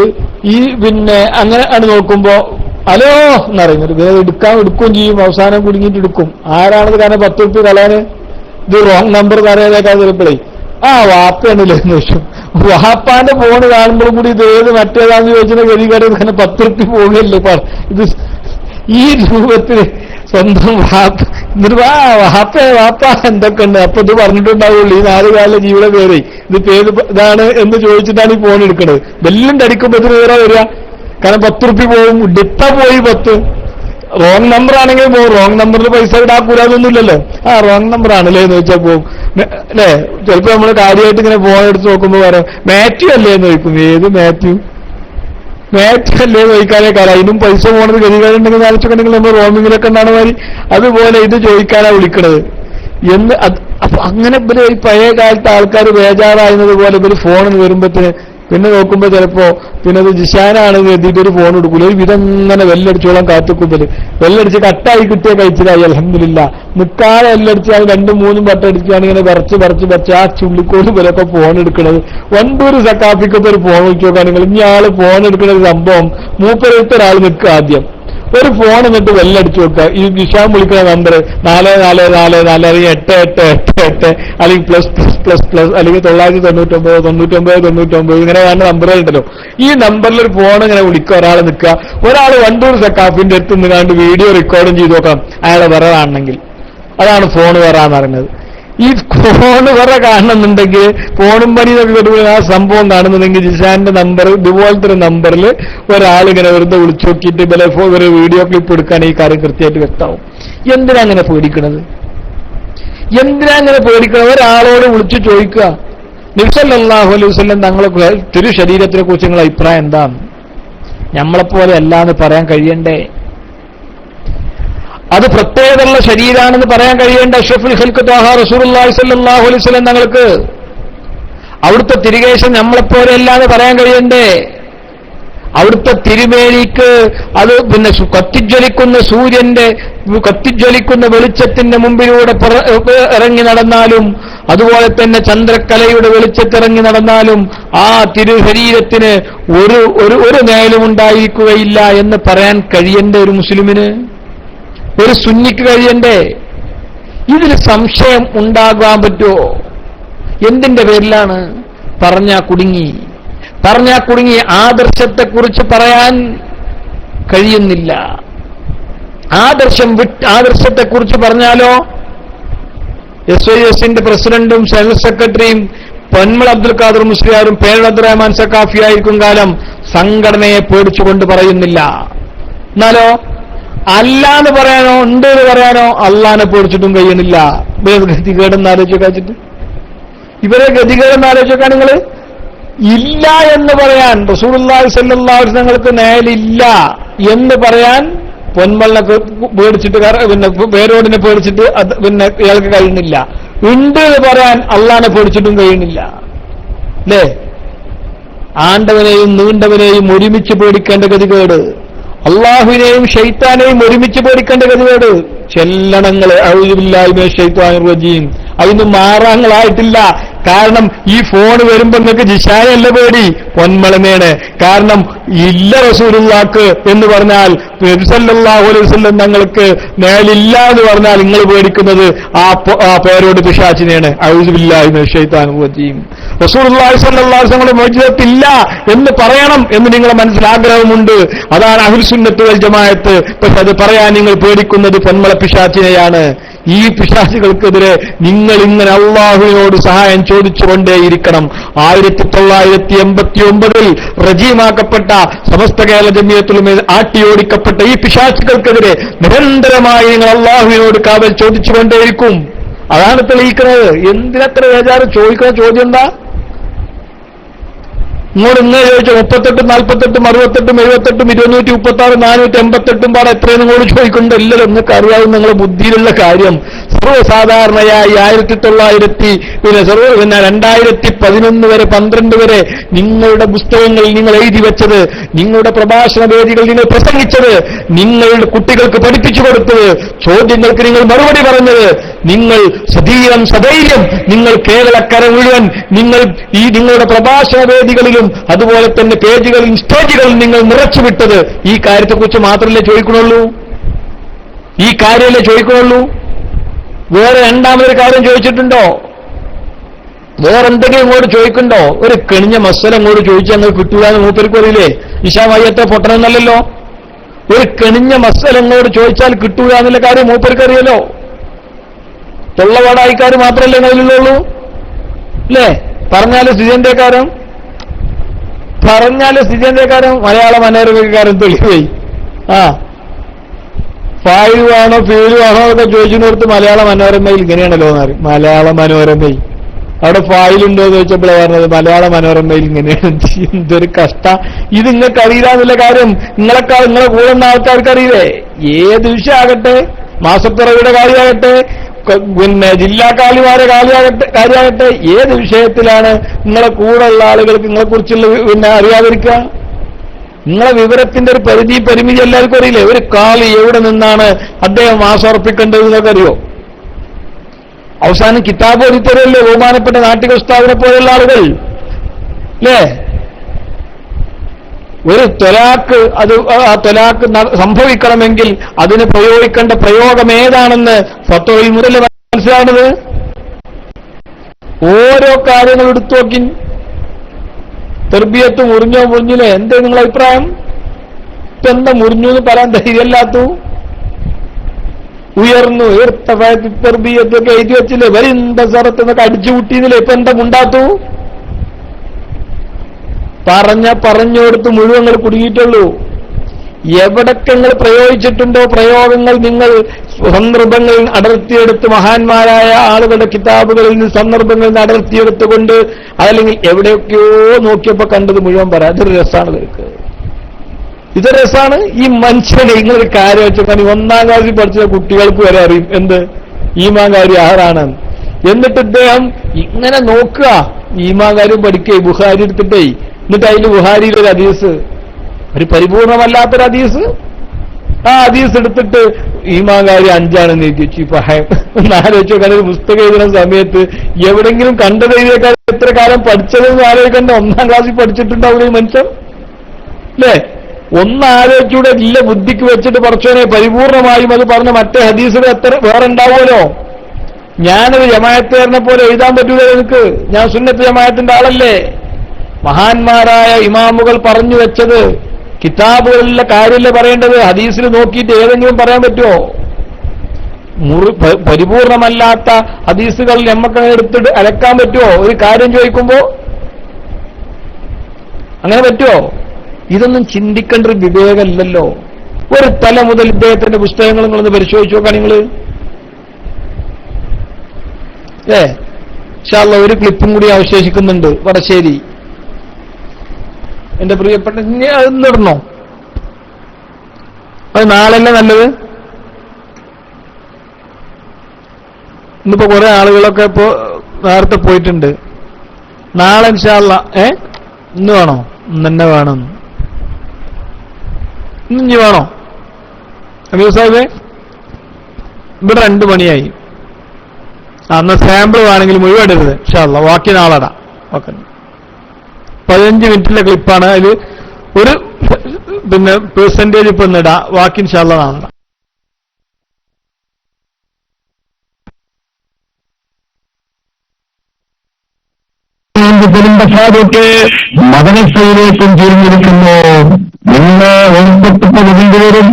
ഈ പിന്നെ അങ്ങനെ ആണ് നോക്കുമ്പോ ഹലോ എന്നറിയുന്നത് വേറെ എടുക്കുകയും ചെയ്യും. അവസാനം കുടുങ്ങിയിട്ട് എടുക്കും. ആരാണത്? കാരണം 10 റുപ്പി കളയാന് ഇത് റോങ് നമ്പർ പറയാനേക്കാൾ ചിലപ്പോഴേ വാപ്പയാണല്ലേ എന്ന് ചോദിച്ചു. വാപ്പാന്റെ ഫോണ് കാണുമ്പോഴും കൂടി ഇത് ഏത് മറ്റേതാന്ന് ചോദിച്ചാൽ ഗതികാരം കാരണം 10 റുപ്പി പോകുകയല്ലേ. ഇത് ഈ രൂപത്തിൽ സ്വന്തം വാപ്പ എന്നിട്ട് വാപ്പ എന്തൊക്കെ ഉണ്ട് അപ്പൊ ഇത് പറഞ്ഞിട്ടുണ്ടാവുള്ളൂ. ഈ 4 കാലിലെ ജീവിയുടെ പേര് ഇതിപ്പോ ഏത് ഇതാണ് എന്ന് ചോദിച്ചിട്ടാണ് ഈ ഫോൺ എടുക്കുന്നത്. വെല്ലും അടിക്കുമ്പോഴത്തിന് വേറെ വരിക. കാരണം 10 റുപ്പി പോകും. ഡിപ്പ പോയി 10. റോങ് നമ്പർ ആണെങ്കിൽ പോകും. റോങ് നമ്പറിൽ പൈസ ഇടാക്കൂലാതൊന്നുമില്ലല്ലോ. റോങ് നമ്പർ ആണല്ലേ എന്ന് ചോദിച്ചാൽ പോകും അല്ലേ. ചിലപ്പോ നമ്മള് കാര്യമായിട്ട് ഇങ്ങനെ ഫോൺ എടുത്ത് നോക്കുമ്പോ പറയാം മാത്യു അല്ലേ എന്ന് ചോദിക്കും. ഏത് മാത്യു അല്ലേ ചോദിക്കാനേ കാലം അതിനും പൈസ പോണത് ഗതികാരുണ്ടെങ്കിൽ ആലോചിക്കണമെങ്കിൽ നമ്മൾ റോമിങ്ങിലൊക്കെ ഉണ്ടാണ് മാതിരി അതുപോലെ ഇത് ചോദിക്കാനാ വിളിക്കണത് എന്ന്. അപ്പൊ അങ്ങനെ ഇവര് ഈ പഴയ കാലത്ത് ആൾക്കാർ ബേജാറായിരുന്നത് പോലെ ഇവര് ഫോണിന് വരുമ്പോഴത്തിന് പിന്നെ നോക്കുമ്പോ ചിലപ്പോ പിന്നെ അത് ജിഷാനാണെന്ന് എഴുതിയിട്ട് ഒരു ഫോൺ എടുക്കൂല. ഒരു വിധം ഇങ്ങനെ വെല്ലടിച്ചോളം കാത്തുക്കുമ്പല് വെല്ലടിച്ച് കട്ടായി കിട്ടിയ കഴിച്ചിലായി അൽഹംദുലില്ലാ. നിൽക്കാതെ വെല്ലടിച്ച് അത് 2-3 വട്ടം അടിക്കുകയാണ് ഇങ്ങനെ പറിച്ച് ആ ചുള്ളിക്കോട് പോലൊക്കെ ഫോൺ എടുക്കണത്. വണ്ടൂര് സക്കാഫിക്കൊക്കെ ഒരു ഫോൺ വിളിച്ചു നോക്കാൻ നിങ്ങൾ ഇനി ആള് ഫോൺ എടുക്കുന്ന ഒരു സംഭവം മൂപ്പരടുത്ത ഒരാൾ നിൽക്കുക. ആദ്യം ഒരു ഫോൺ എന്നിട്ട് വെല്ലടിച്ചു നോക്കുക. ഈ ജിഷാൻ വിളിക്കുന്ന നമ്പർ 4444 അല്ലെങ്കിൽ 8888 അല്ലെങ്കിൽ ++++ അല്ലെങ്കിൽ 999 ഇങ്ങനെ വേണ്ട നമ്പറുകൾ ഉണ്ടല്ലോ. ഈ നമ്പറിൽ ഒരു ഫോൺ ഇങ്ങനെ വിളിക്കുക. ഒരാൾ നിൽക്കുക. ഒരാൾ വണ്ടൂർ സക്കാഫിന്റെ അടുത്ത് നിന്ന് കണ്ട് വീഡിയോ റെക്കോർഡും ചെയ്ത് നോക്കാം അയാളെ വേറെ കാണണമെങ്കിൽ. അതാണ് ഫോൺ വേറാന്ന് പറയുന്നത്. ഈ ഫോണ് വേറെ കാണുന്നുണ്ടെങ്കിൽ ഫോണും പണി എന്നൊക്കെ ആ സംഭവം കാണുന്നുണ്ടെങ്കിൽ ജിഷാന്റെ നമ്പർ ഇതുപോലത്തെ ഒരു നമ്പറിൽ ഒരാളിങ്ങനെ വെറുതെ വിളിച്ചു നോക്കിയിട്ട് ഒരു വീഡിയോ ക്ലിപ്പ് എടുക്കാൻ ഈ കാര്യം കൃത്യമായിട്ട് വ്യക്തമാവും. എന്തിനാ അങ്ങനെ പേടിക്കണത്? ഒരാളോട് വിളിച്ചു ചോദിക്കുക നബി സല്ലല്ലാഹു അലൈഹി വസല്ലം തങ്ങളെ തിരു ശരീരത്തിനെ കുറിച്ച് നിങ്ങളുടെ അഭിപ്രായം എന്താണ്? നമ്മളെപ്പോലെ അല്ലാന്ന് പറയാൻ കഴിയണ്ടേ? അത് പ്രത്യേകതയുള്ള ശരീരാണെന്ന് പറയാൻ കഴിയേണ്ട അഷ്റഫുൽ ഖൽഖ് ത്വാഹ റസൂലുള്ളാഹി സ്വല്ലല്ലാഹു അലൈഹി വസല്ലം തങ്ങൾക്ക് അവിടുത്തെ തിരികേശം നമ്മളെപ്പോലെ അല്ലാന്ന് പറയാൻ കഴിയണ്ടേ? അവിടുത്തെ തിരുമേനിക്ക് അത് പിന്നെ കത്തിജ്വലിക്കുന്ന സൂര്യന്റെ കത്തിജ്വലിക്കുന്ന വെളിച്ചത്തിന്റെ മുമ്പിലൂടെ ഇറങ്ങി നടന്നാലും അതുപോലെ തന്നെ ചന്ദ്രക്കലയുടെ വെളിച്ചത്തിറങ്ങി നടന്നാലും ആ തിരുശരീരത്തിന് ഒരു നേലും ഉണ്ടായിരിക്കുകയില്ല എന്ന് പറയാൻ കഴിയണ്ടേ ഒരു മുസ്ലിമിന്? ഒരു സുന്നിക്ക് കഴിയണ്ടേ? ഇതിൽ സംശയം ഉണ്ടാകാൻ പറ്റുമോ? എന്തിന്റെ പേരിലാണ്? പറഞ്ഞാ കുടുങ്ങി. ആദർശത്തെക്കുറിച്ച് പറയാൻ കഴിയുന്നില്ല. ആദർശത്തെക്കുറിച്ച് പറഞ്ഞാലോ SYSന്റെ പ്രസിഡന്റും ജനറൽ സെക്രട്ടറിയും പൊന്മൾ അബ്ദുൽ ഖാദർ മുസ്ലിയാരും പേരൽ അബ്ദുറഹ്മാൻ സഖാഫി ആയിരിക്കും കാലം സംഘടനയെ പേടിച്ചുകൊണ്ട് പറയുന്നില്ല. എന്നാലോ അല്ലാന്ന് പറയാനോ ഉണ്ട് എന്ന് പറയാനോ അള്ളാനെ പേടിച്ചിട്ടും കഴിയണില്ല. ഗതികേടെന്ന് ആലോചിച്ചിട്ട് ഇവരെ ഗതികേടെന്ന് ആലോചിക്കാൻ നിങ്ങൾ ഇല്ല എന്ന് പറയാൻ റസൂലുള്ളാഹി സ്വല്ലല്ലാഹു അലൈഹി വസല്ലം തങ്ങൾക്ക് നേലില്ല എന്ന് പറയാൻ പൊന്മളിനെ പേടിച്ചിട്ട് പിന്നെ പേരോടിനെ പേടിച്ചിട്ട് അത് പിന്നെ ഇയാൾക്ക് കഴിയുന്നില്ല. ഉണ്ട് എന്ന് പറയാൻ അള്ളാനെ പേടിച്ചിട്ടും കഴിയുന്നില്ല. അല്ലേ? ആണ്ടവനെയും നീണ്ടവനെയും ഒരുമിച്ച് പേടിക്കേണ്ട ഗതികേട്, അള്ളാഹുവിനെയും ശൈത്താനെയും ഒരുമിച്ച് പേടിക്കേണ്ട ഗതികേട്. ചെല്ലണങ്ങൾ അഊദു ബില്ലാഹി മിനശ് ശൈത്വാനിർ റജീം അതൊന്നും മാറാങ്ങളായിട്ടില്ല. കാരണം ഈ ഫോൺ വരുമ്പോ നിങ്ങൾക്ക് ജിഷാനല്ല പേടി, പൊന്മളമേണ്. കാരണം ഇല്ല റസൂലുള്ളാഹ്ക്ക് എന്ന് പറഞ്ഞാൽ നബി സല്ലല്ലാഹു അലൈഹി വസല്ലം തങ്ങൾക്ക് നേലില്ല എന്ന് പറഞ്ഞാൽ നിങ്ങൾ പേടിക്കുന്നത് ആ പേരോട് പിശാചിനെയാണ്. അഊദു ബില്ലാഹി മിനശ് ശൈത്വാനിർ റജീം. റസൂലുള്ളാഹി സ്വല്ലല്ലാഹു അലൈഹി വസല്ലം മുഅ്ജിസത്തില്ല എന്ന് പറയണം എന്ന് നിങ്ങളുടെ മനസ്സിൽ ആഗ്രഹമുണ്ട്. അതാണ് അഹ്ലുസ് സുന്നത്ത് വൽ ജമാഅത്ത്. പക്ഷെ അത് പറയാൻ നിങ്ങൾ പേടിക്കുന്നത് പൊന്മള പിശാചിനെയാണ്. ഈ പിശാചുകൾക്കെതിരെ നിങ്ങൾ ഇങ്ങനെ അള്ളാഹുവിനോട് സഹായം ചോദിച്ചുകൊണ്ടേയിരിക്കണം. 1989 റജീമാക്കപ്പെട്ട സമസ്ത കേരള ജമിയത്തുൽ ഉലമ ആട്ടിയോടിക്കപ്പെട്ട ഈ പിശാചുകൾക്കെതിരെ നിരന്തരമായി നിങ്ങൾ അള്ളാഹുവിനോട് കാവൽ ചോദിച്ചുകൊണ്ടേയിരിക്കും. അതാണ് തെളിയിക്കുന്നത്. എന്തിനത്ര ബേജാറ്? ചോദിക്കുന്ന ചോദ്യം എന്താ? ഇങ്ങോട്ട് ഇങ്ങനെ ചോദിച്ചു 38, 48, 68, 78, 236, 488 പാടെ എത്രയും നിങ്ങളോട് ചോദിക്കുന്നുണ്ട്. എല്ലാവരും നിങ്ങൾക്ക് അറിയാവുന്ന നിങ്ങളുടെ ബുദ്ധിയിലുള്ള കാര്യം. സർവ്വസാധാരണയായി 2011 വരെ 12 വരെ നിങ്ങളുടെ പുസ്തകങ്ങളിൽ നിങ്ങൾ എഴുതി വെച്ചത്, നിങ്ങളുടെ പ്രഭാഷണ വേദികൾ നിങ്ങൾ പ്രസംഗിച്ചത്, നിങ്ങളുടെ കുട്ടികൾക്ക് പഠിപ്പിച്ചു കൊടുത്തത്, ചോദ്യങ്ങൾക്ക് നിങ്ങൾ മറുപടി പറഞ്ഞത്, നിങ്ങൾ സധൈര്യം നിങ്ങൾ കേരളക്കര മുഴുവൻ നിങ്ങൾ ഈ നിങ്ങളുടെ പ്രഭാഷണ വേദികളിലും അതുപോലെ തന്നെ പേജുകളിലും സ്റ്റേജുകളിലും നിങ്ങൾ നിറച്ചുവിട്ടത് ഈ കാര്യത്തെക്കുറിച്ച് മാത്രമല്ലേ ചോദിക്കണുള്ളൂ? ഈ കാര്യമല്ലേ ചോദിക്കണുള്ളൂ? വേറെ രണ്ടാമതൊരു കാര്യം ചോദിച്ചിട്ടുണ്ടോ? വേറെന്തെങ്കിലും ഇങ്ങോട്ട് ചോദിക്കണ്ടോ? ഒരു കെണിഞ്ഞ മസല ഇങ്ങോട്ട് ചോദിച്ചാൽ നിങ്ങൾ കിട്ടൂലെന്ന് മൂപ്പർക്ക് അറിയില്ലേ? ഇശാമയ്യത്തെ പൊട്ടണമെന്നല്ലോ. ഒരു കെണിഞ്ഞ മസല ഇങ്ങോട്ട് ചോദിച്ചാൽ കിട്ടൂല എന്നുള്ള കാര്യം മൂപ്പർക്ക് അറിയല്ലോ. തൊള്ളവാടായിക്കാർ മാത്രമല്ലേ കയ്യിലുള്ളൂ അല്ലേ? പറഞ്ഞാല് സ്ഥിതിയന്തേക്കാരൻ മലയാള മനോരമക്കാരൻ തെളിവുപോയി. ഫായിലുവാണോ ഫീലുവാണോ ഒക്കെ ചോദിച്ചിടത്ത് മലയാള മനോരമയിൽ ഇങ്ങനെയാണല്ലോ എന്ന് പറയും. മലയാള മനോരമയിൽ അവിടെ ഫായിലുണ്ടോ എന്ന് ചോദിച്ചപ്പോഴാണ് പറഞ്ഞത് മലയാള മനോരമയിൽ ഇങ്ങനെയാണ്. എന്തൊരു കഷ്ട! ഇത് നിങ്ങൾക്ക് അറിയില്ല എന്നുള്ള കാര്യം നിങ്ങളെ കൂടെ ഉള്ള ആൾക്കാർക്ക് അറിയില്ലേ? ഏത് വിഷയമാകട്ടെ, മാസപ്പിറവിയുടെ കാര്യമാകട്ടെ, പിന്നെ ജില്ലാ കാലിമാരെ കാര്യമാകട്ടെ, ഏത് വിഷയത്തിലാണ് നിങ്ങളെ കൂടെയുള്ള ആളുകൾക്ക് നിങ്ങളെക്കുറിച്ചുള്ള അറിയാതിരിക്കുക? നിങ്ങളെ വിവരത്തിന്റെ ഒരു പരിമിതി എല്ലാവർക്കും അറിയില്ലേ? ഒരു കാളി എവിടെ നിന്നാണ് അദ്ദേഹം മാസമർപ്പിക്കേണ്ടത് എന്നൊക്കെ അറിയോ? അവസാനം കിതാബ് ഓടിത്തരല്ലേ ബഹുമാനപ്പെട്ട നാട്ടിക ഉസ്താദിനെ പോലെയുള്ള ആളുകൾ അല്ലേ? ഒരു ത്വലാക്ക് ആ ത്വലാക്ക് സംഭവിക്കണമെങ്കിൽ അതിന് പ്രയോഗിക്കേണ്ട പ്രയോഗം ഏതാണെന്ന് ഫത്വയിൽ മുതൽ മനസ്സിലാവുന്നത്. ഓരോ കാര്യങ്ങൾ എടുത്തു നോക്കി. തെർബിയത്ത് മുറിഞ്ഞില്ലേ? എന്താ നിങ്ങളുടെ അഭിപ്രായം? ഇപ്പൊ എന്താ മുറിഞ്ഞു എന്ന് പറയാൻ ധൈര്യമല്ലാത്തു? ഉയർന്നു തെർബിയത്തൊക്കെ എഴുതി വെച്ചില്ലേ? വരിന്ത സ്ഥലത്ത് നിന്നൊക്കെ അടിച്ചു കൂട്ടിയെന്നില്ലേ? ഇപ്പൊ എന്താ മുണ്ടാത്തു? പറഞ്ഞുകൊടുത്ത് മുഴുവൻ കുടുങ്ങിയിട്ടുള്ളൂ. എവിടൊക്കെ നിങ്ങൾ പ്രയോഗിച്ചിട്ടുണ്ടോ പ്രയോഗങ്ങൾ, നിങ്ങൾ സന്ദർഭങ്ങളിൽ അടർത്തിയെടുത്ത് മഹാന്മാരായ ആളുകളുടെ കിതാബുകളിൽ നിന്ന് സന്ദർഭങ്ങളിൽ നിന്ന് അടർത്തിയെടുത്തുകൊണ്ട് അതല്ലെങ്കിൽ എവിടെയൊക്കെയോ നോക്കിയപ്പോ കണ്ടത് മുഴുവൻ പറയാം. ഇതൊരു രസമാണ്. ഇതൊരു രസമാണ്. ഈ മനുഷ്യനെ ഇങ്ങനൊരു കാര്യം വെച്ചാൽ 1ാം ക്ലാസ്സിൽ പഠിച്ച കുട്ടികൾക്ക് വരെ അറിയും എന്ത് ഈമാൻ കാര്യം ആരാണ്. എന്നിട്ട് ഇദ്ദേഹം ഇങ്ങനെ നോക്കുക, ഈമാൻ കാര്യം പഠിക്കേ ബുഖാരി എടുത്തിട്ടേ, എന്നിട്ട് അതിൽ ബുഖാരിയിൽ ഒരു ഹദീസ്, ഒരു പരിപൂർണമല്ലാത്തൊരു ഹദീസ്, ആ ഹദീസ് എടുത്തിട്ട് ഈമാൻ കാര്യം 5ആണെന്ന് എഴുതി വെച്ചു. ഇപ്പൊ ആലോചിച്ചോ, കാരണം പുസ്തകം എഴുതുന്ന സമയത്ത് എവിടെങ്കിലും കണ്ടത് എഴുതിയേക്കാൾ എത്ര കാലം പഠിച്ചതെന്ന് ആലോചിക്കണ്ട. 1ാം ക്ലാസ്സിൽ പഠിച്ചിട്ടുണ്ടാവും ഈ മനുഷ്യൻ അല്ലേ? ആലോചിച്ചൂടെ ഇല്ല ബുദ്ധിക്ക് വെച്ചിട്ട് പറച്ചോനെ പരിപൂർണമായും അത് പറഞ്ഞ മറ്റേ ഹദീസുകൾ എത്ര വേറെ ഉണ്ടാവുമല്ലോ. ഞാനൊരു ജമാഅത്തുകാരനെ പോലെ എഴുതാൻ പറ്റൂല എനിക്ക്. ഞാൻ സുന്നത്ത് ജമാഅത്തിന്റെ ആളല്ലേ. മഹാന്മാരായ ഇമാമുകൾ പറഞ്ഞു വെച്ചത് കിതാബുകളിലെ കാര്യമല്ലേ പറയേണ്ടത്. ഹദീസിൽ നോക്കിയിട്ട് ഏതെങ്കിലും പറയാൻ പറ്റുമോ? പരിപൂർണമല്ലാത്ത ഹദീസുകൾ നമുക്ക് എടുത്തിട്ട് അലക്കാൻ പറ്റുമോ? ഒരു കാര്യം ചോദിക്കുമ്പോ അങ്ങനെ പറ്റുമോ? ഇതൊന്നും ചിന്തിക്കേണ്ട ഒരു വിവേകമല്ലല്ലോ. ഒരു തല മുതൽ ഇദ്ദേഹത്തിന്റെ പുസ്തകങ്ങൾ നിങ്ങളൊന്ന് പരിശോധിച്ചു നോക്കാം നിങ്ങൾ. ഇൻഷാ അല്ലാഹ് ഒരു ക്ലിപ്പും കൂടി അവശേഷിക്കുന്നുണ്ട്. വടശ്ശേരി എന്റെ പ്രിയപ്പെട്ട അതൊന്നിടണോ? അത് നാളെയല്ലേ നല്ലത്? ഇന്നിപ്പോ കുറെ ആളുകളൊക്കെ ഇപ്പോ നേരത്തെ പോയിട്ടുണ്ട്. നാളെ ഇൻഷാ അല്ലാഹ് ഇന്ന് വേണോ? ഇന്ന് തന്നെ വേണം. ഇനി വേണോ അമീർ സാഹിബേ? ഇവിടെ 2 മണിയായി. അന്ന് സാമ്പിൾ വേണമെങ്കിൽ മുഴുവൻ ഇടരുത്. ഇൻഷാ അല്ലാഹ് ബാക്കി നാളെടാം. ഓക്കെ, 15 മിനിറ്റിലെ ക്ലിപ്പാണ്. അതിൽ ഒരു പെർസെന്റേജ് ഇപ്പൊ ഇടാ, ബാക്കി ഇൻഷാ അല്ലാഹ് നാളെ. കുടുംബക്കാരൊക്കെ മദരസയിലേക്കും തിരിഞ്ഞിരിക്കുന്നു. നിങ്ങൾ ഓർക്കപ്പെട്ട രണ്ടുപേരും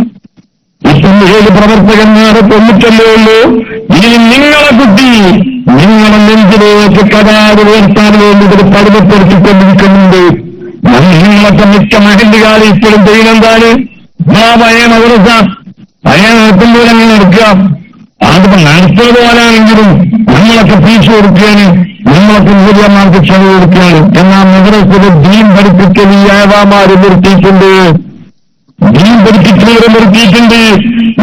ഇസ്ലാമിക പ്രവർത്തകന്മാരെ കൊന്നിട്ടല്ലേ ഉള്ളൂ. ഇനി നിങ്ങളെ കുട്ടി നിങ്ങളെ നെഞ്ചിലേക്ക് കരാറ് ഉയർത്താൻ വേണ്ടി ഇത് പരിമപ്പെടുത്തിക്കൊണ്ടിരിക്കുന്നുണ്ട്. നിങ്ങളൊക്കെ മിക്ക മഹല്ലുകാർ ഇപ്പോഴും ചെയ്യുന്നതാണ് പഴയ മദ്രസ പഴയ നടത്തുമ്പോഴങ്ങനെ നടക്കുക. അതിപ്പോ നടത്തുന്നത് പോലാണെങ്കിലും നമ്മളൊക്കെ ഫീസ് കൊടുക്കുകയാണ്, നമ്മളൊക്കെ മൂല്യമാർക്ക് ചെലവ് കൊടുക്കുകയാണ്. എന്നാൽ മദ്രസയിൽ ദീൻ പഠിപ്പിക്കൽ ഈ ഏവാമാര് നിർത്തിയിട്ടുണ്ട്, ദീൻ പഠിപ്പിക്കുന്നവരെ നിർത്തിയിട്ടുണ്ട്.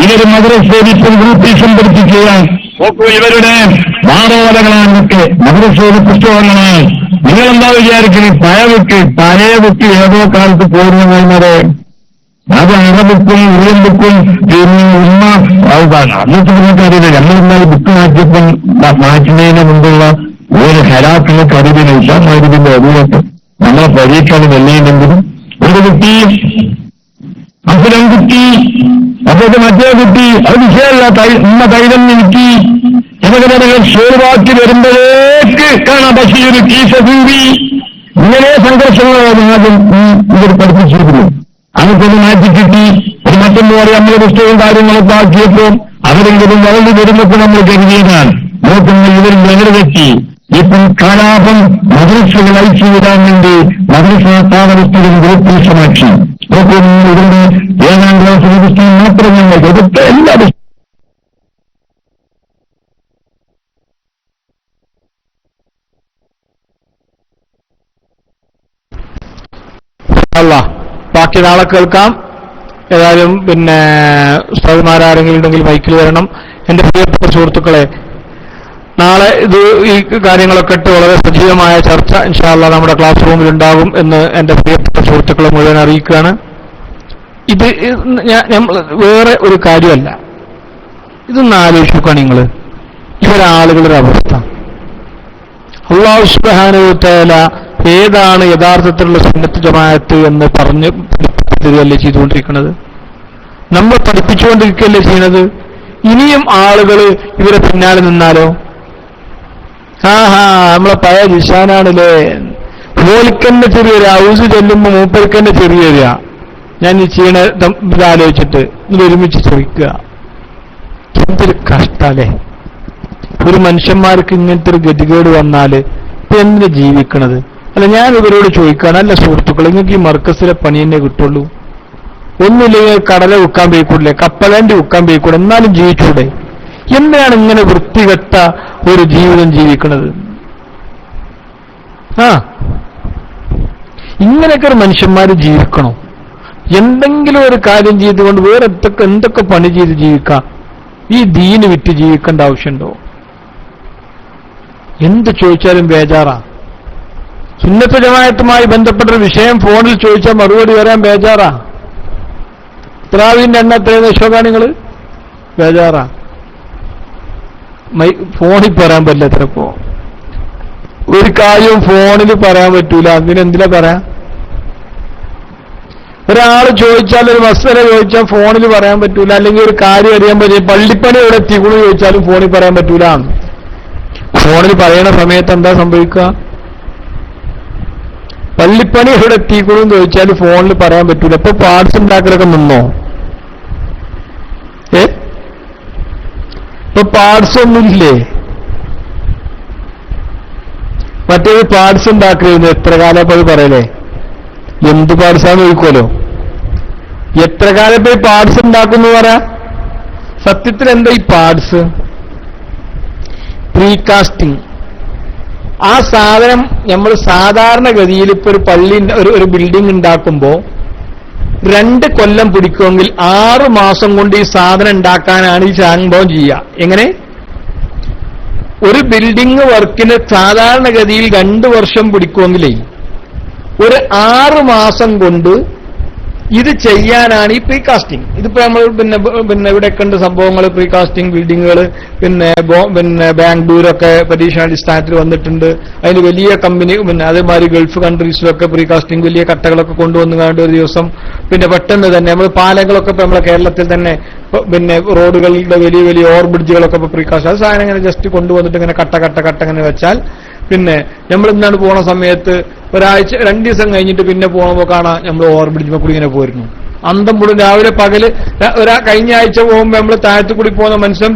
ഇവര് മദ്രസയിൽ ഇപ്പോൾ ഗ്രൂപ്പീസം പഠിപ്പിക്കുകയാണ്. നോക്കൂ, ഇവരുടെ വാറോലകളാണൊക്കെ മദ്രസയിലെ പുസ്തകങ്ങളാണ്. നിങ്ങളെന്താ വിചാരിക്കുന്നത്? പഴയ ബുക്ക് ഏതോ കാലത്ത് പോയിരുന്നു പോകുന്നത്. അത് അറബുക്കും ഉറിയൻ ബുക്കും പിന്നെ ഉമ്മ അന്നത്തെ നമുക്കറിയില്ല. നമ്മളെന്നാൽ ബുക്ക് മാറ്റിയപ്പോൾ മാറ്റുന്നതിന് മുമ്പുള്ള ഒരു ഹലാക്കിനൊക്കെ അറിവില്ല. ഇഷാമാരിന്റെ അറിവൊക്കെ നമ്മളെ പരീക്ഷയാണ് വെള്ളിയില്ലെങ്കിലും ഒരു കുട്ടി അസുരം കുട്ടി അപ്പോഴത്തെ മറ്റേ കുട്ടി അത് വിഷയമല്ല. ഉമ്മ തൈലം നീക്കി എന്നൊക്കെ പറഞ്ഞാൽ ഷോർവാക്കി വരുമ്പോഴേക്ക് കാണാം ബഷീർ കീസൂരി ഇങ്ങനെ സംഘർഷങ്ങളാണ് ആദ്യം ഇവർ പഠിപ്പിച്ചിരിക്കുന്നു. അതൊക്കെ മാറ്റി കിട്ടി. ഒരു മറ്റൊന്ന് പറയും നമ്മളെ പുസ്തകവും കാര്യങ്ങളൊക്കെ ആക്കിയപ്പോൾ അവരെങ്കിലും വളർന്നു വരുന്നപ്പോൾ നമ്മൾ കരുതിയതാണ്. നോക്കുന്ന ഇവർ ലഹരി ഇപ്പം കലാപം മദ്രസകൾ അയച്ചു വിടാൻ വേണ്ടി മദ്രസ സ്ഥാപനത്തിലും ഗ്രൂപ്പീസമാക്കി. നോക്കുന്നു, ഇതിന്റെ 7ാം ക്ലാസ്സിലെ പുസ്തകം മാത്രം ഞങ്ങൾ ഇതൊക്കെ എല്ലാ ബാക്കി നാളെ കേൾക്കാം. ഏതായാലും പിന്നെ ഉസ്താദുമാരാരെങ്കിലും ഉണ്ടെങ്കിൽ മൈക്കിൽ വരണം. എന്റെ പ്രിയപ്പെട്ട സുഹൃത്തുക്കളെ, നാളെ ഈ കാര്യങ്ങളൊക്കെ ഇട്ട് വളരെ സജീവമായ ചർച്ച ഇൻഷാ അല്ലാഹ് നമ്മുടെ ക്ലാസ് റൂമിൽ ഉണ്ടാകും എന്ന് എന്റെ പ്രിയപ്പെട്ട സുഹൃത്തുക്കളെ മുഴുവൻ അറിയിക്കുകയാണ്. ഇത് വേറെ ഒരു കാര്യമല്ല. ഇതൊന്ന് ആലോചിക്കുക നിങ്ങൾ, ഇവരാളുകളുടെ അവസ്ഥ. അല്ലാഹു സുബ്ഹാനഹു വ തആല ഏതാണ് യഥാർത്ഥത്തിലുള്ള സുന്നത്ത് ജമാഅത്ത് എന്ന് പറഞ്ഞ് പഠിപ്പിക്കുകയല്ലേ ചെയ്തുകൊണ്ടിരിക്കുന്നത്, നമ്മൾ പഠിപ്പിച്ചുകൊണ്ടിരിക്കുകയല്ലേ ചെയ്യുന്നത്. ഇനിയും ആളുകൾ ഇവരെ പിന്നാലെ നിന്നാലോ? നമ്മളെ പഴയ ജിഷാനാണല്ലേ, ഓലിക്കന്നെ ചെറിയൊരു ഹൗസ് ചെല്ലുമ്പോ മൂപ്പരിക്കന്നെ ചെറിയൊരു ഞാൻ ഈ ചെയ്യണ ഇതാലോചിച്ചിട്ട് ഇതിലൊരുമിച്ച് ചോദിക്കുക. എന്തൊരു കഷ്ടല്ലേ ഒരു മനുഷ്യന്മാർക്ക് ഇങ്ങനത്തെ ഒരു ഗതികേട് വന്നാല് ഇപ്പൊ എന്തിനാ ജീവിക്കണത്? അല്ല, ഞാൻ ഇവരോട് ചോദിക്കുകയാണ്, അല്ല സുഹൃത്തുക്കൾ, നിങ്ങൾക്ക് ഈ മർക്കസിലെ പണി തന്നെ കിട്ടുള്ളൂ? ഒന്നുമില്ലെങ്കിൽ കടല വിൽക്കാൻ പോയിക്കൂടില്ലേ, കപ്പലണ്ടി വിൽക്കാൻ പോയിക്കൂടെ, എന്നാലും ജീവിച്ചൂടെ? എന്തിനാണ് ഇങ്ങനെ വൃത്തികെട്ട ഒരു ജീവിതം ജീവിക്കുന്നത്? ഇങ്ങനെയൊക്കെ ഒരു മനുഷ്യന്മാര് ജീവിക്കണോ? എന്തെങ്കിലും ഒരു കാര്യം ചെയ്തുകൊണ്ട് വേറെ എന്തൊക്കെ പണി ചെയ്ത് ജീവിക്കാം? ഈ ദീന് വിറ്റ് ജീവിക്കേണ്ട ആവശ്യമുണ്ടോ? എന്ത് ചോദിച്ചാലും ബേജാറാ. സുന്നത്ത് ജമാഅത്തുമായി ബന്ധപ്പെട്ടൊരു വിഷയം ഫോണിൽ ചോദിച്ചാൽ മറുപടി വരാൻ ബേജാറാ. തറാവീന്റെ എണ്ണ എത്രയെന്ന് വിശ്വകാണ് നിങ്ങൾ? ബേജാറാ. ഫോണിൽ പറയാൻ പറ്റില്ല. ചിലപ്പോ ഒരു കാര്യവും ഫോണിൽ പറയാൻ പറ്റൂല, അതിനെന്തിനാ പറയാ? ഒരാൾ ചോദിച്ചാൽ, ഒരു മസല ചോദിച്ചാൽ ഫോണിൽ പറയാൻ പറ്റൂല, അല്ലെങ്കിൽ ഒരു കാര്യം അറിയാൻ പറ്റില്ല, പള്ളിപ്പണി എവിടെ എത്തിക്കൂന്ന് ചോദിച്ചാലും ഫോണിൽ പറയാൻ പറ്റൂല. ഫോണിൽ പറയണ സമയത്ത് എന്താ സംഭവിക്കുക? പള്ളിപ്പണി എവിടെ എത്തിക്കൂന്ന് ചോദിച്ചാൽ ഫോണിൽ പറയാൻ പറ്റൂല. ഇപ്പൊ പാർട്സ് ഉണ്ടാക്കലൊക്കെ നിന്നോ? ഇപ്പൊ പാർട്സ് ഒന്നുമില്ലേ? മറ്റേത് പാർട്സ് ഉണ്ടാക്കലിരുന്നു. എത്ര കാലം ഇപ്പൊ അത് പറയലേ? എന്ത് പാർട്സാന്ന് ചോദിക്കുമല്ലോ. എത്ര കാലം ഇപ്പൊ ഈ പാർട്സ് ഉണ്ടാക്കുന്നു പറയാ? സത്യത്തിൽ എന്താ ഈ പാർട്സ്? പ്രീകാസ്റ്റിംഗ്. ആ സാധനം നമ്മൾ സാധാരണഗതിയിൽ ഇപ്പൊ ഒരു പള്ളി ഒരു ബിൽഡിംഗ് ഉണ്ടാക്കുമ്പോ 2 കൊല്ലം പിടിക്കുമെങ്കിൽ 6 മാസം കൊണ്ട് ഈ സാധനം ഉണ്ടാക്കാനാണ് ഈ സംഭവം ചെയ്യുക. എങ്ങനെ? ഒരു ബിൽഡിംഗ് വർക്കിന് സാധാരണഗതിയിൽ 2 വർഷം പിടിക്കുമെങ്കിലേ ഒരു 6 മാസം കൊണ്ട് ഇത് ചെയ്യാനാണ് ഈ പ്രീകാസ്റ്റിംഗ്. ഇതിപ്പോ നമ്മൾ പിന്നെ ഇവിടെയൊക്കെ ഉണ്ട് സംഭവങ്ങൾ, പ്രീകാസ്റ്റിംഗ് ബിൽഡിങ്ങുകൾ, പിന്നെ ബാംഗ്ലൂരൊക്കെ പരീക്ഷാടിസ്ഥാനത്തിൽ വന്നിട്ടുണ്ട്. അതിന് വലിയ കമ്പനി, പിന്നെ അതേമാതിരി ഗൾഫ് കൺട്രീസിലൊക്കെ പ്രീകാസ്റ്റിംഗ് വലിയ കട്ടകളൊക്കെ കൊണ്ടുവന്നു കണ്ട് ഒരു ദിവസം പിന്നെ പെട്ടെന്ന് തന്നെ നമ്മൾ പാലങ്ങളൊക്കെ ഇപ്പൊ നമ്മളെ കേരളത്തിൽ തന്നെ പിന്നെ റോഡുകളുടെ വലിയ വലിയ ഓവർ ബ്രിഡ്ജുകളൊക്കെ ഇപ്പൊ പ്രീകാസ്റ്റ്, അത് സാധനം ഇങ്ങനെ ജസ്റ്റ് കൊണ്ടുവന്നിട്ട് ഇങ്ങനെ കട്ട ഇങ്ങനെ വെച്ചാൽ പിന്നെ നമ്മൾ ഇന്നാണ് പോണ സമയത്ത് ഒരാഴ്ച 2 ദിവസം കഴിഞ്ഞിട്ട് പിന്നെ പോണപ്പോ കാണാം നമ്മൾ ഓവർ ബ്രിഡ്ജിൽ കൂടി ഇങ്ങനെ പോയിരുന്നു. അന്തം മുഴുവൻ രാവിലെ പകല് കഴിഞ്ഞ ആഴ്ച പോകുമ്പോൾ നമ്മൾ താഴത്തു കൂടി പോകുന്ന മനുഷ്യൻ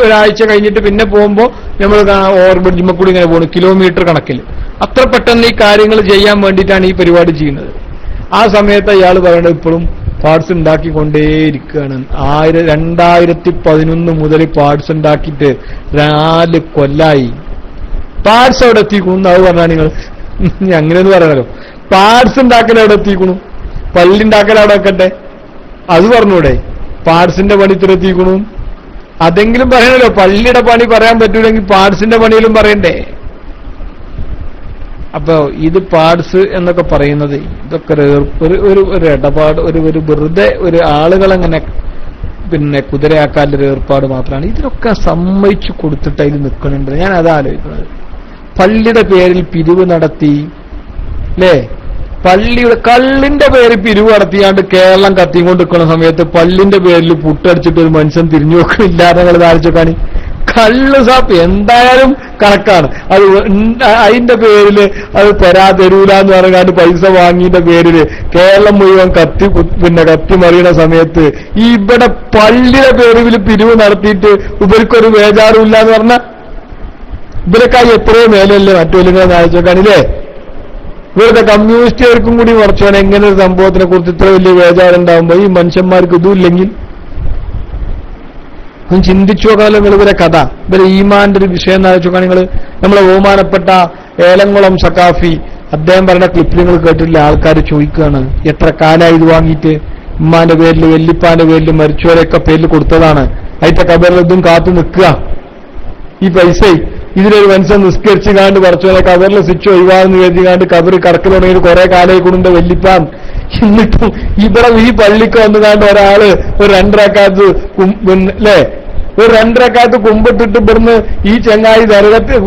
ഒരാഴ്ച കഴിഞ്ഞിട്ട് പിന്നെ പോകുമ്പോൾ നമ്മൾ ഓവർ ബ്രിഡ്ജിൽ കൂടി ഇങ്ങനെ പോകുന്നു കിലോമീറ്റർ കണക്കിൽ. അത്ര പെട്ടെന്ന് ഈ കാര്യങ്ങൾ ചെയ്യാൻ വേണ്ടിയിട്ടാണ് ഈ പരിപാടി ചെയ്യുന്നത്. ആ സമയത്ത് അയാൾ പറയുന്നത് ഇപ്പോഴും പാർട്സ് ഉണ്ടാക്കിക്കൊണ്ടേയിരിക്കുകയാണ്. 2011 മുതൽ പാർട്സ് ഉണ്ടാക്കിയിട്ട് 4 കൊല്ലായി. പാർട്സ് അവിടെ എത്തിക്കണു അത് പറഞ്ഞാൽ നിങ്ങൾ അങ്ങനെയൊന്നും പറയാനല്ലോ. പാർട്സ് ഉണ്ടാക്കൽ അവിടെ എത്തിക്കണു, പള്ളി ഉണ്ടാക്കൽ അവിടെ വെക്കട്ടെ, അത് പറഞ്ഞൂടെ? പാർട്സിന്റെ പണി ഇത്ര എത്തിക്കണു അതെങ്കിലും പറയണല്ലോ. പള്ളിയുടെ പണി പറയാൻ പറ്റൂലെങ്കിൽ പാർട്സിന്റെ പണിയിലും പറയണ്ടേ? അപ്പൊ ഇത് പാർട്സ് എന്നൊക്കെ പറയുന്നത് ഇതൊക്കെ ഒരു ഇടപാട്, ഒരു വെറുതെ ഒരു ആളുകളെങ്ങനെ പിന്നെ കുതിരയാക്കാനൊരു ഏർപ്പാട് മാത്രമാണ്. ഇതിലൊക്കെ സമ്മതിച്ചു കൊടുത്തിട്ട് അതിൽ നിൽക്കുന്നുണ്ട്. ഞാൻ അതാ ആലോചിക്കുന്നത്. പള്ളിയുടെ പേരിൽ പിരിവ് നടത്തി അല്ലേ? പള്ളിയുടെ കള്ളിന്റെ പേരിൽ പിരിവ് നടത്തിയാണ്ട് കേരളം കത്തിക്കൊണ്ട് നിൽക്കുന്ന സമയത്ത് പള്ളിന്റെ പേരിൽ പുട്ടടിച്ചിട്ട് ഒരു മനുഷ്യൻ തിരിഞ്ഞു നോക്കണില്ലാതെ നിങ്ങൾ ധാരിച്ചോക്കാണ്. കള്ള് സാപ്പ് എന്തായാലും കണക്കാണ്. അത് അതിന്റെ പേരില് അത് തരൂല എന്ന് പറഞ്ഞാണ്ട് പൈസ വാങ്ങിന്റെ പേരില് കേരളം മുഴുവൻ കത്തി മറിയുന്ന സമയത്ത് ഇവിടെ പള്ളിയുടെ പേരിൽ പിരിവ് നടത്തിയിട്ട് ഇവർക്കൊരു ബേജാറുമില്ല എന്ന് പറഞ്ഞ ഇവരെക്കായി എത്രയോ മേലല്ലേ മറ്റൊരുങ്ങൾ നായിച്ചോക്കാണില്ലേ? ഇവരുടെ കമ്മ്യൂണിസ്റ്റുകാർക്കും കൂടി കുറച്ചോനെ എങ്ങനെ ഒരു സംഭവത്തിനെ കുറിച്ച് ഇത്ര വലിയ ബേജാറുണ്ടാവുമ്പോ ഈ മനുഷ്യന്മാർക്ക് ഇതുമില്ലെങ്കിൽ ഒന്ന് ചിന്തിച്ചു നോക്കാമല്ലോ നിങ്ങൾ ഇവരെ കഥ. ഇവരെ ഈമാന്റെ ഒരു വിഷയം എന്ന് ആലോചിച്ചോക്കാൻ നിങ്ങൾ. നമ്മളെ ബഹുമാനപ്പെട്ട ഏലംകുളം സഖാഫി അദ്ദേഹം പറഞ്ഞ ക്ലിപ്പിൽ നിങ്ങൾ കേട്ടില്ല, ആൾക്കാർ ചോദിക്കുകയാണ് എത്ര കാലമായി ഇത് വാങ്ങിയിട്ട്, ഉമ്മാന്റെ പേരിൽ വല്ലിപ്പാന്റെ പേരിൽ മരിച്ചവരെയൊക്കെ പേരിൽ കൊടുത്തതാണ്, അതിന്റെ കബറിൽ ഇതും കാത്തു നിൽക്കുക ഈ പൈസ. ഇതിലൊരു മനുഷ്യൻ നിസ്കരിച്ച് കാണ്ട് കുറച്ചുപോലെ കബറിൽ സ്വിച്ച് ഒഴിവാന്ന് കരുതിക്കാണ്ട് കബറ് കറക്കൽ തുടങ്ങിയിട്ട് കുറെ കാലമായി കൊടുണ്ട വല്ലിപ്പാൻ. എന്നിട്ടും ഇവിടെ ഈ പള്ളിക്ക് വന്നുകാണ്ട് ഒരാള് ഒരു 2 റക്അത്ത് അല്ലേ, ഒരു 2 റക്അത്ത് കുമ്പിട്ടിട്ട് ഇവിടുന്ന് ഈ ചങ്ങായി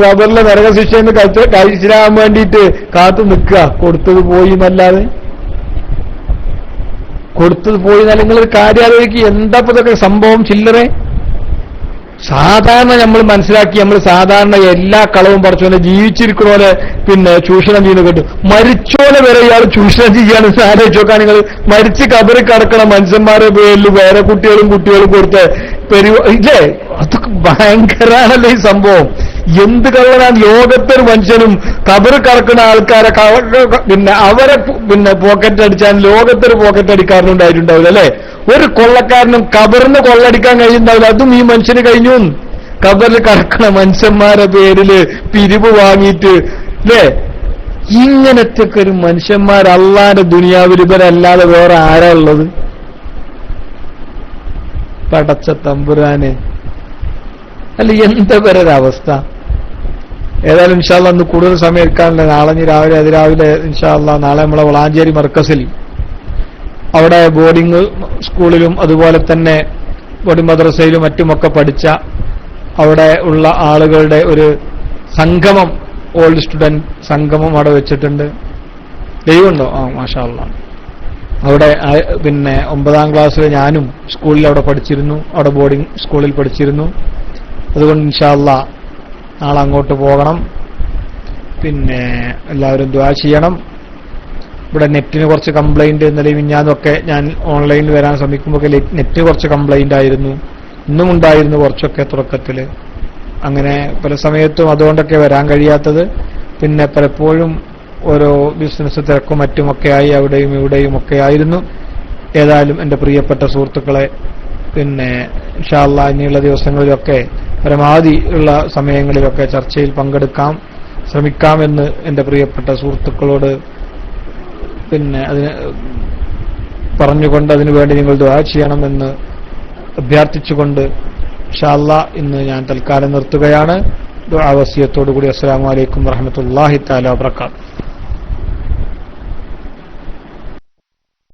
കബറിലെ നരകശിക്ഷയെന്ന് കഴിച്ചിരാൻ വേണ്ടിയിട്ട് കാത്തു നിൽക്കുക. കൊടുത്തത് പോയി എന്നല്ലാതെ, കൊടുത്തത് പോയി എന്നല്ല. നിങ്ങളൊരു കാര്യം ആലോചിക്കുക, എന്താ ഇതൊക്കെ സംഭവം ചില്ലറേ? സാധാരണ നമ്മൾ മനസ്സിലാക്കി, നമ്മൾ സാധാരണ എല്ലാ കളവും പറിച്ചോലെ ജീവിച്ചിരിക്കണോലെ പിന്നെ ചൂഷണം ചെയ്യുന്ന കേട്ടു. മരിച്ചോലെ വരെ ഇയാൾ ചൂഷണം ചെയ്യാണ്. ആലോചിച്ചോക്കാൻ നിങ്ങൾ മരിച്ച് കബറി കിടക്കണ മനുഷ്യന്മാരുടെ പേരിൽ വേറെ കുട്ടികളും കൊടുത്ത് ഇല്ലേ? അതൊക്കെ ഭയങ്കരാണല്ലോ ഈ സംഭവം. എന്ത് കള്ളനാണ് ലോകത്തൊരു മനുഷ്യനും കബറ് കറക്കുന്ന ആൾക്കാരെ പിന്നെ അവരെ പിന്നെ പോക്കറ്റ് അടിച്ചാൽ ലോകത്തൊരു പോക്കറ്റ് അടിക്കാരനുണ്ടായിട്ടുണ്ടാവില്ല അല്ലെ? ഒരു കൊള്ളക്കാരനും കബറിന് കൊള്ളടിക്കാൻ കഴിയുന്നുണ്ടാവില്ല. അതും ഈ മനുഷ്യന് കഴിഞ്ഞു. കബറിൽ കറക്കണ മനുഷ്യന്മാരുടെ പേരില് പിരിവ് വാങ്ങിയിട്ട് അല്ലേ? ഇങ്ങനത്തെ ഒരു മനുഷ്യന്മാർ അള്ളാന്റെ ദുനിയാവിൽ ഇവരല്ലാതെ വേറെ ആരാ ഉള്ളത്? പടച്ച തമ്പുരാനെ, അല്ല എന്താ ഒരവസ്ഥ. ഏതായാലും ഇൻഷാ അല്ലാഹ് അന്ന് കൂടുതൽ സമയം എടുക്കാനില്ല. നാളെ അതിരാവിലെ ഇൻഷാ അല്ലാഹ് നാളെ നമ്മളെ വളാഞ്ചേരി മർക്കസിൽ അവിടെ ബോർഡിംഗ് സ്കൂളിലും അതുപോലെ തന്നെ ബോർഡിംഗ് മദ്രസയിലും മറ്റുമൊക്കെ പഠിച്ച അവിടെ ഉള്ള ആളുകളുടെ ഒരു സംഗമം, ഓൾഡ് സ്റ്റുഡന്റ് സംഗമം അവിടെ വെച്ചിട്ടുണ്ട്. ദൈവമുണ്ടോ? മാഷാ അല്ലാഹ്. അവിടെ പിന്നെ 9ാം ക്ലാസ്സിൽ ഞാനും സ്കൂളിൽ അവിടെ പഠിച്ചിരുന്നു, അവിടെ ബോർഡിംഗ് സ്കൂളിൽ പഠിച്ചിരുന്നു. അതുകൊണ്ട് ഇൻഷാ അല്ലാഹ് നാളെ അങ്ങോട്ട് പോകണം. പിന്നെ എല്ലാവരും ദുആ ചെയ്യണം. ഇവിടെ നെറ്റിന് കുറച്ച് കംപ്ലൈന്റ്, ഇന്നലെ മിഞ്ഞാന്നൊക്കെ ഞാൻ ഓൺലൈനിൽ വരാൻ ശ്രമിക്കുമ്പോൾ നെറ്റ് കുറച്ച് കംപ്ലൈന്റ് ആയിരുന്നു. ഇന്നും ഉണ്ടായിരുന്നു കുറച്ചൊക്കെ തുടക്കത്തിൽ. അങ്ങനെ പല സമയത്തും അതുകൊണ്ടൊക്കെ വരാൻ കഴിയാത്തത്. പിന്നെ പലപ്പോഴും ഓരോ ബിസിനസ് തിരക്കും മറ്റുമൊക്കെയായി അവിടെയും ഇവിടെയും ഒക്കെ ആയിരുന്നു. ഏതായാലും എൻ്റെ പ്രിയപ്പെട്ട സുഹൃത്തുക്കളെ, പിന്നെ ഇൻഷാ അല്ലാഹ് ഇനിയുള്ള ദിവസങ്ങളിലൊക്കെ പരമാവധി ഉള്ള സമയങ്ങളിലൊക്കെ ചർച്ചയിൽ പങ്കെടുക്കാൻ ശ്രമിക്കാമെന്ന് എൻ്റെ പ്രിയപ്പെട്ട സുഹൃത്തുക്കളോട് പിന്നെ അതിന് പറഞ്ഞുകൊണ്ട് അതിനുവേണ്ടി നിങ്ങൾ ദുആ ചെയ്യണമെന്ന് അഭ്യർത്ഥിച്ചുകൊണ്ട് ഇൻഷാ അല്ലാഹ് ഇന്ന് ഞാൻ തൽക്കാലം നിർത്തുകയാണ്. ദുആ വസിയത്തോടുകൂടി അസ്സലാമു അലൈക്കും വറഹ്മത്തുള്ളാഹി തആല വബറകാതുഹു.